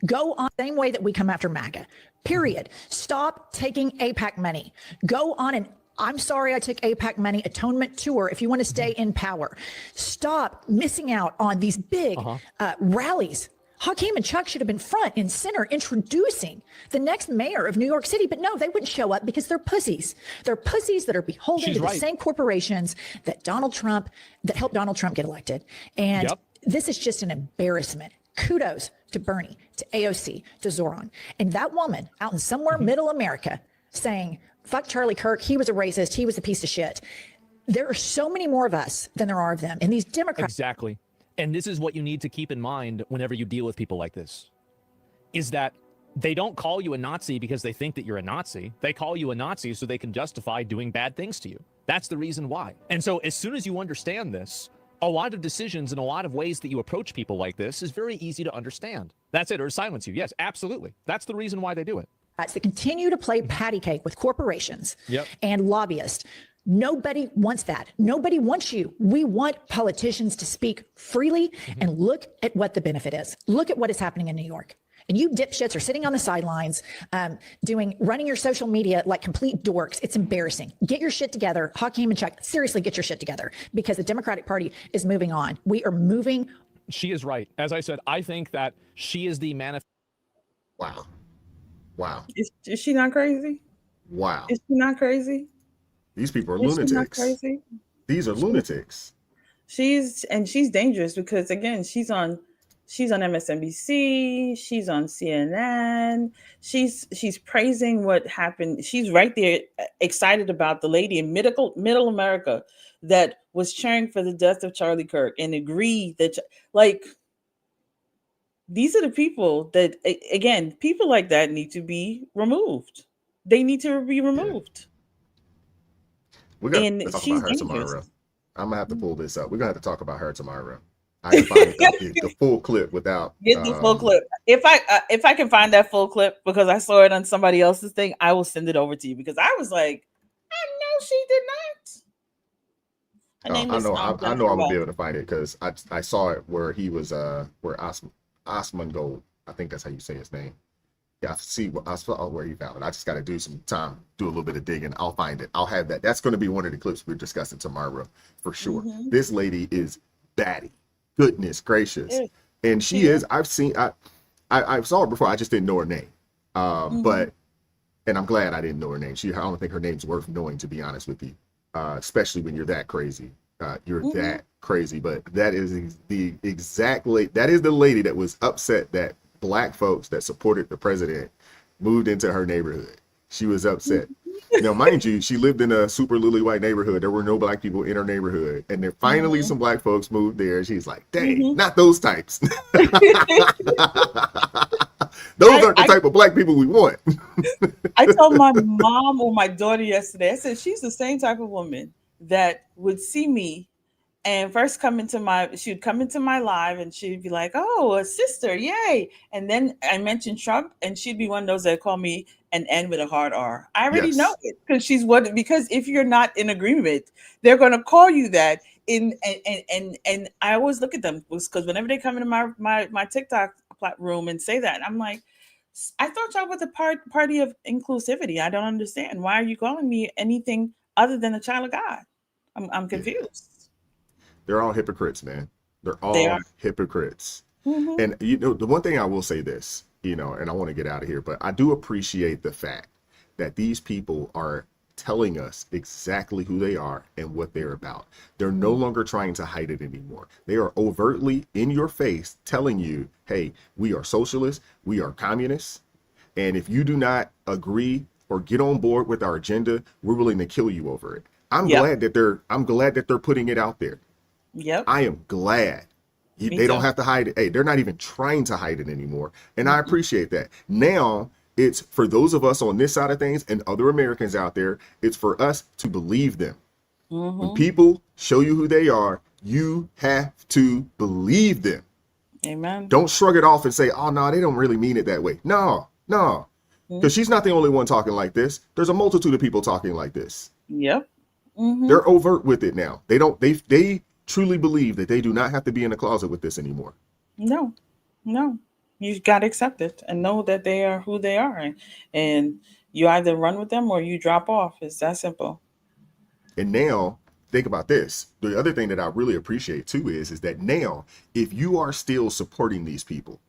Go on the same way that we come after MAGA. Period. Stop taking APAC money. Go on an I'm sorry I took APAC money atonement tour if you want to stay in power. Stop missing out on these big rallies. Hakeem and Chuck should have been front and center introducing the next mayor of New York City, but no, they wouldn't show up because they're pussies. They're pussies that are beholden to the same corporations that helped Donald Trump get elected. And this is just an embarrassment. Kudos to Bernie, to AOC, to Zoran. And that woman out in somewhere middle America saying, fuck Charlie Kirk, he was a racist, he was a piece of shit. There are so many more of us than there are of them. And these Democrats. Exactly. And this is what you need to keep in mind whenever you deal with people like this, is that they don't call you a Nazi because they think that you're a Nazi. They call you a Nazi so they can justify doing bad things to you. That's the reason why. And so as soon as you understand this, a lot of decisions and a lot of ways that you approach people like this is very easy to understand. That's it, or silence you. Yes, absolutely. That's the reason why they do it. That continue to play patty cake with corporations and lobbyists. Nobody wants that. Nobody wants you. We want politicians to speak freely and look at what the benefit is. Look at what is happening in New York. And you dipshits are sitting on the sidelines, running your social media like complete dorks. It's embarrassing. Get your shit together. Hakeem and Chuck, seriously, get your shit together, because the Democratic Party is moving on. We are moving. She is right. As I said, I think that she is the Wow. Wow. Is she not crazy? Wow. Is she not crazy? These people are Is she not lunatics. crazy? These are lunatics. She's dangerous because, again, she's on MSNBC, she's on CNN, she's praising what happened. She's right there excited about the lady in middle America that was cheering for the death of Charlie Kirk and agreed that, like, these are the people that, again, people like that need to be removed. They need to be removed. We're going to talk about her tomorrow. I'm going to have to pull this up. We're going to have to talk about her tomorrow. I can find the full clip without. Get the full clip. If I can find that full clip, because I saw it on somebody else's thing, I will send it over to you, because I was like, I know she did not. I know I'm going to be able to find it, because I saw it where he was, where Osman Gold, I think that's how you say his name. Yeah, I saw where he found it. I just got to do some time, do a little bit of digging. I'll find it. I'll have that. That's going to be one of the clips we're discussing tomorrow for sure. This lady is batty. Goodness gracious. And she is, I saw her before. I just didn't know her name. But, and I'm glad I didn't know her name. I don't think her name's worth knowing, to be honest with you. Especially when you're that crazy. You're that crazy. But that is the lady that was upset that Black folks that supported the president moved into her neighborhood. She was upset. Now, mind you, she lived in a super lily white neighborhood. There were no black people in her neighborhood. And then finally some black folks moved there. She's like, dang, not those types. Those aren't the type of black people we want. I told my mom or my daughter yesterday, I said, she's the same type of woman that would see me and first she would come into my live and she'd be like, oh, a sister, yay. And then I mentioned Trump and she'd be one of those that call me an N with a hard R. I already know it because if you're not in agreement, they're going to call you that. And I always look at them because whenever they come into my TikTok room and say that, I'm like, I thought y'all were the party of inclusivity. I don't understand. Why are you calling me anything other than a child of God? I'm confused. They're all hypocrites, man. They're all hypocrites. And the one thing I will say this, and I want to get out of here, but I do appreciate the fact that these people are telling us exactly who they are and what they're about. They're no longer trying to hide it anymore. They are overtly in your face telling you, hey, we are socialists, we are communists, and if you do not agree or get on board with our agenda, we're willing to kill you over it. I'm glad that they're putting it out there. Yep. I am glad. They don't have to hide it. Hey, they're not even trying to hide it anymore. And I appreciate that. Now it's for those of us on this side of things and other Americans out there, it's for us to believe them. When people show you who they are, you have to believe them. Amen. Don't shrug it off and say, oh, no, they don't really mean it that way. No. Because she's not the only one talking like this. There's a multitude of people talking like this. Yep. They're overt with it now. They truly believe that they do not have to be in a closet with this anymore. No. You got to accept it and know that they are who they are. And you either run with them or you drop off. It's that simple. And now, think about this. The other thing that I really appreciate too is that now, if you are still supporting these people,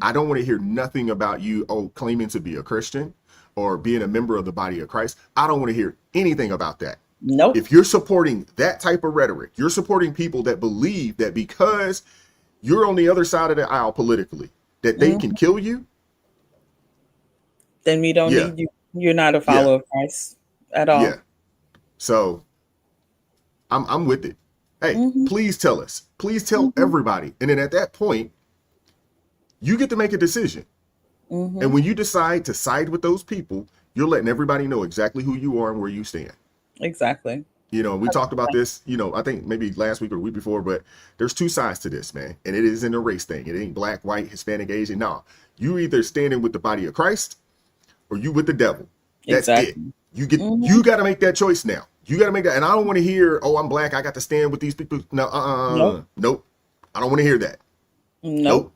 I don't want to hear nothing about you claiming to be a Christian or being a member of the body of Christ. I don't want to hear anything about that. Nope. If you're supporting that type of rhetoric, you're supporting people that believe that because you're on the other side of the aisle politically, that they can kill you. Then we don't need you. You're not a follower of Christ at all. Yeah. So I'm with it. Hey, please tell us. Please tell everybody. And then at that point, you get to make a decision. And when you decide to side with those people, you're letting everybody know exactly who you are and where you stand. Exactly. We talked about this, I think maybe last week or the week before, but there's two sides to this, man. And it isn't a race thing. It ain't black, white, Hispanic, Asian. No, you either standing with the body of Christ or you with the devil. That's it. You got to make that choice now. You got to make that. And I don't want to hear, oh, I'm black, I got to stand with these people. No, nope. I don't want to hear that. Nope.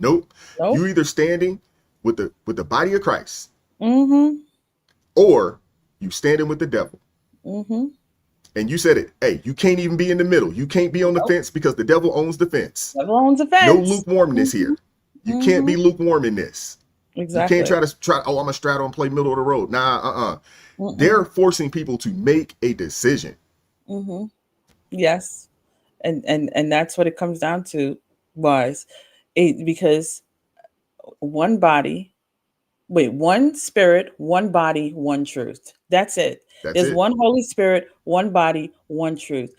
You either standing with the body of Christ or you standing with the devil. And you said it. Hey, you can't even be in the middle. You can't be on the fence because the devil owns the fence. Devil owns the fence. No lukewarmness here. You can't be lukewarm in this. Exactly. You can't try. Oh, I'm a straddle and play middle of the road. Nah. They're forcing people to make a decision. Yes, and that's what it comes down to. Because one spirit, one body, one truth. That's it. There's one Holy Spirit, one body, one truth.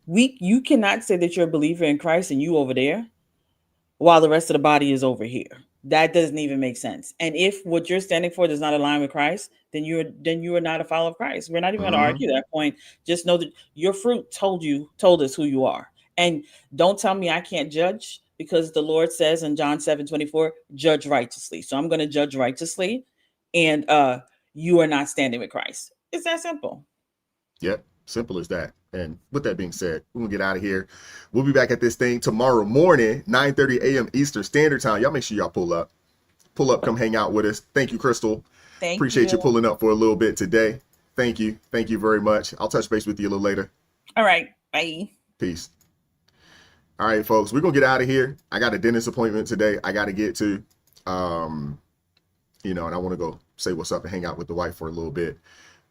You cannot say that you're a believer in Christ and you over there while the rest of the body is over here. That doesn't even make sense. And if what you're standing for does not align with Christ, then you are not a follower of Christ. We're not even going to argue that point. Just know that your fruit told us who you are. And don't tell me I can't judge, because the Lord says in John 7:24, judge righteously. So I'm going to judge righteously, and you are not standing with Christ. It's that simple. Yep. Simple as that. And with that being said, we're going to get out of here. We'll be back at this thing tomorrow morning, 9:30 a.m. Eastern Standard Time. Y'all make sure y'all pull up, come hang out with us. Thank you, Crystal. Appreciate you pulling up for a little bit today. Thank you. Thank you very much. I'll touch base with you a little later. All right. Bye. Peace. All right, folks, we're going to get out of here. I got a dentist appointment today I got to get to, and I want to go say what's up and hang out with the wife for a little bit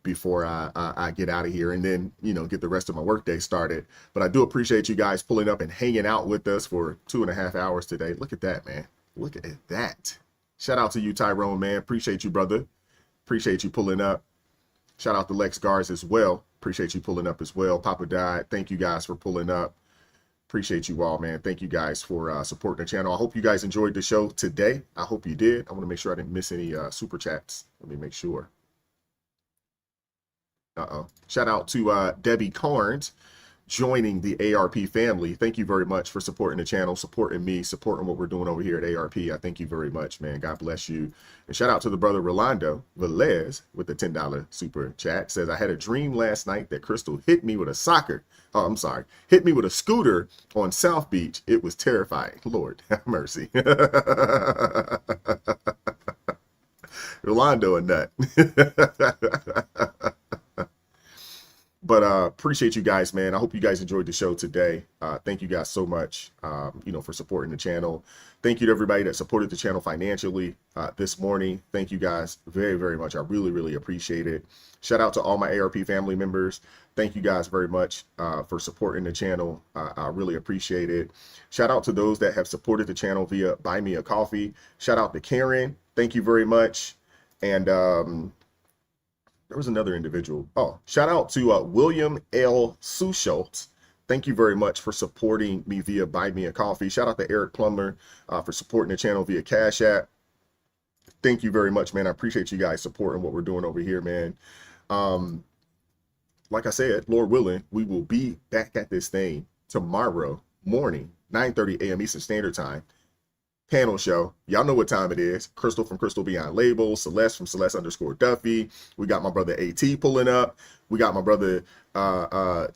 before I get out of here, and then, get the rest of my workday started. But I do appreciate you guys pulling up and hanging out with us for 2.5 hours today. Look at that, man. Look at that. Shout out to you, Tyrone, man. Appreciate you, brother. Appreciate you pulling up. Shout out to Lex Gars as well. Appreciate you pulling up as well. Papa Died. Thank you guys for pulling up. Appreciate you all, man. Thank you guys for supporting the channel. I hope you guys enjoyed the show today. I hope you did. I want to make sure I didn't miss any super chats. Let me make sure. Shout out to Debbie Carnes joining the ARP family. Thank you very much for supporting the channel, supporting me, supporting what we're doing over here at ARP. I thank you very much, man. God bless you. And shout out to the brother Rolando Velez with the $10 super chat. Says, I had a dream last night that Crystal hit me with a hit me with a scooter on South Beach. It was terrifying. Lord have mercy. Rolando a nut. But appreciate you guys, man. I hope you guys enjoyed the show today. Thank you guys so much, for supporting the channel. Thank you to everybody that supported the channel financially this morning. Thank you guys very, very much. I really, really appreciate it. Shout out to all my ARP family members. Thank you guys very much for supporting the channel. I really appreciate it. Shout out to those that have supported the channel via Buy Me a Coffee. Shout out to Karen. Thank you very much. And there was another individual. Oh, shout out to William L. Suschultz. Thank you very much for supporting me via Buy Me a Coffee. Shout out to Eric Plummer for supporting the channel via Cash App. Thank you very much, man. I appreciate you guys supporting what we're doing over here, man. Like I said, Lord willing, we will be back at this thing tomorrow morning, 9:30 a.m. Eastern Standard Time. Panel show. Y'all know what time it is. Crystal from Crystal Beyond Labels, Celeste from Celeste_Duffy. We got my brother AT pulling up. We got my brother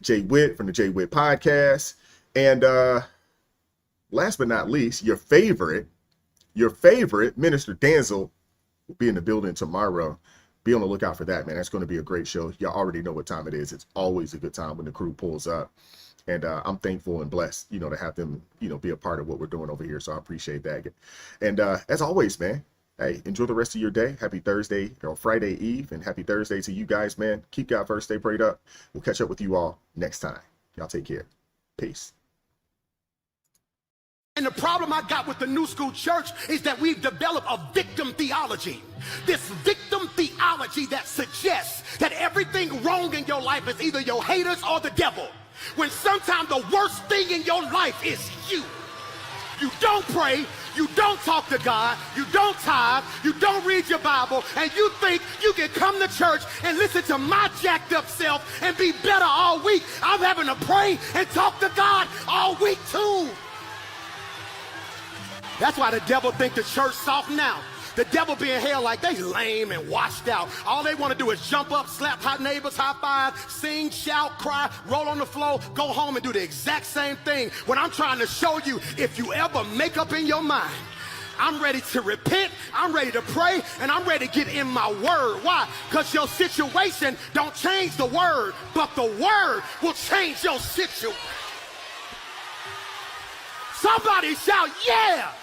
Jay Witt from the Jay Witt podcast. And last but not least, your favorite Minister Danzel will be in the building tomorrow. Be on the lookout for that, man. That's going to be a great show. Y'all already know what time it is. It's always a good time when the crew pulls up. And I'm thankful and blessed, to have them, be a part of what we're doing over here. So I appreciate that. And as always, man, hey, enjoy the rest of your day. Happy Thursday or Friday Eve, and happy Thursday to you guys, man. Keep God first, stay prayed up. We'll catch up with you all next time. Y'all take care. Peace. And the problem I got with the New School Church is that we've developed a victim theology. This victim theology that suggests that everything wrong in your life is either your haters or the devil. When sometimes the worst thing in your life is you. You don't pray, you don't talk to God, you don't tithe, you don't read your Bible, and you think you can come to church and listen to my jacked up self and be better all week. I'm having to pray and talk to God all week too. That's why the devil think the church soft now. The devil be in hell like they lame and washed out. All they want to do is jump up, slap hot neighbors, high five, sing, shout, cry, roll on the floor, go home and do the exact same thing. When I'm trying to show you, if you ever make up in your mind, I'm ready to repent, I'm ready to pray, and I'm ready to get in my word. Why? Because your situation don't change the word, but the word will change your situation. Somebody shout, yeah!